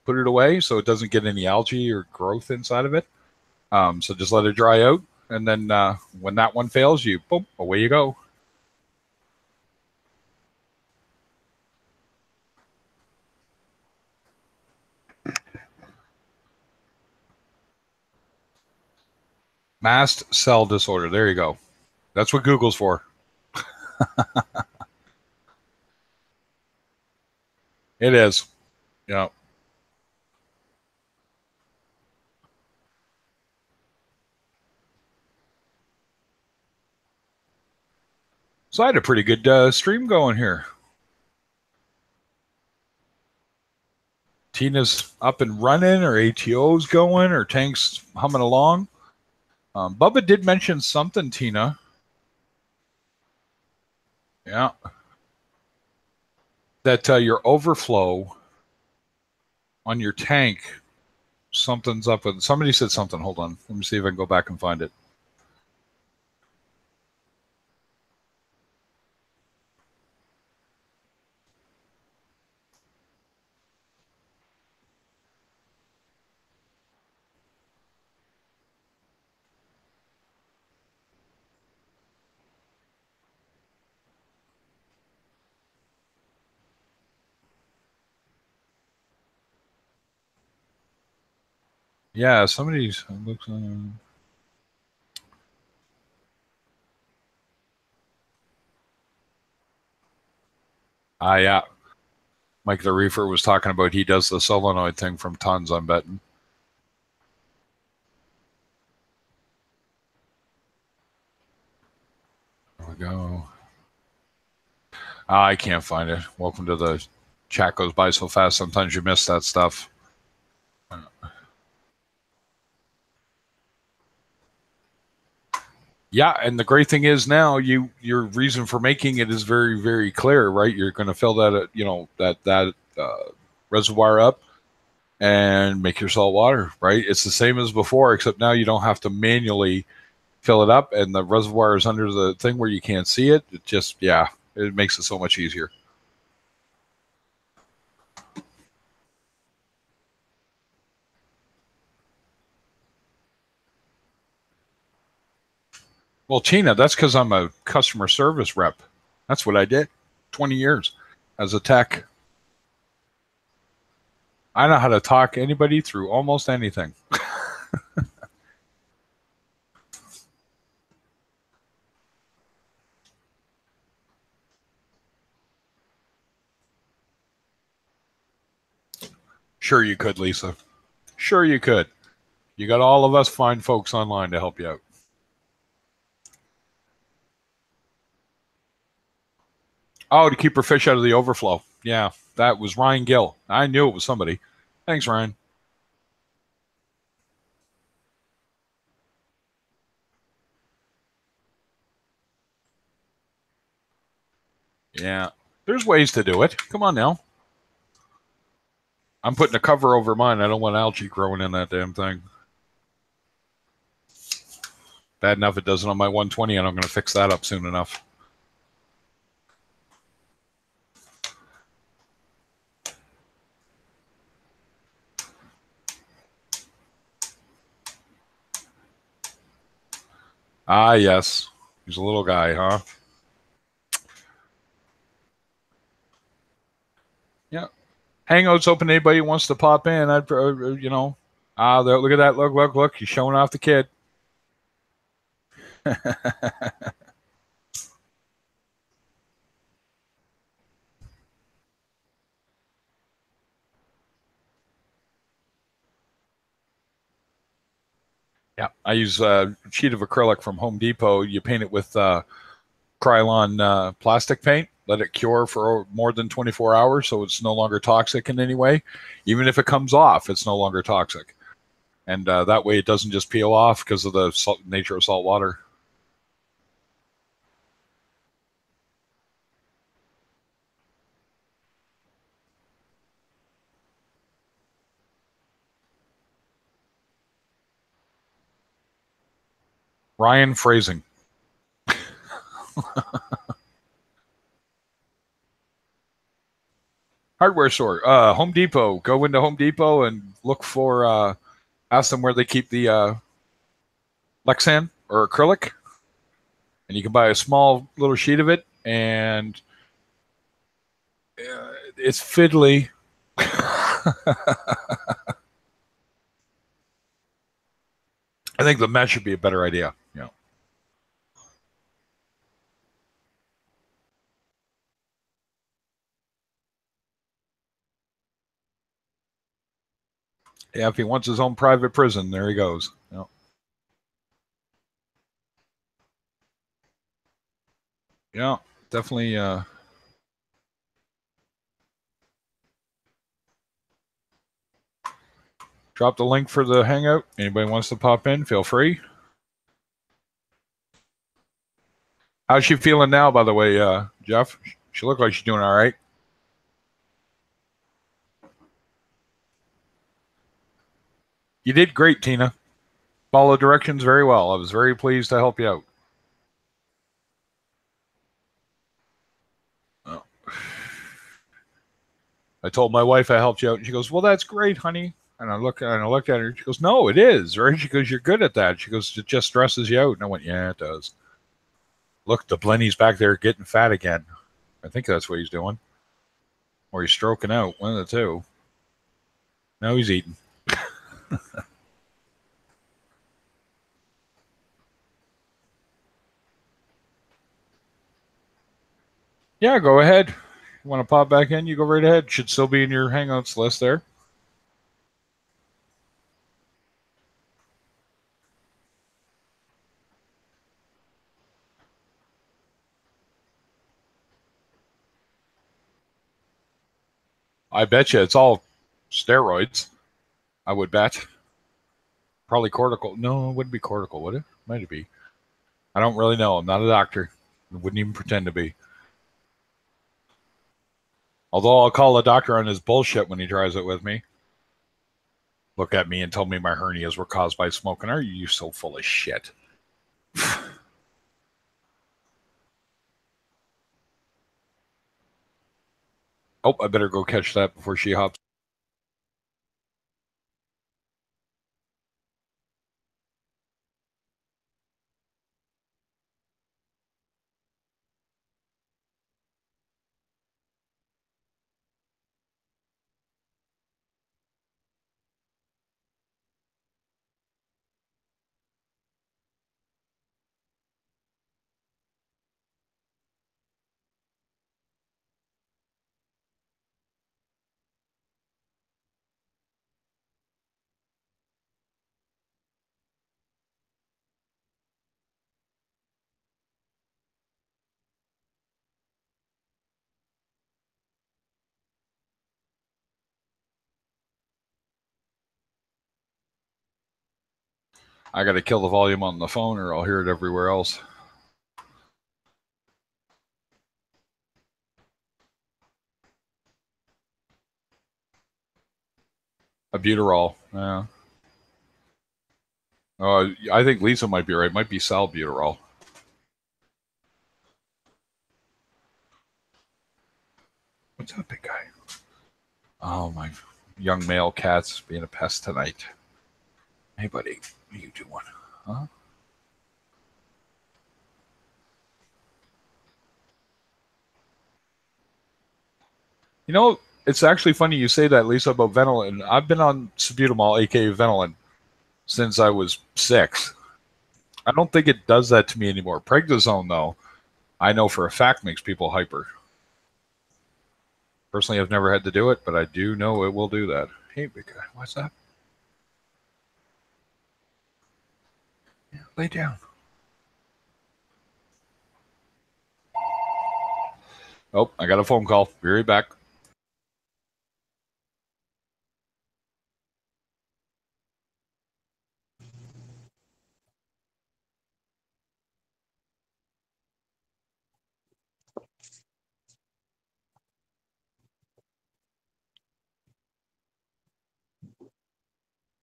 Put it away so it doesn't get any algae or growth inside of it. So just let it dry out. And then when that one fails, you boom, away you go. Mast cell disorder. There you go. That's what Google's for. It is. Yeah. So I had a pretty good stream going here. Tina's up and running, or ATO's going, or tank's humming along. Bubba did mention something, Tina. Yeah. That your overflow on your tank, something's up with. Somebody said something. Hold on. Let me see if I can go back and find it. Yeah, somebody's looks. Yeah. Mike the Reefer was talking about he does the solenoid thing from tons, I'm betting. There we go. I can't find it. Welcome to the chat goes by so fast. Sometimes you miss that stuff. Yeah, and the great thing is now your reason for making it is very, very clear, right? You're going to fill that reservoir up and make your salt water, right? It's the same as before, except now you don't have to manually fill it up, and the reservoir is under the thing where you can't see it. It just, yeah, it makes it so much easier. Well, Tina, that's because I'm a customer service rep. That's what I did 20 years as a tech. I know how to talk anybody through almost anything. Sure you could, Lisa. Sure you could. You got all of us fine folks online to help you out. Oh, to keep her fish out of the overflow. Yeah, that was Ryan Gill. I knew it was somebody. Thanks, Ryan. Yeah, there's ways to do it. Come on now. I'm putting a cover over mine. I don't want algae growing in that damn thing. Bad enough it doesn't on my 120, and I'm going to fix that up soon enough. Ah, yes. He's a little guy, huh? Yeah. Hangouts open to anybody who wants to pop in. I'd, look at that. Look. He's showing off the kid. Yeah, I use a sheet of acrylic from Home Depot. You paint it with Krylon plastic paint. Let it cure for more than 24 hours, so it's no longer toxic in any way. Even if it comes off, it's no longer toxic. And that way it doesn't just peel off because of the nature of salt water. Ryan phrasing. Hardware store. Home Depot. Go into Home Depot and look for, ask them where they keep the Lexan or acrylic. And you can buy a small little sheet of it, and it's fiddly. I think the mesh would be a better idea. Yeah. Yeah, if he wants his own private prison, there he goes. Yeah. Yeah, definitely. Drop the link for the hangout. Anybody wants to pop in, feel free. How's she feeling now, by the way, Jeff? She looked like she's doing all right. You did great, Tina. Follow directions very well. I was very pleased to help you out. Oh. I told my wife I helped you out, and she goes, "Well, that's great, honey." And I looked at her. She goes, "No, it is, right?" She goes, "You're good at that." She goes, "It just stresses you out." And I went, "Yeah, it does." Look, the Blenny's back there getting fat again. I think that's what he's doing. Or he's stroking out. One of the two. No, he's eating. Yeah, go ahead. You want to pop back in? You go right ahead. Should still be in your Hangouts list there. I bet you it's all steroids. I would bet. Probably cortical. No, it wouldn't be cortical, would it? Might it be? I don't really know. I'm not a doctor. I wouldn't even pretend to be. Although I'll call a doctor on his bullshit when he tries it with me. Look at me and tell me my hernias were caused by smoking. Are you so full of shit? Oh, I better go catch that before she hops. I got to kill the volume on the phone or I'll hear it everywhere else. Albuterol. Yeah. I think Lisa might be right. It might be salbuterol. What's up, big guy? Oh, my young male cat's being a pest tonight. Hey, buddy. What are you doing? Huh? You know, it's actually funny you say that, Lisa, about Ventolin. I've been on salbutamol, aka Ventolin, since I was 6. I don't think it does that to me anymore. Prednisone, though, I know for a fact makes people hyper. Personally, I've never had to do it, but I do know it will do that. Hey, big guy, what's that? Yeah, lay down. Oh, I got a phone call. Be right back.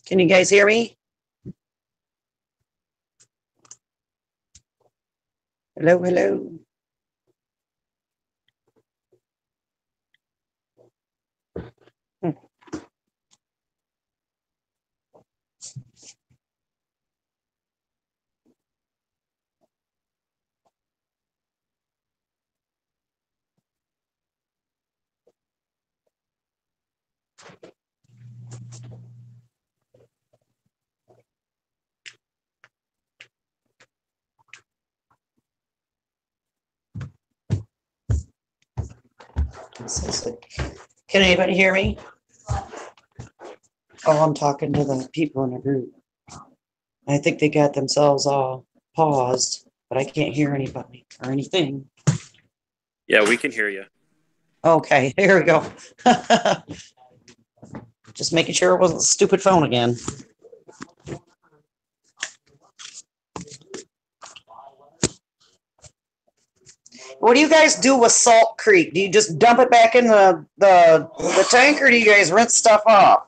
Can you guys hear me? Hello, hello. Can anybody hear me? Oh, I'm talking to the people in the group. I think they got themselves all paused, but I can't hear anybody or anything. Yeah, we can hear you. Okay, here we go. Just making sure it wasn't a stupid phone again. What do you guys do with Salt Creek? Do you just dump it back in the tank, or do you guys rinse stuff off?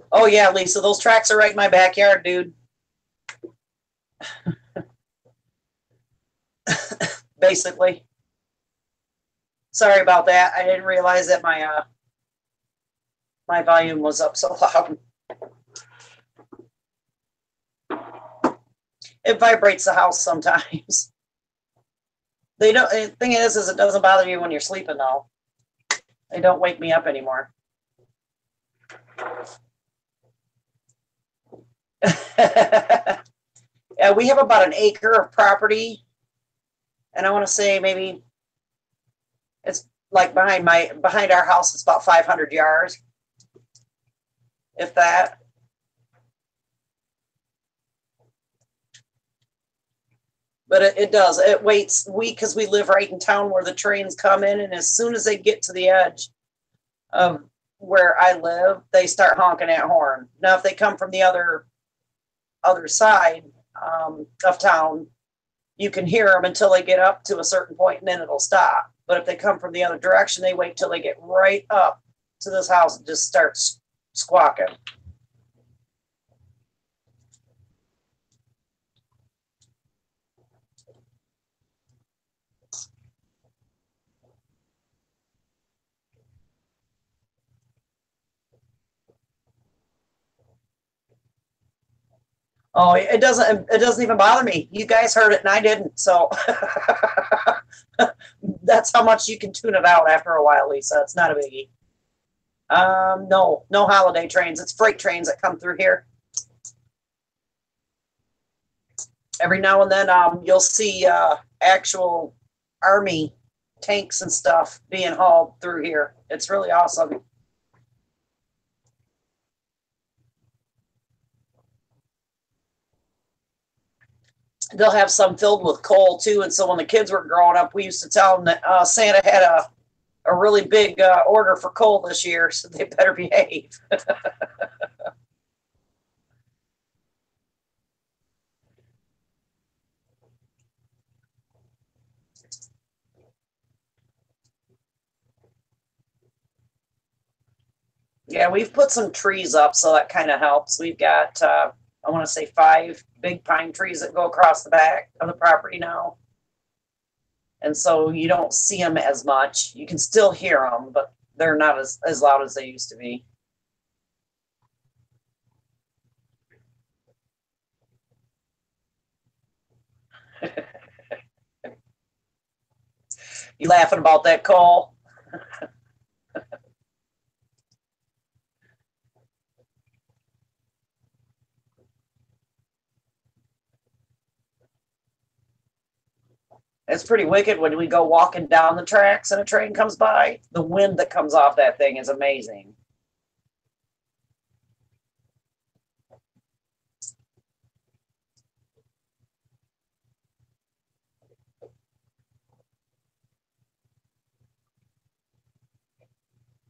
Oh yeah, Lisa, those tracks are right in my backyard, dude. Basically. Sorry about that. I didn't realize that my volume was up so loud. It vibrates the house sometimes. They don't. The thing is it doesn't bother you when you're sleeping though. They don't wake me up anymore. Yeah, we have about an acre of property, and I want to say maybe it's like behind our house. It's about 500 yards, if that. But it does. It waits because we live right in town where the trains come in, and as soon as they get to the edge of where I live, they start honking that horn. Now, if they come from the other side of town, you can hear them until they get up to a certain point, and then it'll stop. But if they come from the other direction, they wait till they get right up to this house and just start squawking. Oh, it doesn't even bother me. You guys heard it and I didn't. So that's how much you can tune it out after a while, Lisa. It's not a biggie. No holiday trains. It's freight trains that come through here. Every now and then you'll see actual army tanks and stuff being hauled through here. It's really awesome. They'll have some filled with coal too. And so when the kids were growing up, we used to tell them that Santa had a really big order for coal this year, so they better behave. Yeah, we've put some trees up, so that kind of helps. We've got, I want to say 5 big pine trees that go across the back of the property now. And so you don't see them as much. You can still hear them, but they're not as loud as they used to be. You laughing about that, Cole? It's pretty wicked when we go walking down the tracks and a train comes by. The wind that comes off that thing is amazing.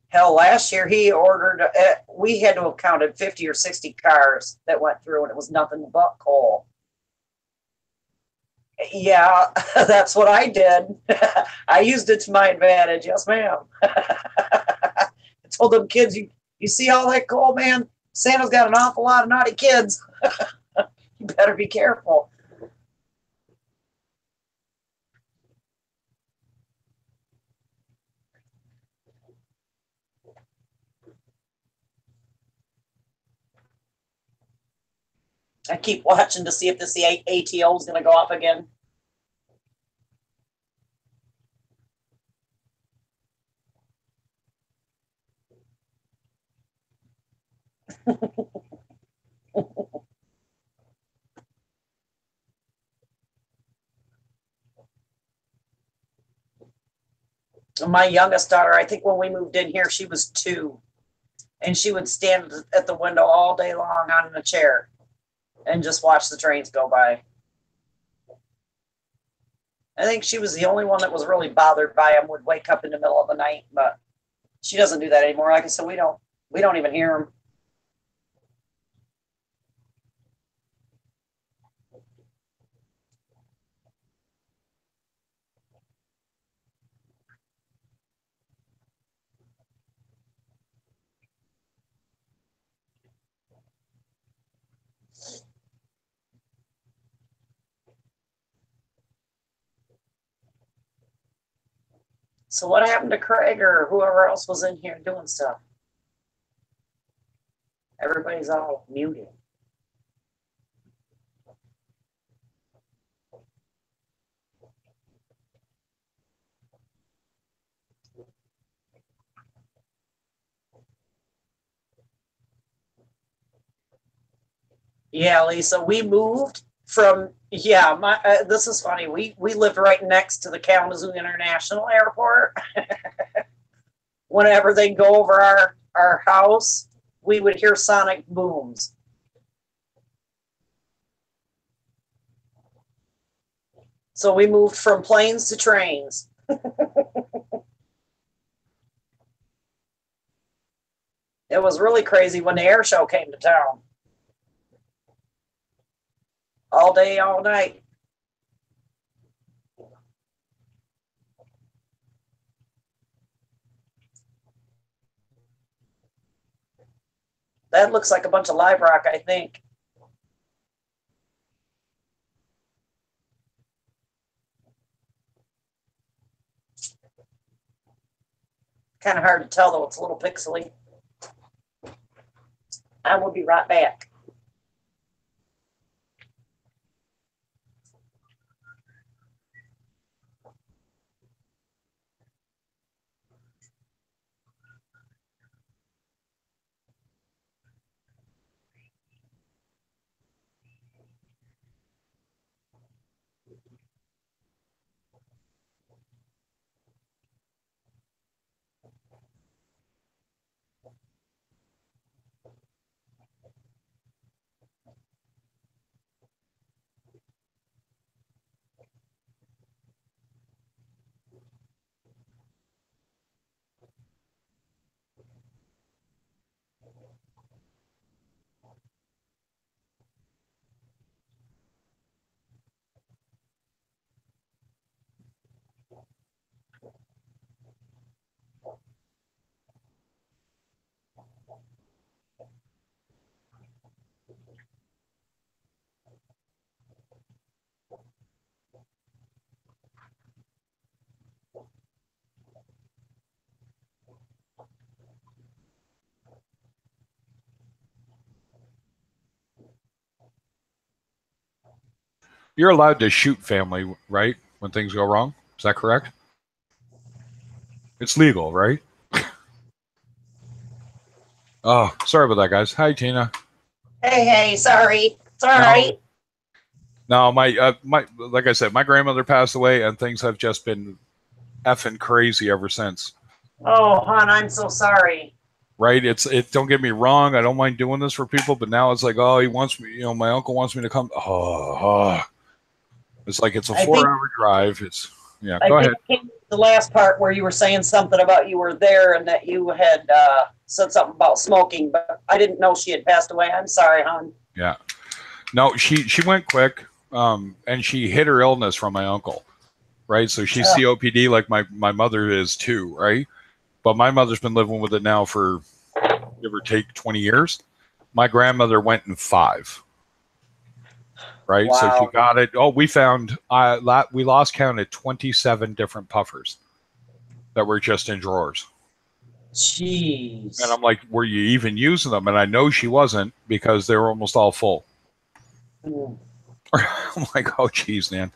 Hell, last year he ordered, we had to have counted 50 or 60 cars that went through, and it was nothing but coal. Yeah, that's what I did. I used it to my advantage. Yes, ma'am. I told them kids, you see all that coal, man? Santa's got an awful lot of naughty kids. You better be careful. I keep watching to see if this ATO is going to go off again. My youngest daughter, I think when we moved in here, she was 2. And she would stand at the window all day long on a chair and just watch the trains go by. I think she was the only one that was really bothered by them, would wake up in the middle of the night, but she doesn't do that anymore. Like I said, we don't even hear them. So what happened to Craig or whoever else was in here doing stuff? Everybody's all muted. Yeah, Lisa, we moved from, this is funny. We lived right next to the Kalamazoo International Airport. Whenever they go over our house, we would hear sonic booms. So we moved from planes to trains. It was really crazy when the air show came to town. All day, all night. That looks like a bunch of live rock, I think. Kind of hard to tell, though. It's a little pixely. I will be right back. You're allowed to shoot family, right? When things go wrong. Is that correct? It's legal, right? Oh, sorry about that, guys. Hi, Tina. Hey, sorry. It's all right. No, my like I said, my grandmother passed away, and things have just been effing crazy ever since. Oh, hon, I'm so sorry. Right? Don't get me wrong. I don't mind doing this for people, but now it's like, oh, he wants me. My uncle wants me to come. It's like it's a 4-hour drive. It's Go ahead. The last part where you were saying something about you were there and that you had said something about smoking, but I didn't know she had passed away. I'm sorry, hon. Yeah. No, she went quick, and she hid her illness from my uncle, right? So she's COPD like my mother is too, right? But my mother's been living with it now for give or take 20 years. My grandmother went in 5. Right. Wow. So she got it. Oh, we found, we lost count at 27 different puffers that were just in drawers. Jeez. And I'm like, were you even using them? And I know she wasn't because they were almost all full. I'm like, oh, geez, man.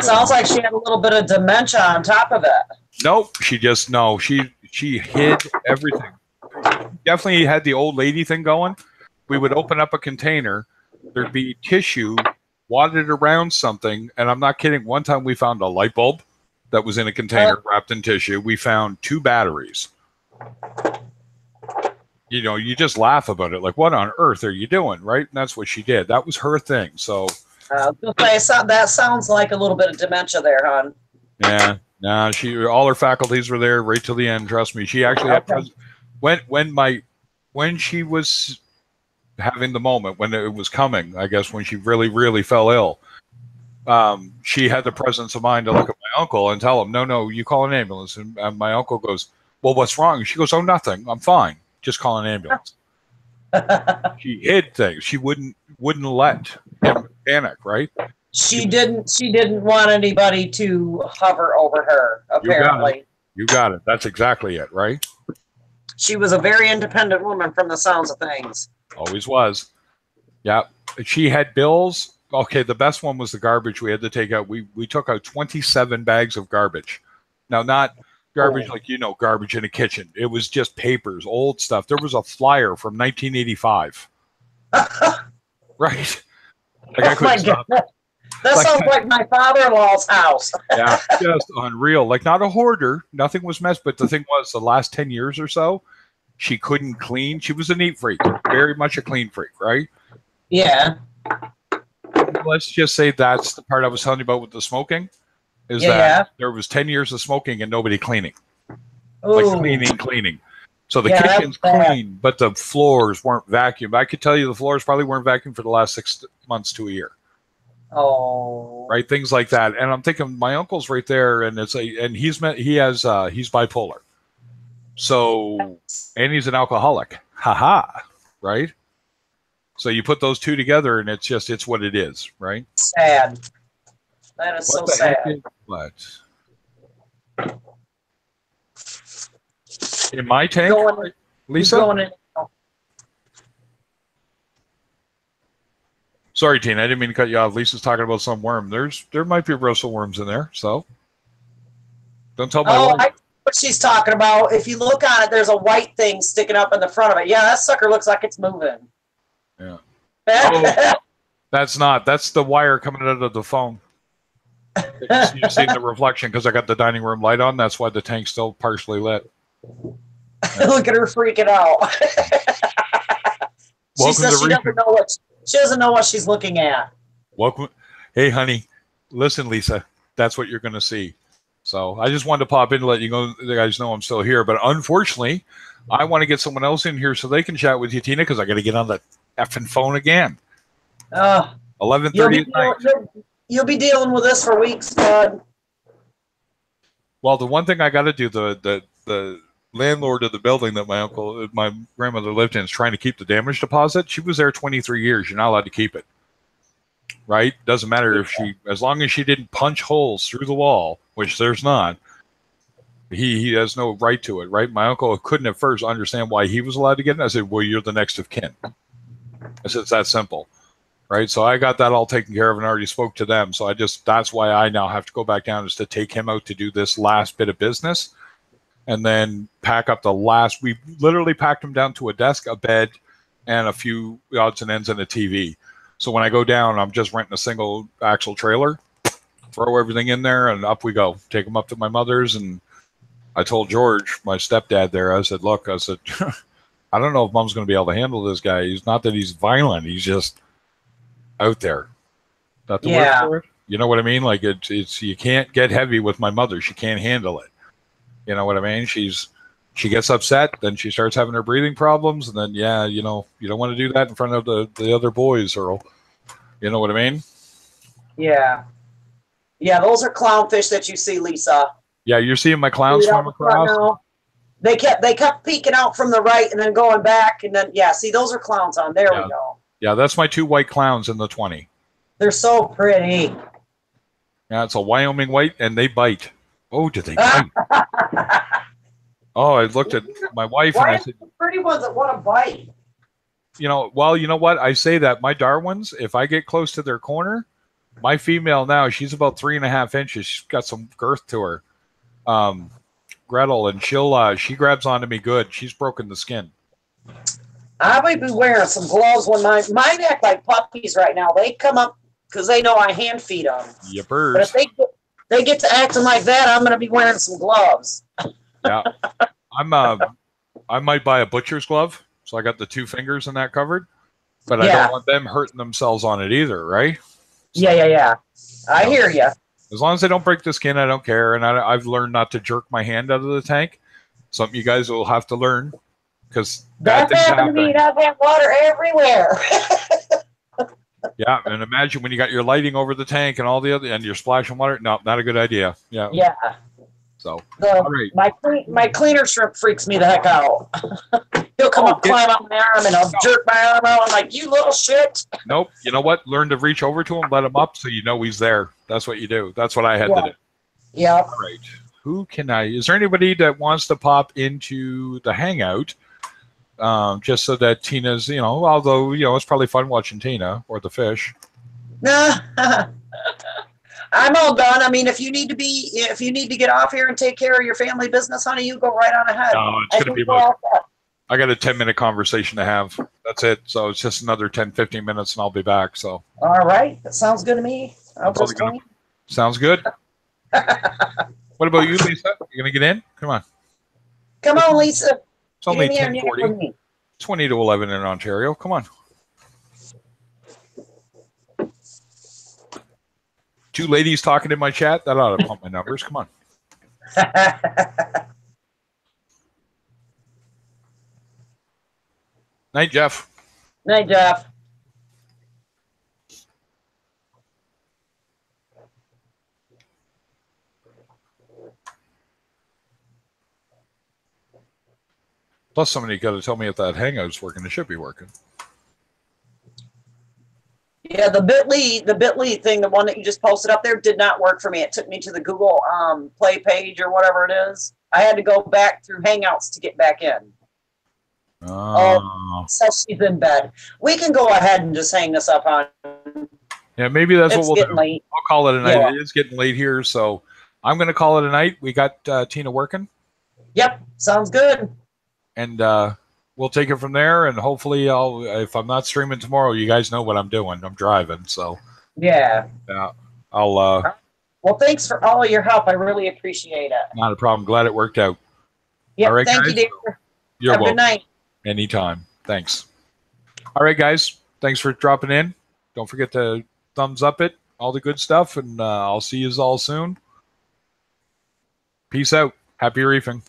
Sounds like she had a little bit of dementia on top of it. Nope. She hid everything. Definitely had the old lady thing going. We would open up a container. There'd be tissue wadded around something. And I'm not kidding. One time we found a light bulb that was in a container wrapped in tissue. We found 2 batteries. You know, you just laugh about it. Like, what on earth are you doing? Right. And that's what she did. That was her thing. So that sounds like a little bit of dementia there, hon. yeah. Nah, all her faculties were there right till the end. Trust me. She actually had when she was having the moment, when it was coming, I guess when she really, really fell ill, she had the presence of mind to look at my uncle and tell him, no, you call an ambulance. And my uncle goes, well, what's wrong? And she goes, oh, nothing. I'm fine. Just call an ambulance. She hid things. She wouldn't let him panic, right? She didn't want anybody to hover over her, apparently. You got it. That's exactly it, right? She was a very independent woman from the sounds of things. Always was. Yeah. She had bills. Okay, the best one was the garbage we had to take out. We took out 27 bags of garbage. Now, not garbage like, garbage in a kitchen. It was just papers, old stuff. There was a flyer from 1985. Right. Like, I couldn't stop. That sounds like my father-in-law's house. Yeah, just unreal. Like, not a hoarder. Nothing was messed. But the thing was, the last 10 years or so, she couldn't clean. She was a neat freak. Very much a clean freak, right? Yeah. Let's just say that's the part I was telling you about with the smoking. Is that there was 10 years of smoking and nobody cleaning. Like cleaning. So the kitchen's clean, but the floors weren't vacuumed. I could tell you the floors probably weren't vacuumed for the last 6 months to a year. Oh. Right, things like that. And I'm thinking my uncle's right there, and he's bipolar. So, and he's an alcoholic. Right? So you put those two together and it's what it is, right? Sad. That is so sad. What? In my tank, Lisa? Sorry, Tina, I didn't mean to cut you off. Lisa's talking about some worm. There might be Russell worms in there, so don't tell my wife. I know what she's talking about. If you look on it, there's a white thing sticking up in the front of it. Yeah, that sucker looks like it's moving. Yeah. That's the wire coming out of the phone. You've seen the reflection because I got the dining room light on. That's why the tank's still partially lit. Yeah. Look at her freaking out. She says she doesn't know what she's looking at. Welcome. Hey, honey. Listen, Lisa. That's what you're going to see. So I just wanted to pop in to let you guys know I'm still here. But unfortunately, I want to get someone else in here so they can chat with you, Tina, because I got to get on the effing phone again. 11:30 at night. You'll be dealing with this for weeks, bud. Well, the one thing I got to do, the landlord of the building that my grandmother lived in is trying to keep the damage deposit. She was there 23 years. You're not allowed to keep it. Right? Doesn't matter as long as she didn't punch holes through the wall, which there's not. He has no right to it, right? My uncle couldn't at first understand why he was allowed to get it. I said, well, you're the next of kin. I said, it's that simple. Right. So I got that all taken care of and already spoke to them. So that's why I now have to go back down, is to take him out to do this last bit of business and then pack up we literally packed him down to a desk, a bed, and a few odds and ends and a TV. So when I go down, I'm just renting a single axle trailer, throw everything in there, and up we go. Take him up to my mother's. And I told George, my stepdad there, I said, look, I don't know if mom's going to be able to handle this guy. He's not that he's violent. He's just out there. Not the word for it. You know what I mean? Like it's you can't get heavy with my mother. She can't handle it. You know what I mean? She gets upset, then she starts having her breathing problems, and then you don't want to do that in front of the other boys, Earl. You know what I mean? Yeah. Yeah, those are clownfish that you see, Lisa. Yeah, you're seeing my clowns swim across. They kept peeking out from the right and then going back, and then see, those are clowns on. There we go. Yeah, that's my 2 white clowns in the 20. They're so pretty. Yeah, it's a Wyoming white, and they bite. Oh, did they bite? Oh, I looked at my wife and I said, the pretty ones that want to bite? you know, well, you know what? I say that my Darwins, if I get close to their corner, my female now, she's about 3.5 inches. She's got some girth to her. Gretel, and she grabs onto me good. She's broken the skin. I might be wearing some gloves when mine act like puppies right now. They come up because they know I hand feed them. Yippers. But if they get to acting like that, I'm going to be wearing some gloves. Yeah. I might buy a butcher's glove. So I got the 2 fingers in that covered. But I don't want them hurting themselves on it either, right? So, yeah. I hear you. As long as they don't break the skin, I don't care. And I've learned not to jerk my hand out of the tank. Something you guys will have to learn. Because That's happened to me. I've had water everywhere. Yeah, and imagine when you got your lighting over the tank and all the other, and you're splashing water. No, not a good idea. Yeah. Yeah. So, all right. My cleaner shrimp freaks me the heck out. He'll come up, climb on my arm, and I'll jerk my arm out. I'm like, you little shit. Nope. You know what? Learn to reach over to him, let him up, so you know he's there. That's what you do. That's what I had to do. Yeah. All right. Who can I? Is there anybody that wants to pop into the hangout? Just so that Tina's, although, it's probably fun watching Tina or the fish. Nah, I'm all done. I mean, if you need to get off here and take care of your family business, honey, you go right on ahead. No, it's going to be about, I got a 10-minute conversation to have. That's it. So it's just another 10, 15 minutes and I'll be back. So. All right. That sounds good to me. Sounds good. What about you, Lisa? You going to get in? Come on. Come on, Lisa. It's only 10:40. 20 to 11 in Ontario. Come on. 2 ladies talking in my chat. That ought to pump my numbers. Come on. Night, Jeff. Night, Jeff. Plus, somebody got to tell me if that hangout's working. It should be working. Yeah, the Bitly thing, the one that you just posted up there, did not work for me. It took me to the Google Play page or whatever it is. I had to go back through Hangouts to get back in. Oh, so she's in bed. We can go ahead and just hang this up on. Yeah, maybe that's what we'll do. Late. I'll call it a night. Yeah. It is getting late here, so I'm going to call it a night. We got Tina working. Yep, sounds good. And we'll take it from there. And hopefully, if I'm not streaming tomorrow, you guys know what I'm doing. I'm driving, so yeah. I'll. Well, thanks for all of your help. I really appreciate it. Not a problem. Glad it worked out. Yeah, all right, thank guys? you, dear. You're Have a welcome. good night. Anytime. Thanks. All right, guys. Thanks for dropping in. Don't forget to thumbs up it, all the good stuff, and I'll see you all soon. Peace out. Happy reefing.